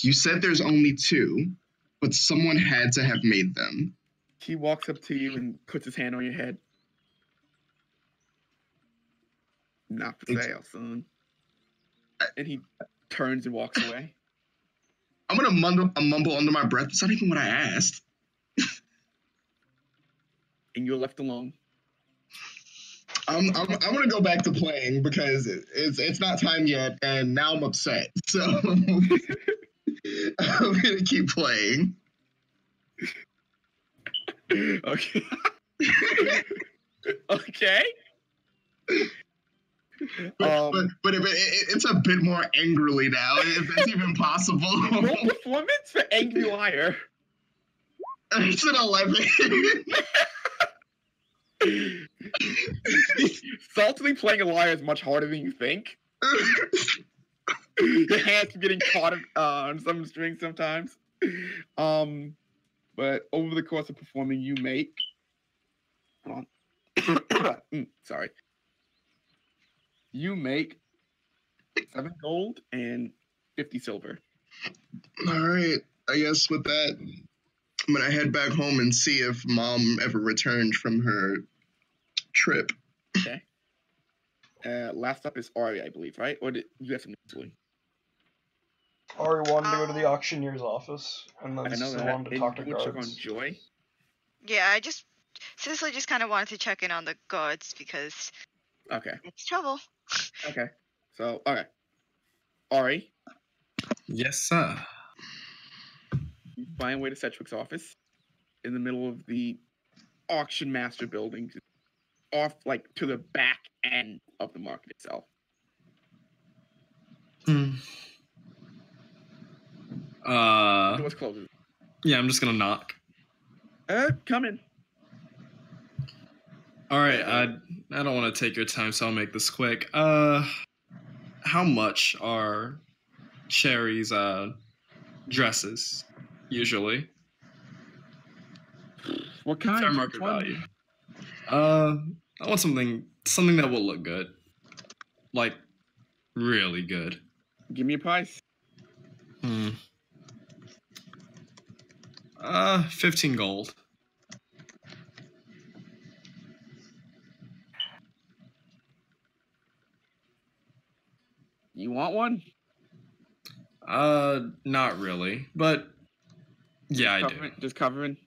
You said there's only 2, but someone had to have made them. He walks up to you and puts his hand on your head. Not for sale, son. And he turns and walks away. I'm gonna mumble under my breath. It's not even what I asked. And you're left alone. I'm gonna go back to playing because it's not time yet, and now I'm upset. So I'm gonna keep playing. Okay. Okay. But it's a bit more angrily now, if that's even possible. Roll performance for Angry Liar. It's an 11. Saltily playing a liar is much harder than you think. Your hands are getting caught on some strings sometimes. But over the course of performing, you make. Hold on. Sorry. You make 7 gold and 50 silver. All right. I guess with that, I'm gonna head back home and see if Mom ever returned from her trip. Okay. Last up is Ari, I believe, right? Or did you have something to do? Ari wanted to go to the auctioneer's office, and then I know Sue that. wanted to talk to And you would check on guards. Joy. Yeah, I just Cicely just kind of wanted to check in on the guards because Okay. it's trouble. Okay. So, okay. Ari, Yes, sir. you find a way to Sedgwick's office in the middle of the auction master building, off like to the back end of the market itself. Hmm. The door's closed. Yeah, I'm just gonna knock. Come in. All right, I don't want to take your time, so I'll make this quick. How much are Sherry's dresses, usually. What kind? Fair Which market one? value. I want something that will look good. Like, really good. Give me a price. 15 gold. You want one? Not really, but yeah, I do. Just covering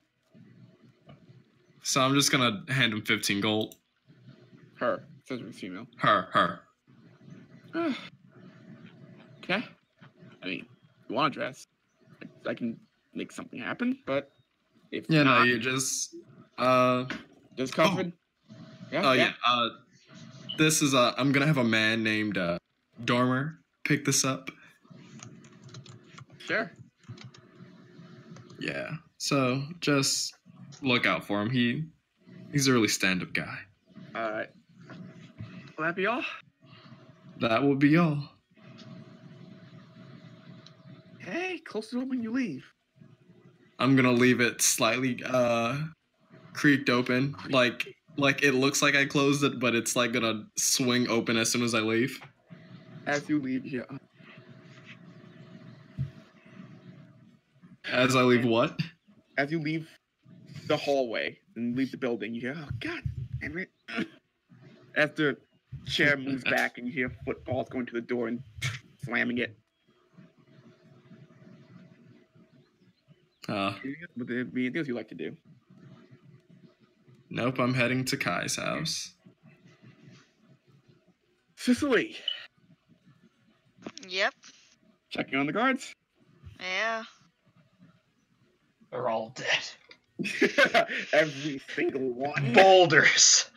So I'm just gonna hand him 15 gold. her. Says it's female. Her. Okay. I mean, you want a dress? I can make something happen, but if Yeah, not, no, you just just covering. yeah. This is I'm gonna have a man named Dormer pick this up. Sure. Yeah. So just look out for him. He's a really stand-up guy. All right. Will that be all? That will be all. Hey, close the door when you leave. I'm gonna leave it slightly creaked open, like it looks like I closed it, but it's like gonna swing open as soon as I leave. As you leave, yeah. As I leave what? As you leave the hallway and leave the building, you hear, "Oh God, damn it!" As the chair moves back and you hear footfalls going to the door and slamming it. Would there be anything else you like to do? Nope, I'm heading to Kai's house. Cicely, Yep. checking on the guards. Yeah. They're all dead. Every single one. Boulders.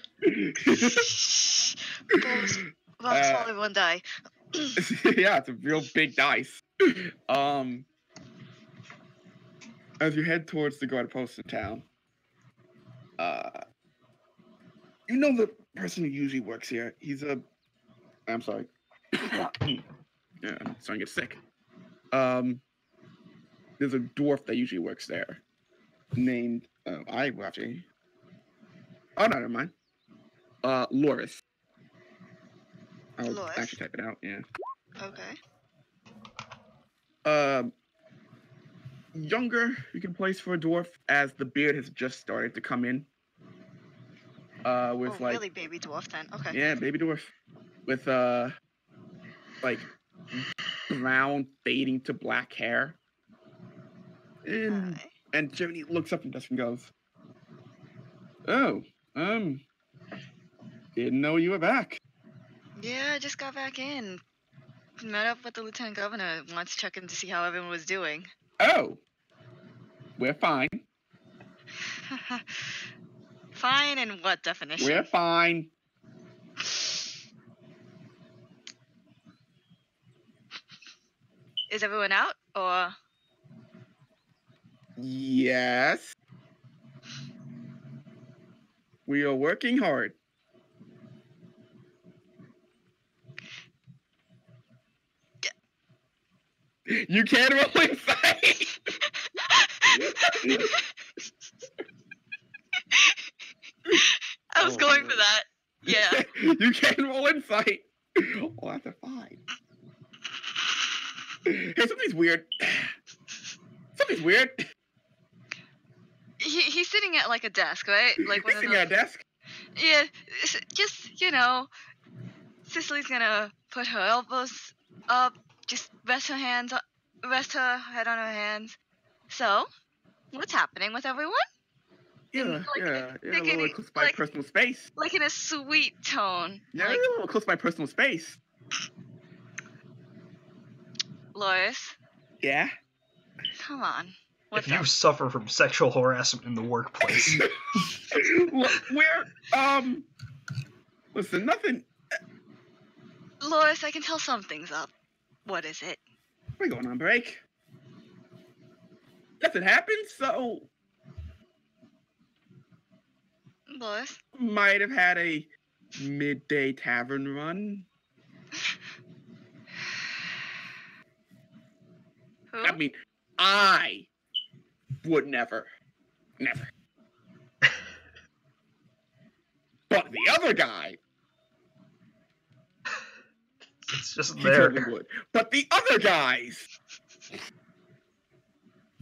Well, smaller one die. Yeah, it's a real big dice. As you head towards the guard post in town, you know the person who usually works here. I'm sorry. Yeah, I'm starting to get sick. There's a dwarf that usually works there, named oh, never mind. Loris. I'll Loris? actually type it out. Yeah. Okay. Younger, you can place for a dwarf, as the beard has just started to come in. With really baby dwarf then. Okay. Yeah, baby dwarf. With like brown fading to black hair. And Hi. and Jiminy looks up and goes, "Oh, didn't know you were back." Yeah, I just got back in. Met up with the lieutenant governor. Wants to check in to see how everyone was doing. Oh, we're fine. Fine in what definition? We're fine. Is everyone out or? Yes. We are working hard. You can't roll insight. I was going for that. Yeah. You can't roll insight. Oh, that's a 5. Hey, something's weird. Something's weird. He's sitting at like a desk, right? Like one He's of sitting at a desk. Yeah, just Cicely's gonna put her elbows up, just rest her head on her hands. So, what's happening with everyone? Yeah, Like, a they're little close to my personal space. Like in a sweet tone. Yeah, like, a little close to my personal space. Lois, Yeah? come on. What's If you up? suffer from sexual harassment in the workplace, Listen, nothing. Lois, I can tell something's up. What is it? We're going on break. Nothing happened, so Lois? might have had a midday tavern run. Who? I mean, I would never. But the other guy, It's just he there. totally would. But the other guys,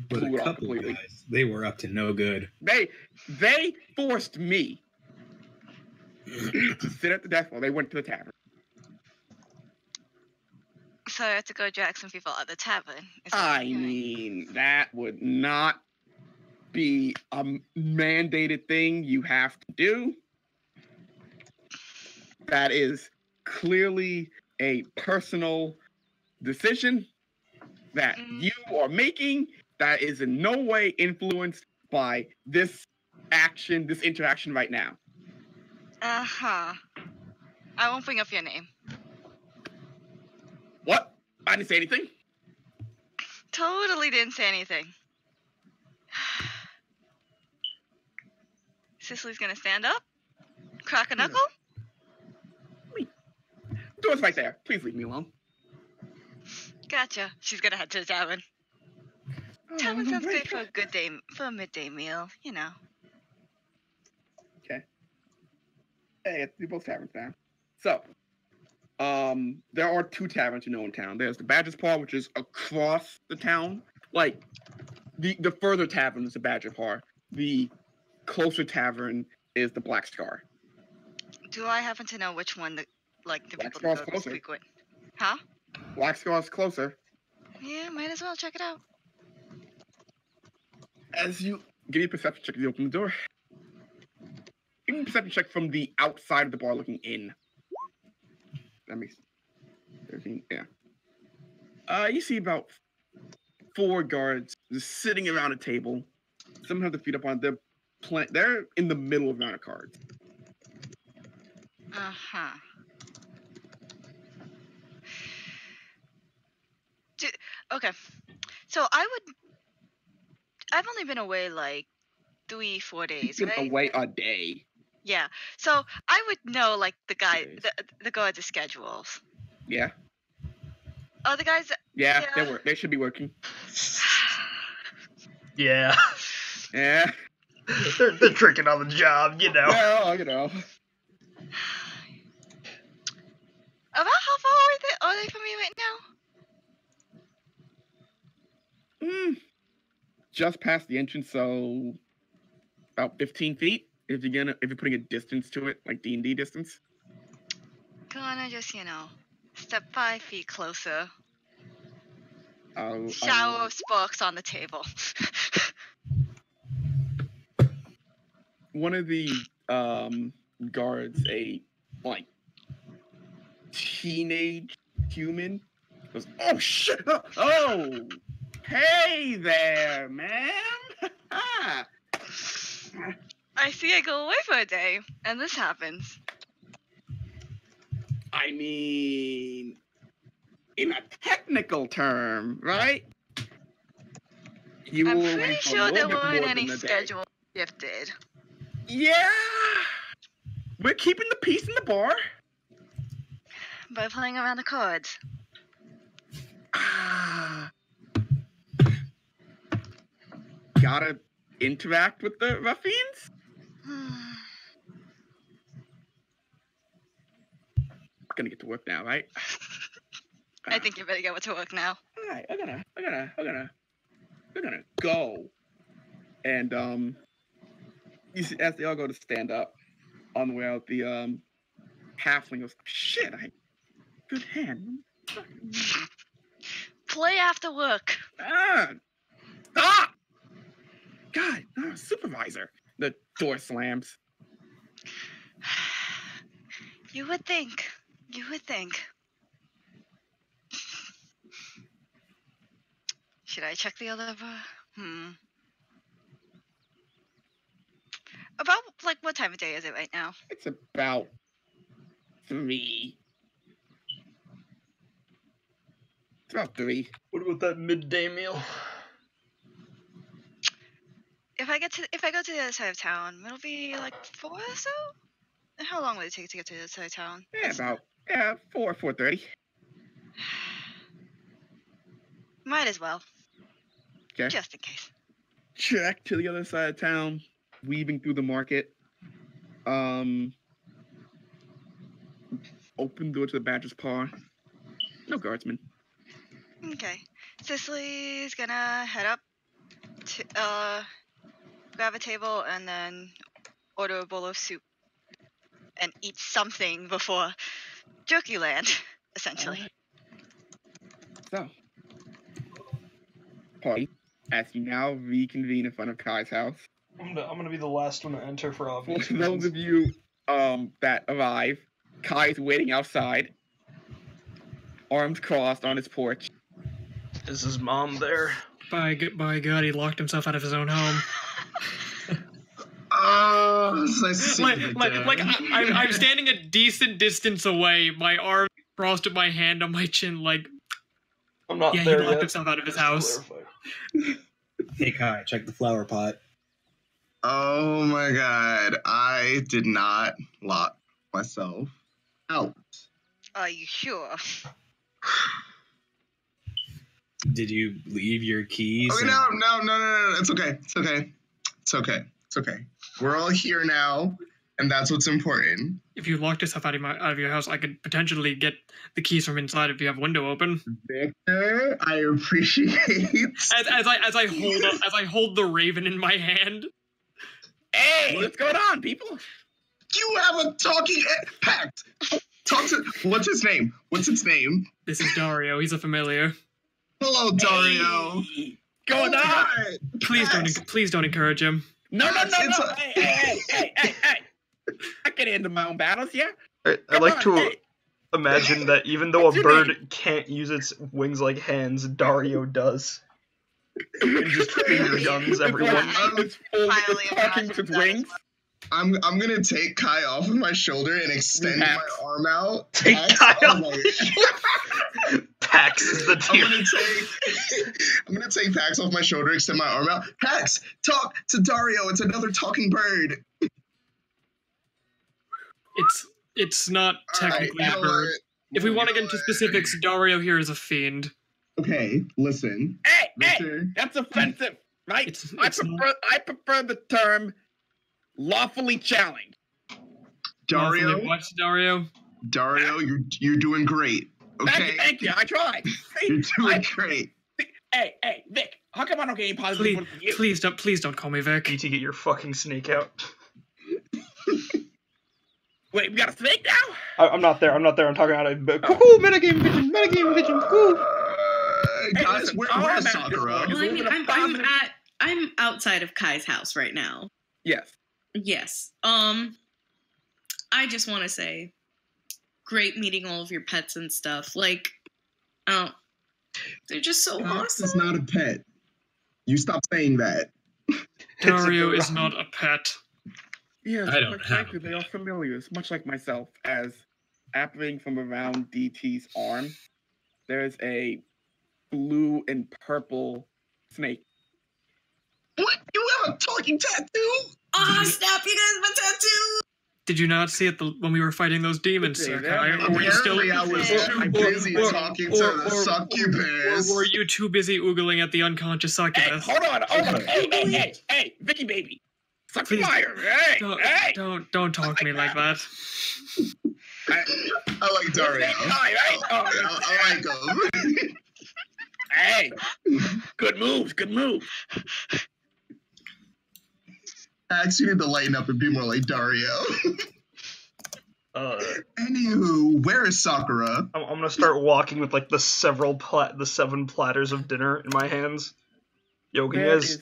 But blew a it off couple completely. guys, they were up to no good. They forced me to sit at the desk while they went to the tavern. So I have to go drag some people at the tavern. is what I I'm hearing. mean, that would not be a mandated thing you have to do. That is clearly a personal decision that you are making that is in no way influenced by this interaction right now. Uh-huh. I won't bring up your name. What? I didn't say anything. Totally didn't say anything. Cicely's gonna stand up? Crack a knuckle? Door's right there. Please leave me alone. Gotcha. She's gonna head to the tavern. Tavern sounds great for a midday meal, you know. Okay. Hey, it's both taverns now. So, there are 2 taverns you know in town. There's the Badger's Paw, which is across the town. Like, the further tavern is the Badger Paw. The closer tavern is the Black Scar. Do I happen to know which one the Black people Scar's that go closer. frequent? Huh? Black Scar's closer. Yeah, might as well check it out. As you give me a perception check as you open the door. Give me a perception check from the outside of the bar looking in. That makes 13, yeah. You see about 4 guards just sitting around a table. Some have their feet up on it. They're in the middle of a round of cards. Uh-huh. Okay. So I've only been away like 3-4 days, You've been right? away a day. Yeah. So I would know like the Days. the guards' schedules. Yeah. Oh, the guys. Yeah, Yeah. they should be working. Yeah. Yeah. They're tricking on the job, you know. Well, you know. About how far are they from you right now? Just past the entrance, so about 15 feet. If you're putting a distance to it, like D&D distance. Gonna just step 5 feet closer. I Shower of sparks on the table. one of the guards, a like teenage human, goes, "Oh shit! Oh, hey there, man! I see I go away for a day, and this happens. I mean, in a technical term, right? You I'm were away pretty for a sure there little bit weren't more any than a day. schedule shifted. Yeah, we're keeping the peace in the bar. By playing around the cards. Gotta interact with the ruffians? Gonna get to work now, right? I think you better get to work now. All right, I'm gonna go. And you see, as they all go to stand up on the way out, the halfling goes, "Shit, good hand." Play after work. Stop! God, supervisor. The door slams. You would think. Should I check the other bar? About, like, what time of day is it right now? It's about 3. It's about 3. What about that midday meal? If I go to the other side of town, it'll be like 4 or so? How long will it take to get to the other side of town? Yeah, about 4:30. Might as well. Okay. Just in case. Check to the other side of town, weaving through the market. Open door to the Badger's Paw. No guardsmen. Okay. Cicely's gonna head up to grab a table and then order a bowl of soup and eat something before Jerky Land, essentially. So, party, as you now reconvene in front of Kai's house. I'm gonna be the last one to enter for obvious For those reasons. of you that arrive, Kai's waiting outside, arms crossed on his porch. Is his mom there? By God, he locked himself out of his own home. It's nice to see you, Dad. I'm standing a decent distance away, my arm crossed with my hand on my chin, like, I'm not yeah, there he locked yet. himself out of his Just to house. clarify. Hey Kai, check the flower pot. Oh my god, I did not lock myself out. Are you sure? Did you leave your keys? Okay, no. It's okay. We're all here now, and that's what's important. If you locked yourself out of your house, I could potentially get the keys from inside if you have a window open. Victor, I appreciate. As I hold the raven in my hand. Hey, what's going on, people? You have a talking pact. Talk to. What's his name? This is Dario. He's a familiar. Hello, Dario. Hey, going on? Please don't encourage him. No. It's a- Hey. I can handle my own battles, yeah? I like to Hey. imagine that even though What's a your bird can't use its wings like hands, Dario does. And just finger guns everyone. It's full Finally with talking imagined with that as wings. I'm gonna take Kai off of my shoulder and extend Pax. my arm out. Take Pax, Kai oh off. my- Pax is the I'm tier. gonna take Pax off my shoulder, extend my arm out. Pax, talk to Dario. It's another talking bird. It's not technically Alright, a you know bird. what? If we want to You get know into what? specifics, Dario here is a fiend. Okay, listen. Hey, Victor. that's offensive, right? It's I prefer the term lawfully challenged. Dario, Lawfully what, Dario? Dario, you're doing great. Okay, Thank you. I tried. you're doing great. Hey, Vic. How come I don't get any positive input from you? Please don't call me Vic. Need to get your fucking snake out. Wait, we got a snake now? I'm not there. I'm talking out of cuckoo metagame vision. Cuckoo. Guys, listen, where's all I'm at Sakura? this Well, I mean, Moving a I'm outside of Kai's house right now. Yes. Yes. I just want to say, great meeting all of your pets and stuff. Like, they're just so Pax is awesome. not a pet. You stop saying that. Dario is not a pet. Yes, I don't quite have frankly, a they are familiars, much like myself, as appearing from around DT's arm, there's a blue and purple snake. What? You have a talking tattoo? Oh, snap, you guys, my tattoo! Did you not see it when we were fighting those demons, Yeah, Sir Kai? that- Or were you still Apparently, I was Or- too busy talking to the succubus. Or were you too busy oogling at the unconscious Hey, succubus? hold on. Hey, Vicky baby. Suck Please, fire. Hey. Don't talk to me like that. I like Dario. Kai, right? I like him. Hey. Good moves. Pax, you need to lighten up and be more like Dario. Anywho, where is Sakura? I'm gonna start walking with like the seven platters of dinner in my hands. Yo, can you guys?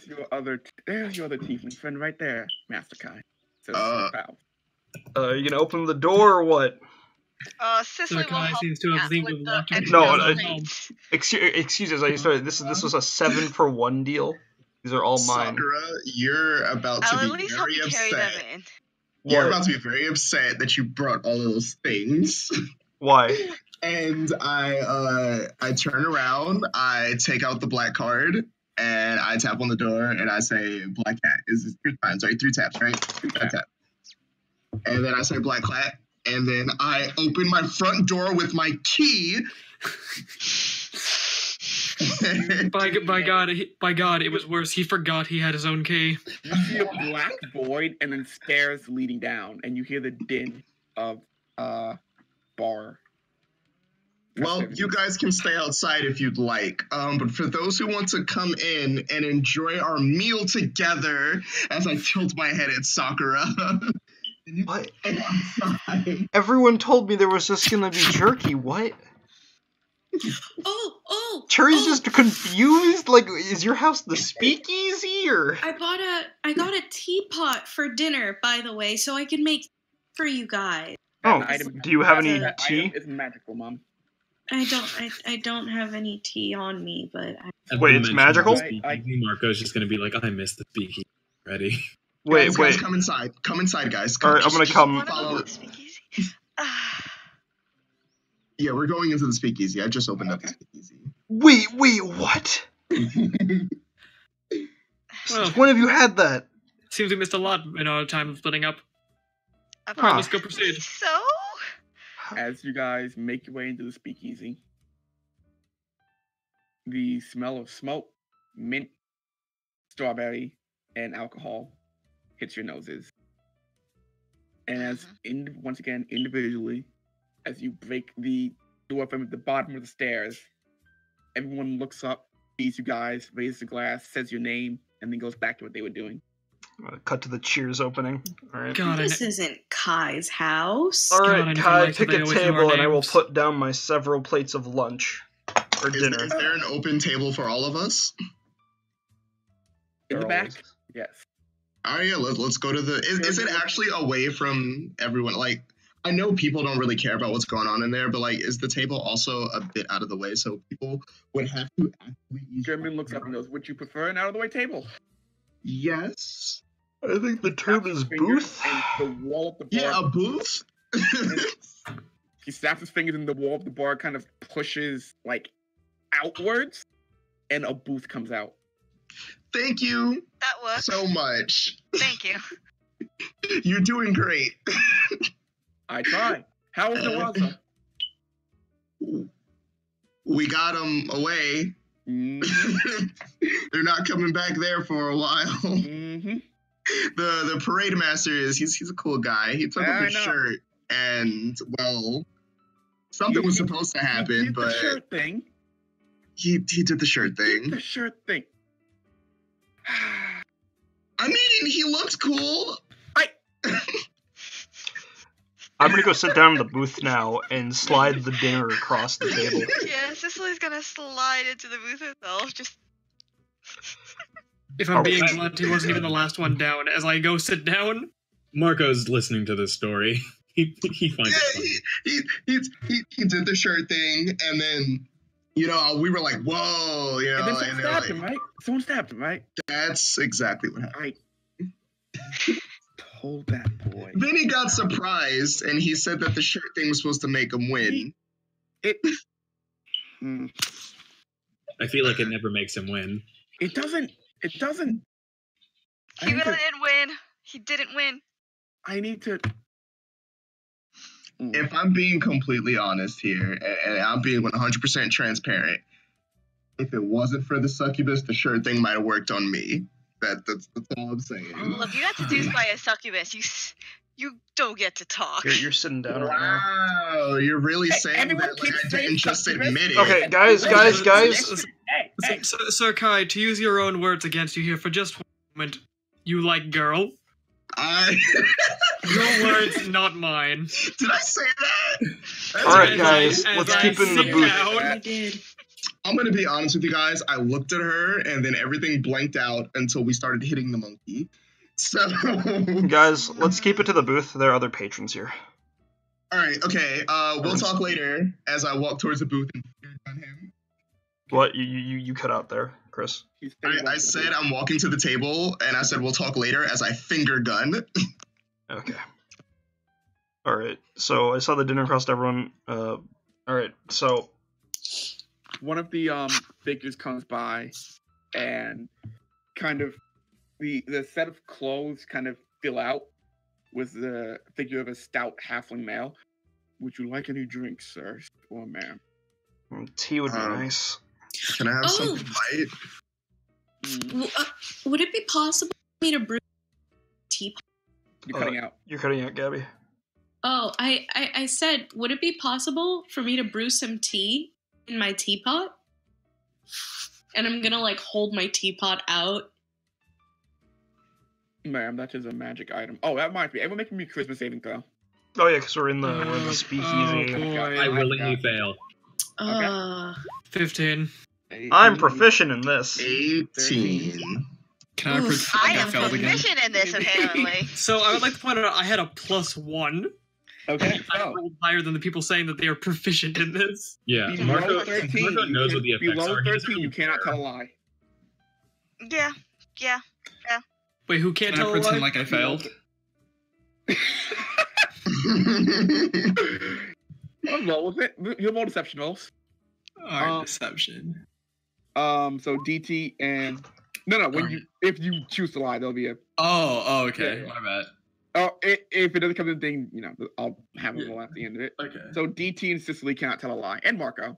There's your other tiefling friend right there, Master Kai. So, Uh, You gonna open the door or what? Cicely Sir will Kai help seems to have out seemed with to the walk into extra No, plates. Excuse us. I started. This was a 7-for-1 deal. These are all mine. Sakura, you're about to I'll at be least help very you carry them upset. in. You're What? about to be very upset that you brought all of those things. Why? And I turn around, I take out the black card, and I tap on the door, and I say, "Black cat." Is this 3 times? Right, 3 taps, right? 3 tap. And then I say, "Black cat," and then I open my front door with my key. By God, it was worse. He forgot he had his own key. You see a black void and then stairs leading down, and you hear the din of bar. Well, festivities. you guys can stay outside if you'd like. But for those who want to come in and enjoy our meal together, as I tilt my head at Sakura. What? Outside. Everyone told me there was just gonna be jerky. What? Cherry's just confused. Like, is your house the speakeasy or? I got a teapot for dinner, by the way, so I can make for you guys. Oh, That item- do you have any that tea? item is magical, Mom. I don't have any tea on me, but Wait, it's magical? Marco's just gonna be like, I missed the speakeasy already. Wait, Guys, come inside. Come inside, guys. All right, I'm gonna come. Wanna go follow- to the speakeasy? Yeah, we're going into the speakeasy. I just opened up the speakeasy. Wait, what? Well, When have you had that? seems we missed a lot in our time of splitting up. I All right, Huh. let's go proceed. So? As you guys make your way into the speakeasy, the smell of smoke, mint, strawberry, and alcohol hits your noses. And as once again, individually, as you break the door from the bottom of the stairs, everyone looks up, sees you guys, raises a glass, says your name, and then goes back to what they were doing. Cut to the cheers opening. All right. God, this isn't Kai's house. All God, I right, never Kai, liked how pick they a always knew our table and I will names. put down my several plates of lunch or Is dinner. there an open table for all of us? In the They're back, always- yes. Oh yeah, let's go to the. Is it actually away from everyone? Like, I know people don't really care about what's going on in there, but like, is the table also a bit out of the way so people would have to actively use? German looks up and goes, "Would you prefer an out-of-the-way table?" Yes. I think the term Snaps his is fingers, booth. And the wall of the bar. Yeah, a booth. He snaps his fingers and the wall of the bar kind of pushes like outwards, and a booth comes out. Thank you That works. so much. Thank you. You're doing great. I try. How is Nawaza? We got them away. They're not coming back there for a while. Mm-hmm. The parade master he's a cool guy. He took Yeah, off I his know. shirt and well, something was supposed to happen, Did but the shirt thing. he did the shirt Did thing. the shirt thing. I mean, he looked cool. I'm gonna go sit down in the booth now and slide the dinner across the table. Yeah, Cicely's gonna slide into the booth herself. Just If I'm being Okay. blunt, he wasn't even the last one down. As I go sit down, Marco's listening to this story. He finds it funny. He did the shirt thing, and then we were like, whoa, And then someone and they're stabbed like, him, right? Someone stabbed him, right? that's exactly what happened. Told that boy. Then he got surprised, and he said that the shirt thing was supposed to make him win. Mm. I feel like it never makes him win. It doesn't. he I really need to- didn't win. He didn't win. I need to. If I'm being completely honest here, and I'm being 100% transparent, if it wasn't for the succubus, the shirt thing might have worked on me. That's all I'm saying. Look, you got seduced by a succubus. You don't get to talk. You're sitting down right now. Wow, you're really Hey, saying everyone that like keeps I saying didn't just succubus. admit it. Okay, guys. Hey, Sir Kai, to use your own words against you here for just one moment, you like girl. Your words, not mine. Did I say that? That's All right, As guys, I- let's as I keep in the sit booth. down- I did. I'm gonna be honest with you guys. I looked at her, and then everything blanked out until we started hitting the monkey. So, Guys, let's keep it to the booth. There are other patrons here. all right, okay. We'll talk later as I walk towards the booth and on him. What you cut out there, Chris? I said I'm walking to the table, and I said we'll talk later as I finger gun. Okay. All right. So I saw the dinner across to everyone. All right. So one of the figures comes by, and kind of the set of clothes kind of fill out with the figure of a stout halfling male. Would you like any drinks, sir or ma'am? tea would be nice. Can I have Oh. something light? Would it be possible for me to brew teapot? You're cutting out. You're cutting out, Gabby. Oh, I said, would it be possible for me to brew some tea in my teapot? And I'm gonna like hold my teapot out. Ma'am, that is a magic item. Oh, that might be. Everyone making me Christmas saving throw. Oh yeah, because we're in the speakeasy. Oh boy. I willingly fail. 15. I'm proficient in this. 18. Can I Oof. pretend I like I am failed again? proficient in this, apparently. So I would like to point out I had a +1. Okay, I so rolled higher than the people saying that they are proficient in this. Yeah, below Marco, 13, Marco knows what the effects below are. He doesn't 13, really you cannot care. tell a lie. Yeah. Wait, who can't Can I tell a pretend lie? like I failed? I'm low with it. You have more deception rolls. Alright, deception. So DT and no. If you choose to lie, there'll be a. Oh, okay. Yeah. My bad. Oh, if it doesn't come to the thing, I'll have them roll at the end of it. Okay. So DT and Sicily cannot tell a lie, and Marco.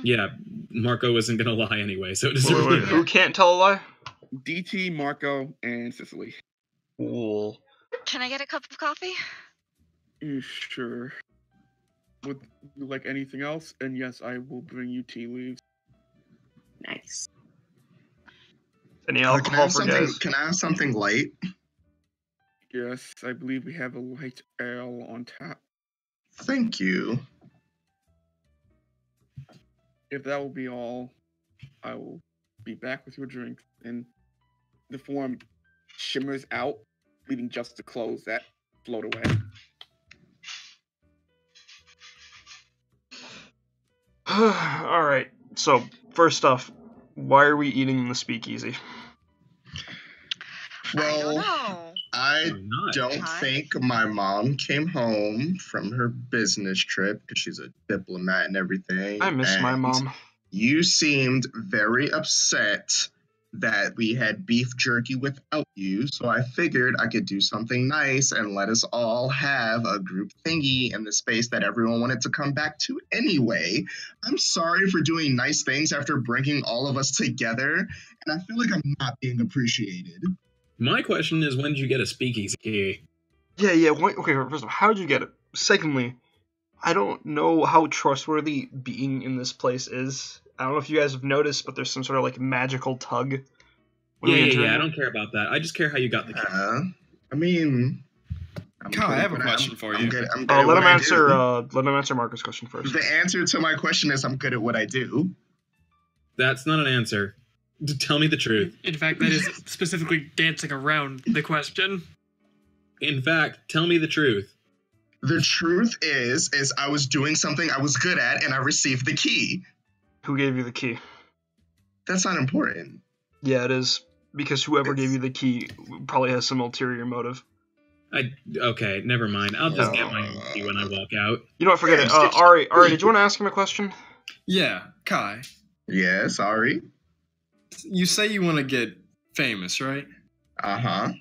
Yeah, Marco isn't gonna lie anyway, so it doesn't Wait, really who matter. can't tell a lie? DT, Marco, and Sicily. Cool. Can I get a cup of coffee? Sure. Would you like anything else? And yes, I will bring you tea leaves. Nice. Any Can I alcohol have for something? guys? Can I have something light? Yes, I believe we have a light ale on tap. Thank you. If that will be all, I will be back with your drink. And the form shimmers out, leaving just the clothes that float away. All right. So first off, why are we eating in the speakeasy? I don't Well, know. I Or not. don't Hi. think my mom came home from her business trip because she's a diplomat and everything. I miss my and mom. You seemed very upset that we had beef jerky without you, so I figured I could do something nice and let us all have a group thingy in the space that everyone wanted to come back to anyway. I'm sorry for doing nice things after bringing all of us together, and I feel like I'm not being appreciated. My question is, when did you get a speakeasy key? Yeah. Okay. First of all, how did you get it? Secondly, I don't know how trustworthy being in this place is. I don't know if you guys have noticed, but there's some sort of like magical tug. when we enter Yeah. in. I don't care about that. I just care how you got the key. I mean, Kai, I have a question for you. I'm good at Let him what I answer. do. Let him answer Marco's question first. The answer to my question is I'm good at what I do. That's not an answer. Tell me the truth. In fact, that is specifically dancing around the question. In fact, tell me the truth. The truth is I was doing something I was good at and I received the key. Who gave you the key? That's not important. Yeah, it is. Because whoever gave you the key probably has some ulterior motive. Okay, never mind. I'll just get my key when I walk out. You know what? Forget it. Ari, did you want to ask him a question? Yeah, Kai. Yeah, sorry. You say you want to get famous, right? Uh-huh.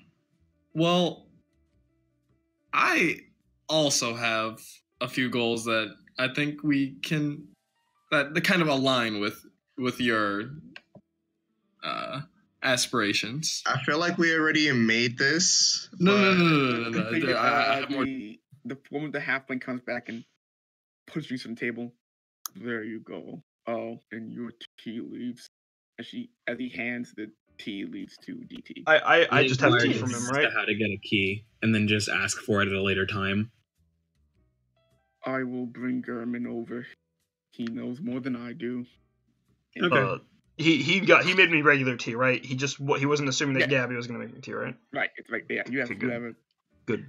Well, I also have a few goals that I think we can that kind of align with your aspirations. I feel like we already made this. No. I I have more. The woman with the halfling comes back and puts you on the table. There you go. Oh, and your tea leaves. As he hands the tea leaves to DT. I just have tea Inquire from him, as right? to how to get a key, and then just ask for it at a later time. I will bring German over. He knows more than I do. Okay. He made me regular tea, right? He wasn't assuming that Yeah. Gabby was gonna make me tea, right? Right, it's right there. You have Okay, good. whatever. Good.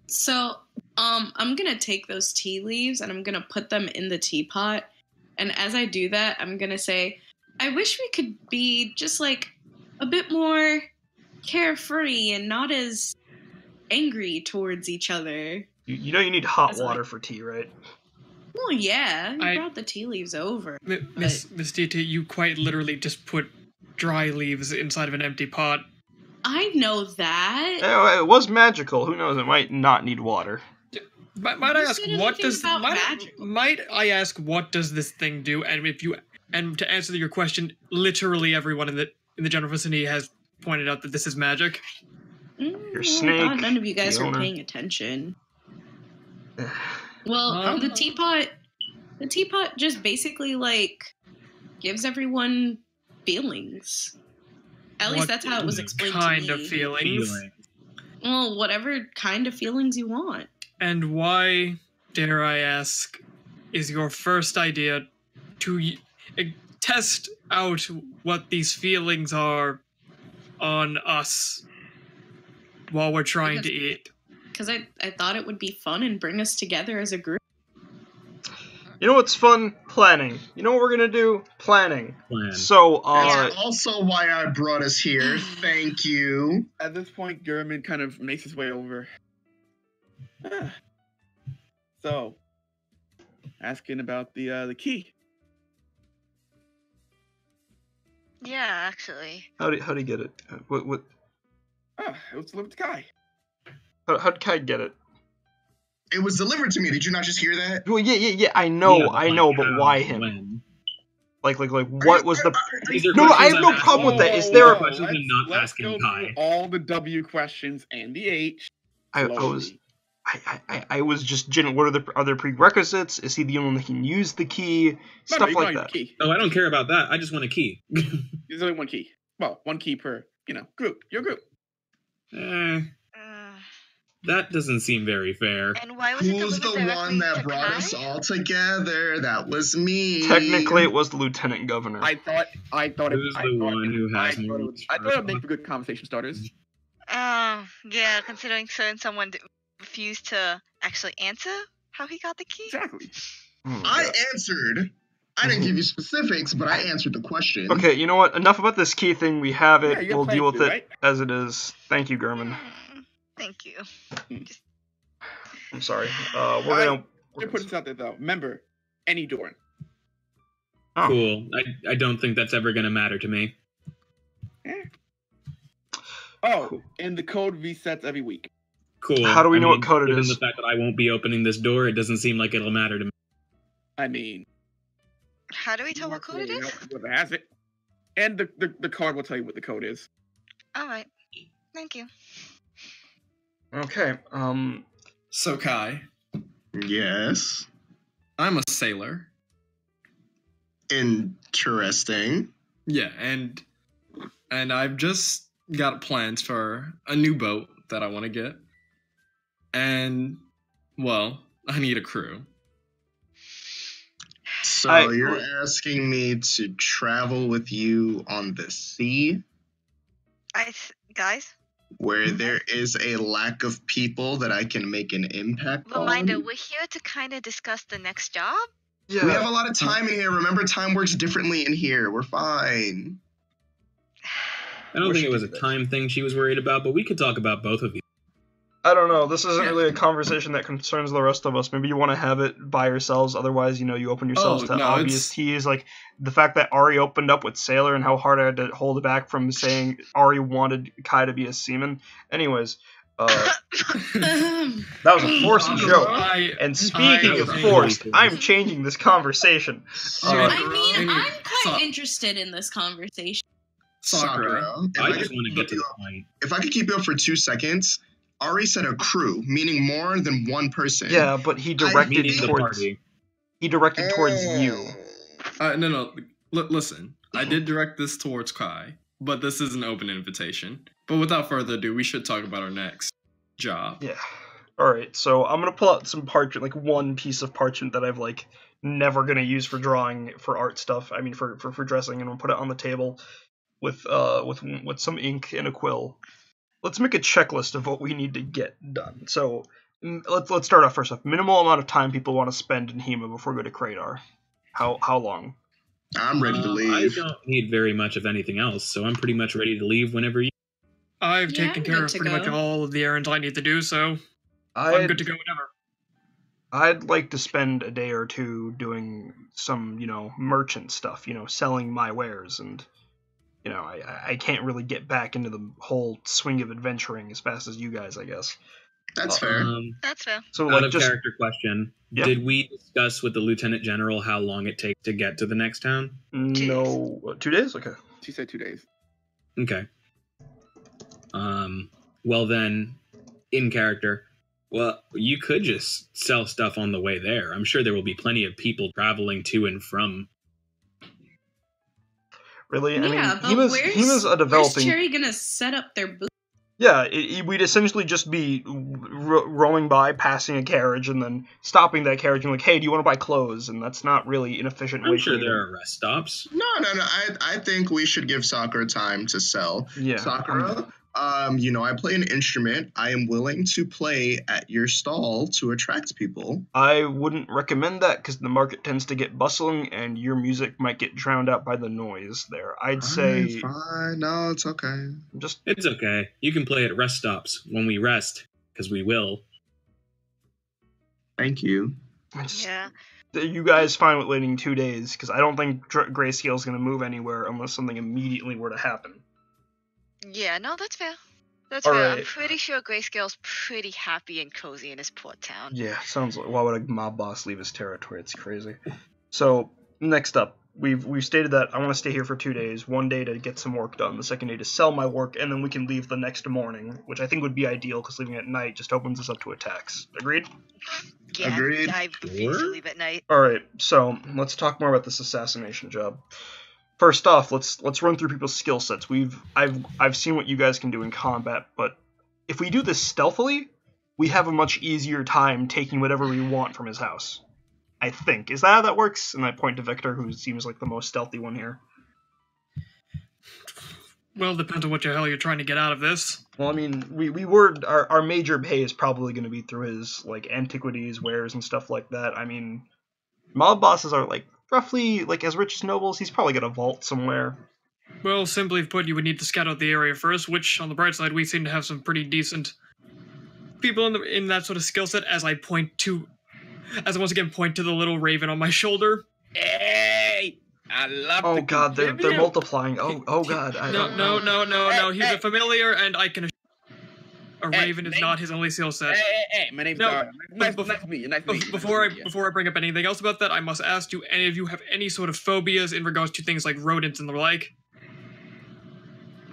So, I'm gonna take those tea leaves and I'm gonna put them in the teapot. And as I do that, I'm gonna say, I wish we could be just like a bit more carefree and not as angry towards each other. You know you need hot That's water like- for tea, right? Well, yeah, you I- brought the tea leaves over. Miss DT, you quite literally just put dry leaves inside of an empty pot. I know that. It was magical. Who knows? It might not need water. Might I Who ask said what anything does about might, magic? might I ask what does this thing do? And if you And to answer your question, literally everyone in the general vicinity has pointed out that this is magic. Your I snake, thought none of you guys the were owner. paying attention. Well, Um, the teapot just basically like gives everyone feelings. At least What that's how it was explained kind to me. of feelings. Well, whatever kind of feelings you want. And why, dare I ask, is your first idea to test out what these feelings are on us while we're trying to eat? Because I thought it would be fun and bring us together as a group. You know what's fun? Planning. You know what we're gonna do? Planning. Plan. So, That's also why I brought us here. Thank you. At this point, Gurman kind of makes his way over. So, asking about the key. Yeah, actually. how do you get it? What? It was delivered to Kai. How did Kai get it? It was delivered to me. Did you not just hear that? Well, yeah. I know, Yeah, but how, why him? When? Like, what was the? These are No, I questions have no I'm problem with asking. that. Is there a- Questions I'm not let's asking go Kai. through all the W questions and the H. I was. I was just what are there prerequisites? Is he the only one that can use the key? Stuff you like can that. Key. Oh, I don't care about that. I just want a key. There's only one key. Well, one key per, group. Your group. Eh, Uh, that doesn't seem very fair. and why was it Who's delivered the directly one that to brought Kai? us all together? That was me. Technically, it was the lieutenant governor. I thought Who's the one who has more I thought it would make for good conversation starters. Yeah, considering someone refused to actually answer how he got the key. Exactly. Oh my I God. answered. I didn't give you specifics, but I answered the question. Okay, you know what? Enough about this key thing. We have it. Yeah, you got We'll plans deal with to do, it right? as it is. Thank you, Gurman. Thank you. I'm sorry. We're Alright, gonna. Let me put this out there though. Remember, any door. Oh. Cool. I don't think that's ever going to matter to me. Oh, Cool. and the code resets every week. Cool. How do we know what code it given is? the fact that I won't be opening this door, it doesn't seem like it'll matter to me. I mean, How do we tell what code it is? Whoever has it. And the card will tell you what the code is. Alright. Thank you. Okay. So Kai, Yes. I'm a sailor. Interesting. Yeah, and I've just got plans for a new boat that I want to get. And well, I need a crew. So you're asking me to travel with you on the sea Guys, where there is a lack of people that I can make an impact reminder, on? we're here to kind of discuss the next job. We have a lot of time in here. Remember, time works differently in here. We're fine. I don't We think should it was do a this. time thing she was worried about, but we could talk about both of you. I don't know. This isn't really a conversation that concerns the rest of us. Maybe you want to have it by yourselves. Otherwise, you open yourselves Oh, to no, obvious it's- teas. Like the fact that Ari opened up with Sailor and how hard I had to hold it back from saying Ari wanted Kai to be a seaman. Anyways, that was a forced joke. And speaking of I- forced, I'm changing this conversation. I mean, Amy, I'm quite so- interested in this conversation. Sakura. If I I just could want to get to keep the point. if I could keep you up for 2 seconds, Ari said a crew, meaning more than one person. Yeah, but he directed Meeting the towards party. you. No. Listen, I did direct this towards Kai, but this is an open invitation. But without further ado, we should talk about our next job. Yeah. All right. So I'm gonna pull out some parchment, like one piece of parchment that I've never gonna use for drawing for art stuff. I mean for dressing, and we'll put it on the table with some ink and a quill. Let's make a checklist of what we need to get done. So let's start off first off. Minimal amount of time people want to spend in Hema before we go to Kratar. How long? I'm ready to I leave. don't need very much of anything else, so I'm pretty much ready to leave whenever you. I've Yeah, taken I'm care good of to pretty much go. all of the errands I need to do, so I'm good to go whenever. I'd like to spend a day or two doing some, merchant stuff, selling my wares, and I can't really get back into the whole swing of adventuring as fast as you guys, I guess. That's fair. That's fair. So Out like of just character question. Yeah. Did we discuss with the Lieutenant General how long it takes to get to the next town? no 2 days. Okay. She said 2 days. Okay. Well then, in character, well, you could just sell stuff on the way there. I'm sure there will be plenty of people traveling to and from. Really, I Yeah, mean, but he was a where's developing. Cherry gonna set up their booth? Yeah, we'd essentially just be rolling by, passing a carriage, and then stopping that carriage and like, hey, do you want to buy clothes? And that's not really an efficient way. I'm sure for you there to- are rest stops. No. I think we should give Sakura time to sell. Yeah. Sakura, I play an instrument. I am willing to play at your stall to attract people. I wouldn't recommend that because the market tends to get bustling, and your music might get drowned out by the noise there. I'd say Fine. No, it's okay. just It's okay. You can play at rest stops when we rest, because we will. Thank you. Yeah. you guys fine with waiting 2 days because I don't think Grayscale's going to move anywhere unless something immediately were to happen. Yeah, no, that's fair. That's All fair. right. I'm pretty sure Grayscale's pretty happy and cozy in his port town. Yeah, sounds like why would a mob boss leave his territory? It's crazy. So next up, we've stated that I want to stay here for 2 days. 1 day to get some work done, the second day to sell my work, and then we can leave the next morning, which I think would be ideal because leaving at night just opens us up to attacks. Agreed? Yeah, Agreed. I refuse to leave at night. All right, so let's talk more about this assassination job. First off, let's run through people's skill sets. I've seen what you guys can do in combat, but if we do this stealthily, we have a much easier time taking whatever we want from his house. I think. Is that how that works? And I point to Victor, who seems like the most stealthy one here. Well, depends on what the hell you're trying to get out of this. Well, I mean, our major pay is probably going to be through his like antiquities, wares, and stuff like that. I mean, mob bosses are like roughly like as rich as nobles. He's probably got a vault somewhere. Well, simply put, you would need to scout out the area first, which, on the bright side, we seem to have some pretty decent people in that sort of skill set, as I once again point to the little raven on my shoulder. Hey, I love. Oh to god, they're contribute. multiplying. Oh god. No, he's a familiar, and I can assure you, a Hey, raven is name- not his only skill set. Hey, my name's No, Dara. Nice bef- to meet you. Nice to meet you. Before I bring up anything else about that, I must ask, do any of you have any sort of phobias in regards to things like rodents and the like?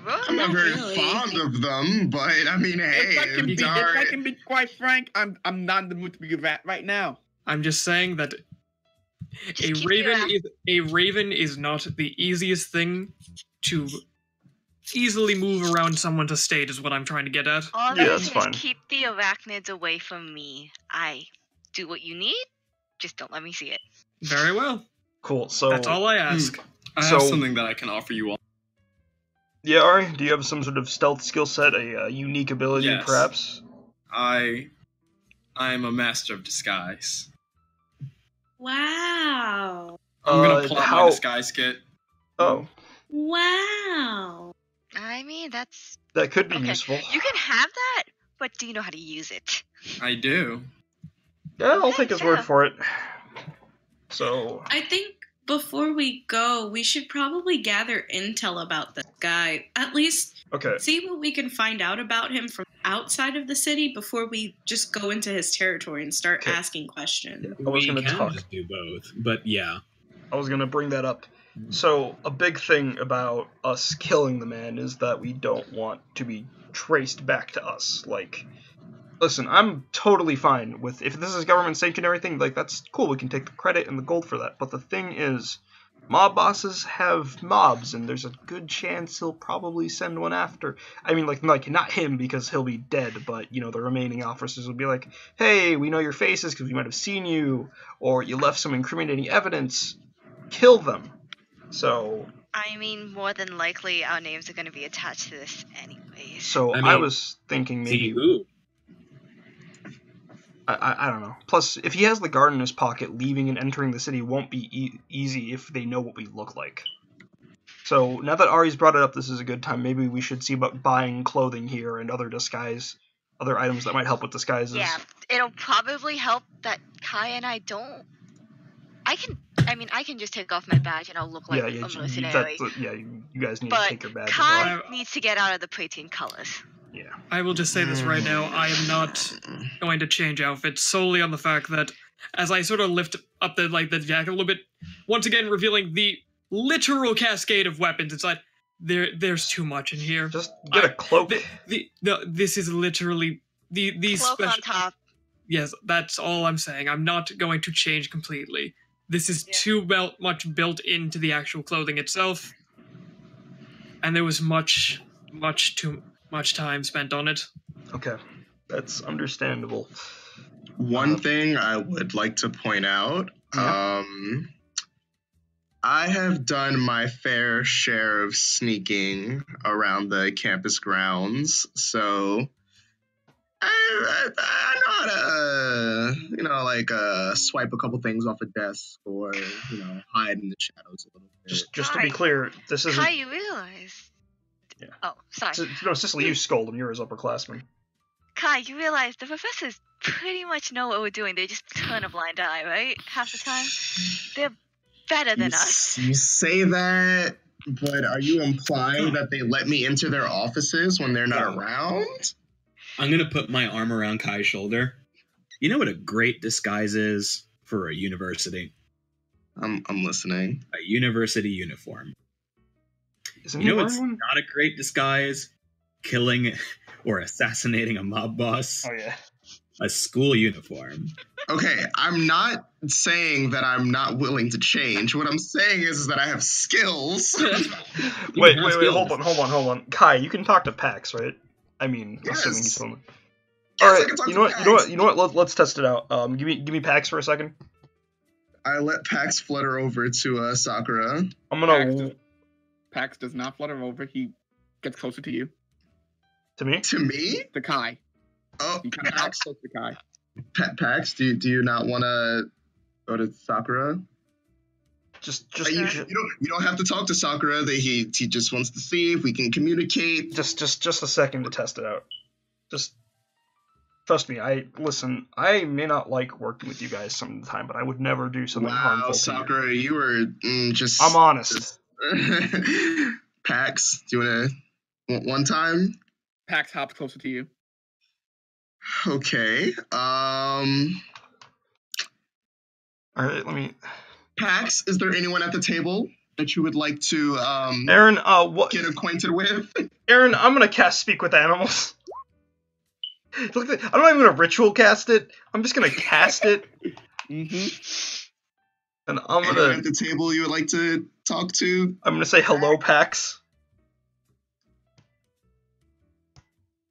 I'm not very really. fond of them, but I mean, hey, if I can be quite frank, I'm not in the mood to be that right now. I'm just saying that Just a keep raven is not the easiest thing to easily move around someone's estate, is what I'm trying to get at. All Yeah, I that's say fine. is keep the arachnids away from me. I do what you need, just don't let me see it. Very well. Cool. So That's all I ask. I have So- something that I can offer you all. yeah, Ari, do you have some sort of stealth skill set, a unique ability, Yes. perhaps? I'm a master of disguise. Wow. I'm gonna pull out how? my disguise kit. Oh, Wow. I mean, that's... that could be Okay. useful. You can have that, but do you know how to use it? I do. Yeah, I'll Okay, take his yeah. word for it. So, I think before we go, we should probably gather intel about this guy. At least okay. see what we can find out about him from outside of the city before we just go into his territory and start Okay. asking questions. I was We going to can talk. just do both, but yeah. I was going to bring that up. So, a big thing about us killing the man is that we don't want to be traced back to us. Like, listen, I'm totally fine with if this is government sanctioned and everything, like, that's cool. We can take the credit and the gold for that. But the thing is, mob bosses have mobs, and there's a good chance he'll probably send one after. I mean, like not him because he'll be dead, but, you know, the remaining officers will be like, hey, we know your faces because we might have seen you, or you left some incriminating evidence. Kill them. So, I mean, more than likely, our names are going to be attached to this anyways. I mean, was thinking See maybe who? I don't know. Plus, if he has the guard in his pocket, leaving and entering the city won't be easy if they know what we look like. So now that Ari's brought it up, this is a good time. Maybe we should see about buying clothing here and other items that might help with disguises. Yeah, it'll probably help that Kai and I I can just take off my badge and I'll look like yeah, a mercenary. you guys need But to take your badges Kai off. needs to get out of the preteen colors. Yeah. I will just say this right now. I am not going to change outfits solely on the fact that as I sort of lift up the jacket a little bit, once again revealing the literal cascade of weapons inside. There's too much in here. Just get a cloak. This is literally these Cloak special. on top. Yes, that's all I'm saying. I'm not going to change completely. This is too much built into the actual clothing itself, and there was too much time spent on it. Okay, that's understandable. One thing I would like to point out, Yeah. I have done my fair share of sneaking around the campus grounds, so I know how to, swipe a couple things off a desk or, hide in the shadows a little bit. Just to be clear, this isn't. Kai, you realize? Yeah. Oh, sorry. No, Cicely, you scold him. You're his upperclassman. Kai, you realize the professors pretty much know what we're doing. They just turn a blind eye, right? Half the time. They're better than us. You say that, but are you implying that they let me into their offices when they're not around? I'm gonna put my arm around Kai's shoulder. You know what a great disguise is for a university? I'm listening. A university uniform. Isn't You know he what's wearing one? not a great disguise? Killing or assassinating a mob boss. Oh yeah. A school uniform. Okay, I'm not saying that I'm not willing to change. What I'm saying is that I have skills. Wait, hold on. Kai, you can talk to Pax, right? I mean, assuming he's filming. Yes, All I right, can talk you to know what? Pax. You know what? Let's test it out. Give me Pax for a second. I let Pax flutter over to Sakura. I'm gonna Pax does not flutter over. He gets closer to you. to me. To me? To Kai. Oh, He kind of Pax. close to Kai. Pax, do you not want to go to Sakura? Just You don't have to talk to Sakura. He just wants to see if we can communicate. just a second to test it out. Just trust me. I may not like working with you guys some of the time, but I would never do something harmful to you. Sakura, you were just. I'm honest. Pax, do you want one time? Pax hops closer to you. Okay. All right, let me. Pax, is there anyone at the table that you would like to Aaron, what? get acquainted with? Aaron, I'm gonna cast Speak with Animals. Look, I'm not even gonna ritual cast it. I'm just gonna cast it, and I'm Anyone gonna. at the table you would like to talk to? I'm gonna say hello, Pax.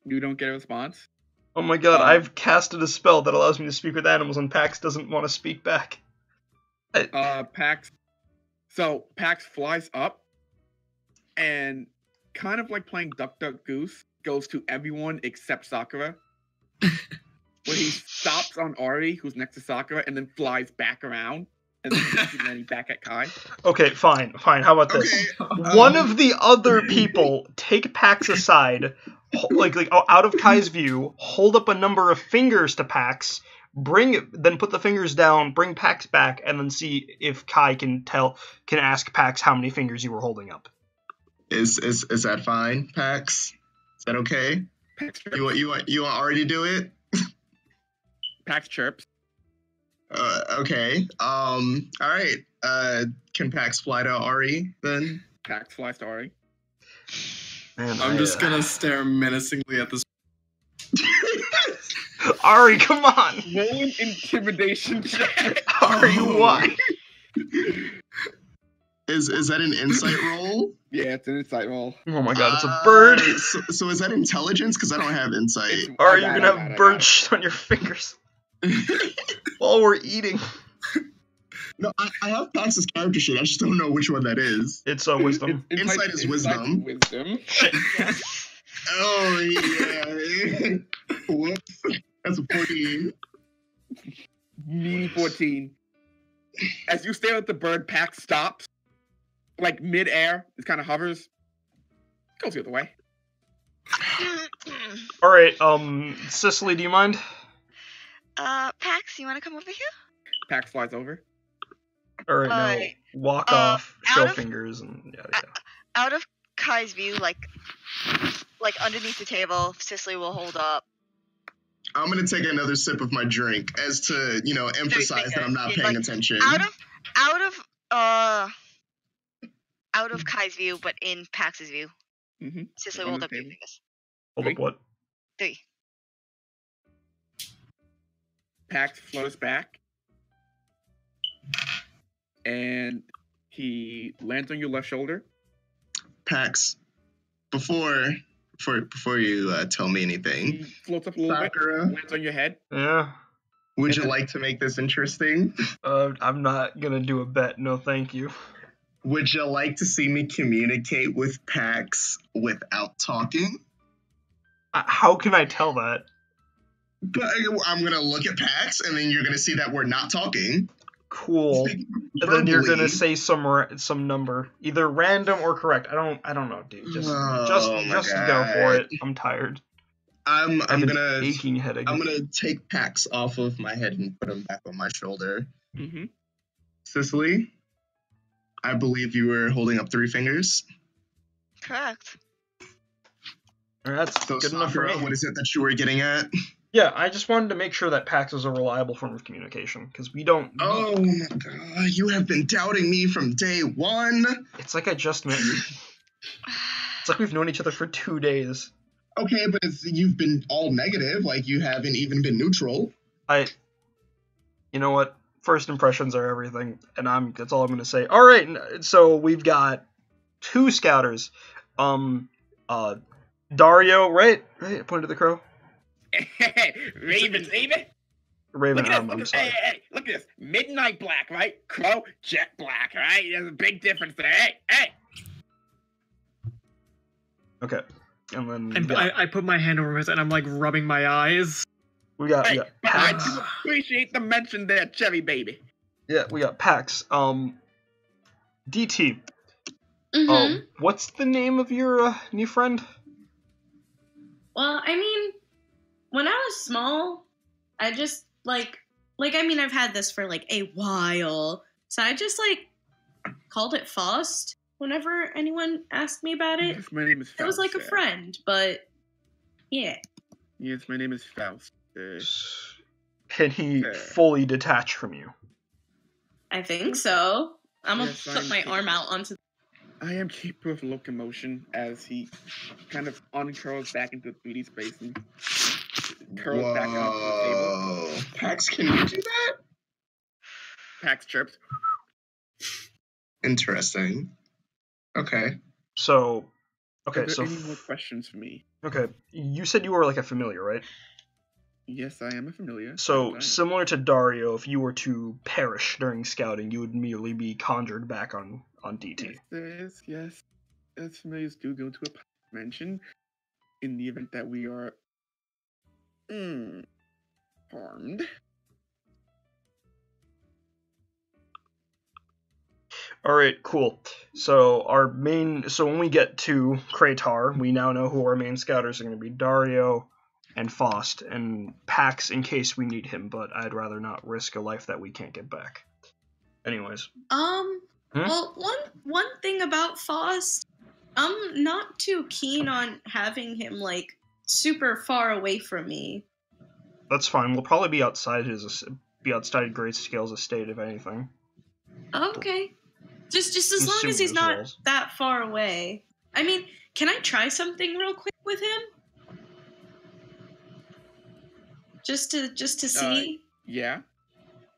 You don't get a response. Oh my god, I've casted a spell that allows me to speak with animals, and Pax doesn't want to speak back. Pax. So Pax flies up, and kind of like playing Duck Duck Goose, goes to everyone except Sakura. Where he stops on Ari, who's next to Sakura, and then flies back around, and then he's back at Kai. Okay, fine. How about this? Okay, One of the other people take Pax aside, like out of Kai's view, hold up a number of fingers to Pax, then put the fingers down, bring Pax back, and then see if Kai can ask Pax how many fingers you were holding up. Is that fine, Pax? Is that okay? Pax chirps. You want Ari to do it? Pax chirps. Okay. All right. Can Pax fly to Ari then? Pax flies to Ari. Man, I'm just gonna stare menacingly at this. Ari, come on! Roll an intimidation check. Ari, why? Is that an insight roll? Yeah, it's an insight roll. Oh my god, it's a bird! So is that intelligence? Because I don't have insight. Ari, you're gonna have bird shit on your fingers while we're eating. No, I have Pax's character sheet. I just don't know which one that is. It's wisdom. Insight is wisdom. Wisdom. Oh, yeah. Whoops. That's a 14. Mean 14. As you stare at the bird, Pax stops. Like mid-air. It kind of hovers. Goes the other way. Alright, Cicely, do you mind? Pax, you want to come over here? Pax flies over. All right, now Alright, walk uh, off, show out of- fingers, and yada yada. Out of Kai's view, like underneath the table, Cicely will hold up. I'm gonna take another sip of my drink as to, emphasize that I'm not paying attention. Out of Kai's view, but in Pax's view. Mm-hmm. Cicely On will hold the up 3 table. fingers. Hold up, what? 3. Pax flutters back, and he lands on your left shoulder. Pax, before you tell me anything, He floats up a little Sakura, bit, lands on your head. Yeah. would you like to make this interesting? I'm not gonna do a bet. No, thank you. Would you like to see me communicate with Pax without talking? How can I tell that? But I'm gonna look at Pax, and then you're gonna see that we're not talking. Cool. Speak And then you're gonna verbally. say some number, either random or correct. I don't know, dude. Just Oh my go God. for it. I'm tired. I'm I have an gonna aching headache. I'm gonna take Pax off of my head and put him back on my shoulder. Mm-hmm. Cicely, I believe you were holding up 3 fingers. Correct. All right, that's So good enough for Sakura, me. what is it that you were getting at? Yeah, I just wanted to make sure that PAX is a reliable form of communication because we don't. Oh my God, you have been doubting me from day one. It's like I just met you. It's like we've known each other for 2 days. Okay, but you've been all negative, like you haven't even been neutral. You know what? First impressions are everything, and that's all I'm gonna say. All right, so we've got 2 scouters. Dario, right? I pointed to the crow. Raven, baby. Raven, Look at I'm this. sorry. Hey, look at this. Midnight black, right? Crow, jet black, right? There's a big difference there. Hey. Okay, and then And yeah, I put my hand over his and I'm like rubbing my eyes. we got Hey, but I PAX. do appreciate the mention there, Cherry baby. Yeah, we got PAX. DT. Mm-hmm. What's the name of your new friend? Well, I mean, when I was small, I just I've had this for like a while, so I just called it Faust whenever anyone asked me about it. Yes, my name is Faust. It was like a sir. friend, but yeah. Yes, my name is Faust. Can he fully detach from you? I think so. I'm gonna Yes, put I'm my capable. arm out onto. I am capable of locomotion as he kind of uncurls back into 3D space and curls back onto the table. Whoa. Pax, can you do that? Pax chirps. Interesting. Okay. So, okay, Are there so any more questions for me? okay, you said you were like a familiar, right? Yes, I am a familiar. So, Yes, I am. similar to Dario, if you were to perish during scouting, you would immediately be conjured back on DT. Yes, there is. Yes, as familiars do go to a dimension in the event that we are harmed. All right, cool. So when we get to Kratar, we now know who our main scouters are going to be: Dario and Faust, and Pax in case we need him. But I'd rather not risk a life that we can't get back. Anyways, Well, one thing about Faust, I'm not too keen on having him super far away from me. that's fine. We'll probably be outside Greyscale's estate, if anything. Okay. Just as long as he's Consumers not walls. that far away. I mean, can I try something real quick with him? Just to see. Yeah.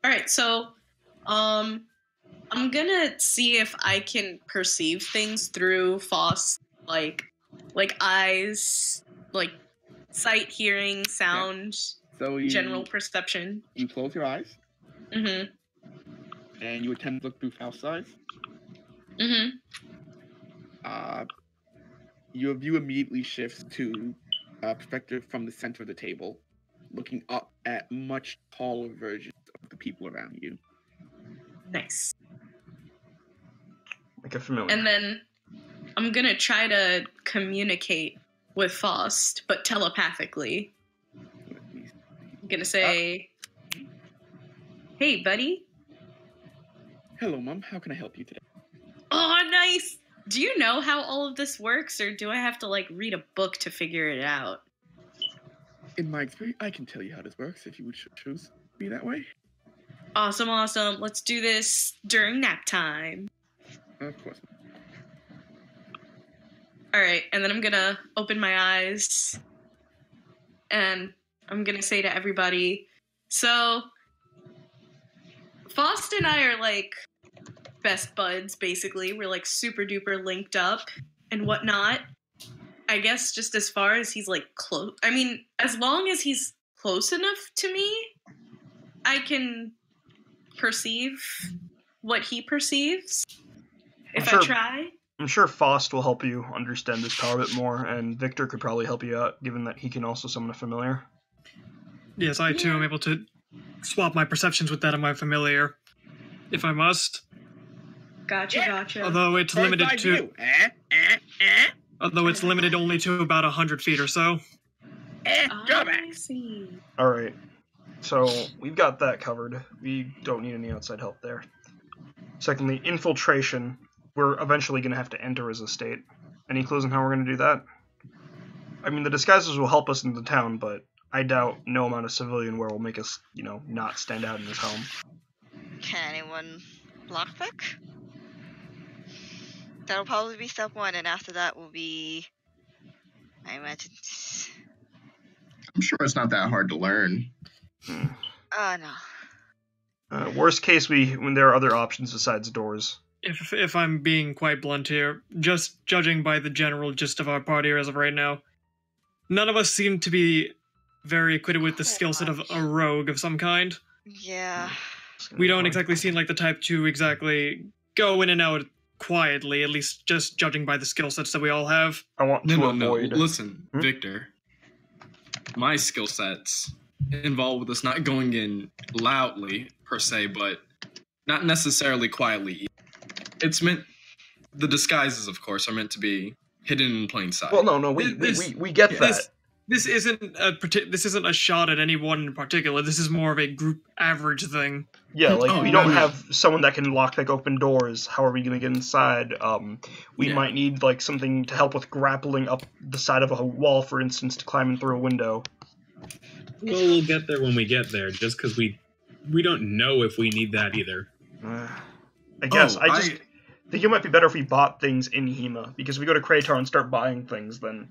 All right, so I'm gonna see if I can perceive things through Faust's like eyes, sight, hearing, sound, So you general perception. you close your eyes Mhm. and you attempt to look through Faust's eyes. Mhm. Your view immediately shifts to perspective from the center of the table, looking up at much taller versions of the people around you. Nice. Like a familiar. And then I'm gonna try to communicate with Faust, but telepathically. I'm gonna say, "Hey, buddy, Hello, Mom. How can I help you today? Oh, nice. Do you know how all of this works, or do I have to like read a book to figure it out? In my experience, I can tell you how this works if you would choose to be that way. Awesome. Let's do this during nap time. Of course. All right, and then I'm gonna open my eyes, and I'm gonna say to everybody, so Faust and I are like best buds, basically. We're like super duper linked up and whatnot. I guess just as far as he's like close, I mean, as long as he's close enough to me, I can perceive what he perceives if I try. I'm sure Faust will help you understand this power a bit more, and Victor could probably help you out, given that he can also summon a familiar. Yes, I too am able to swap my perceptions with that of my familiar, if I must. Gotcha. Although it's limited to... Although it's limited only to about 100 feet or so. I see. Alright, so we've got that covered. We don't need any outside help there. Secondly, infiltration. We're eventually going to have to enter his estate. Any clues on how we're going to do that? I mean, the disguises will help us in the town, but I doubt no amount of civilian wear will make us, not stand out in his home. Can anyone lockpick? That'll probably be step 1, and after that will be, I imagine. I'm sure it's not that hard to learn. Oh no. Worst case, when there are other options besides doors. If I'm being quite blunt here, just judging by the general gist of our party as of right now, none of us seem to be very acquitted with the skill set of a rogue of some kind. Yeah. We don't exactly seem like the type to exactly go in and out quietly, at least just judging by the skill sets that we all have. I want to avoid... No. Listen, Victor. My skill sets involve with us not going in loudly, per se, but not necessarily quietly. It's meant... The disguises, of course, are meant to be hidden in plain sight. Well, no, we get that. This isn't a shot at anyone in particular. This is more of a group average thing. Yeah, we don't have someone that can lockpick open doors. How are we going to get inside? We might need something to help with grappling up the side of a wall, for instance, to climb in through a window. Well, we'll get there when we get there, just because we don't know if we need that either. I guess. I just think it might be better if we bought things in Hema, because if we go to Kratar and start buying things, then...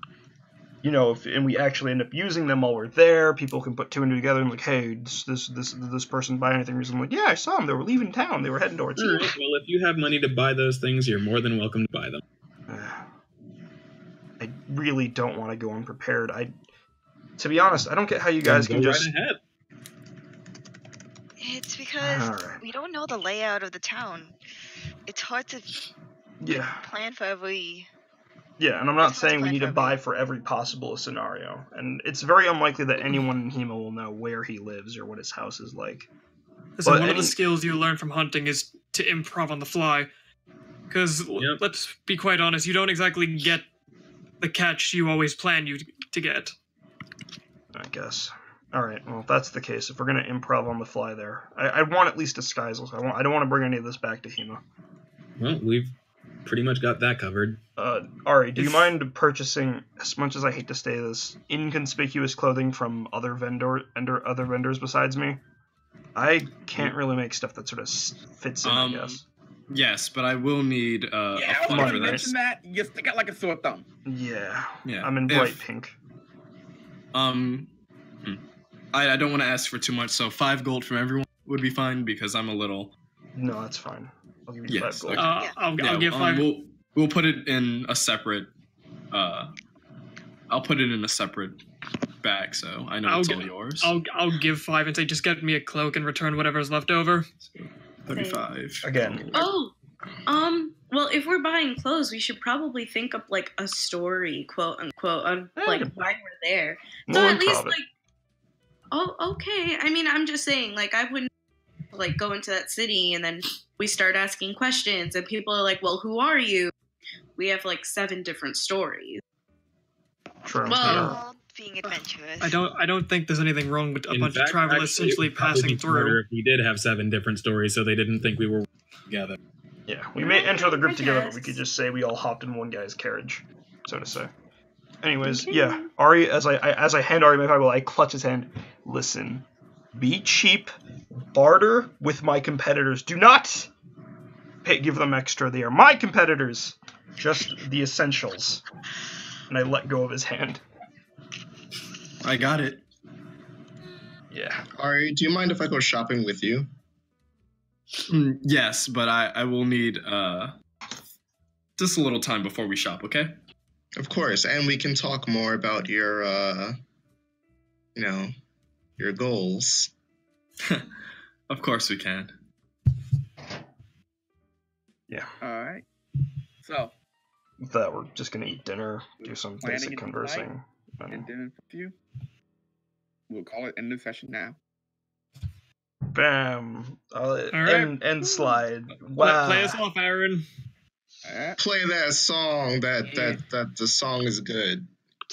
and we actually end up using them while we're there, people can put two and two together and hey, this person buy anything recently? Yeah, I saw them. They were leaving town. They were heading towards here. Right, well, if you have money to buy those things, you're more than welcome to buy them. I really don't want to go unprepared. To be honest, I don't get how you guys can just... Right ahead. It's because we don't know the layout of the town. It's hard to plan for every... Yeah, and I'm not saying we need to buy for every possible scenario. And it's very unlikely that anyone in Hema will know where he lives or what his house is like. So one of the skills you learn from hunting is to improv on the fly. Because, let's be quite honest, you don't exactly get the catch you always plan to get. I guess. Alright, well, if that's the case, if we're going to improv on the fly there, I want at least disguises. I don't want to bring any of this back to Hema. Well, we've pretty much got that covered. Ari, do you mind purchasing, as much as I hate to say this, inconspicuous clothing from other vendors besides me? I can't really make stuff that sort of fits in, I guess. Yes, but I will need a I fund was for gonna this. mention that. You stick out like a sore thumb. Yeah. I'm in bright pink. I don't want to ask for too much, so 5 gold from everyone would be fine because I'm a little... No, that's fine. I'll give you 5 gold. Okay. I'll give 5. We'll put it in a separate. I'll put it in a separate bag, so I know it's all yours. I'll give 5 and say just get me a cloak and return whatever's left over. So, 35 again. Well, if we're buying clothes, we should probably think up a story, quote unquote, on why we're there. So at least okay. I mean, I'm just saying, I wouldn't go into that city and then we start asking questions and people are like, well, who are you? We have 7 different stories. True. Well, being adventurous. I don't think there's anything wrong with a bunch of travelers essentially passing through. If we did have 7 different stories, so they didn't think we were. together. Yeah, we may enter the group I together, but we guess. could just say we all hopped in one guy's carriage, so to say. Anyways, Okay. yeah, Ari, as I hand Ari my Bible, I clutch his hand. Listen, be cheap, barter with my competitors. Do not give them extra. They are my competitors. Just the essentials. And I let go of his hand. I got it. Yeah. Ari, do you mind if I go shopping with you? Yes, but I will need just a little time before we shop, okay? Of course, and we can talk more about your, your goals. Of course we can. Yeah. Alright. So, With that, we're just gonna eat dinner, do some Planning basic it conversing. and And dinner with you. We'll call it end of session now. bam. right. End slide. Wow. Play us off, Aaron. Alright. Play that song. That the song is good.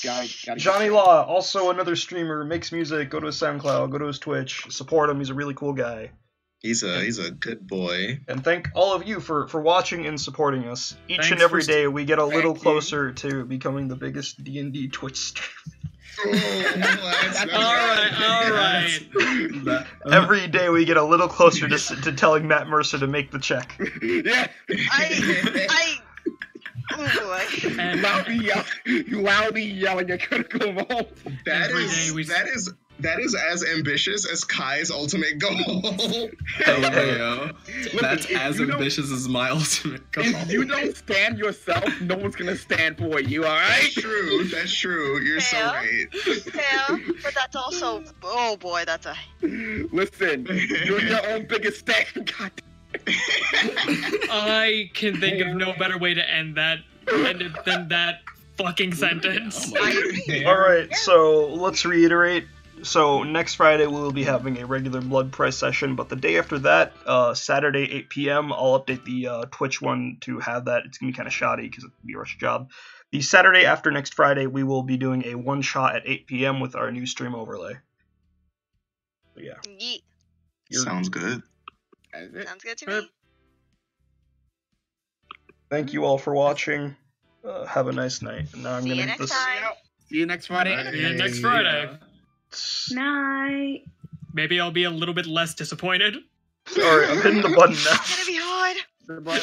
Gotta Johnny get Law, also another streamer, makes music. Go to his SoundCloud, go to his Twitch, support him. He's a really cool guy. He's a good boy. And thank all of you for watching and supporting us. Each Thanks and every for day we get a little Thank you. closer to becoming the biggest D&D Twitch streamer. All right. Every day we get a little closer to telling Matt Mercer to make the check. Yeah. Ooh, And loudly yelling at critical role. Every day we- That is as ambitious as Kai's ultimate goal. LMAO. That's if as you don't- ambitious as my ultimate goal. If you don't stand yourself, no one's gonna stand for you, alright? That's true. You're so Yeah. right. yeah, but that's also, oh boy, that's a, Listen, you're your own biggest stand. God. I can think of no better way to end that than that fucking sentence. I agree. Alright, so let's reiterate. So next Friday we will be having a regular blood price session, but the day after that, Saturday 8 p.m., I'll update the Twitch one to have that. It's going to be kind of shoddy because it's going to be a rush job. The Saturday after next Friday, we will be doing a one-shot at 8 p.m. with our new stream overlay. So yeah. Yeet. Sounds good. That's it. Sounds good to me. Thank you all for watching. Have a nice night. And now I'm See going you to next this. time. See you next Friday. See you next Friday. Night. Maybe I'll be a little bit less disappointed. Sorry, I'm hitting the button now. It's gonna be hard. Goodbye.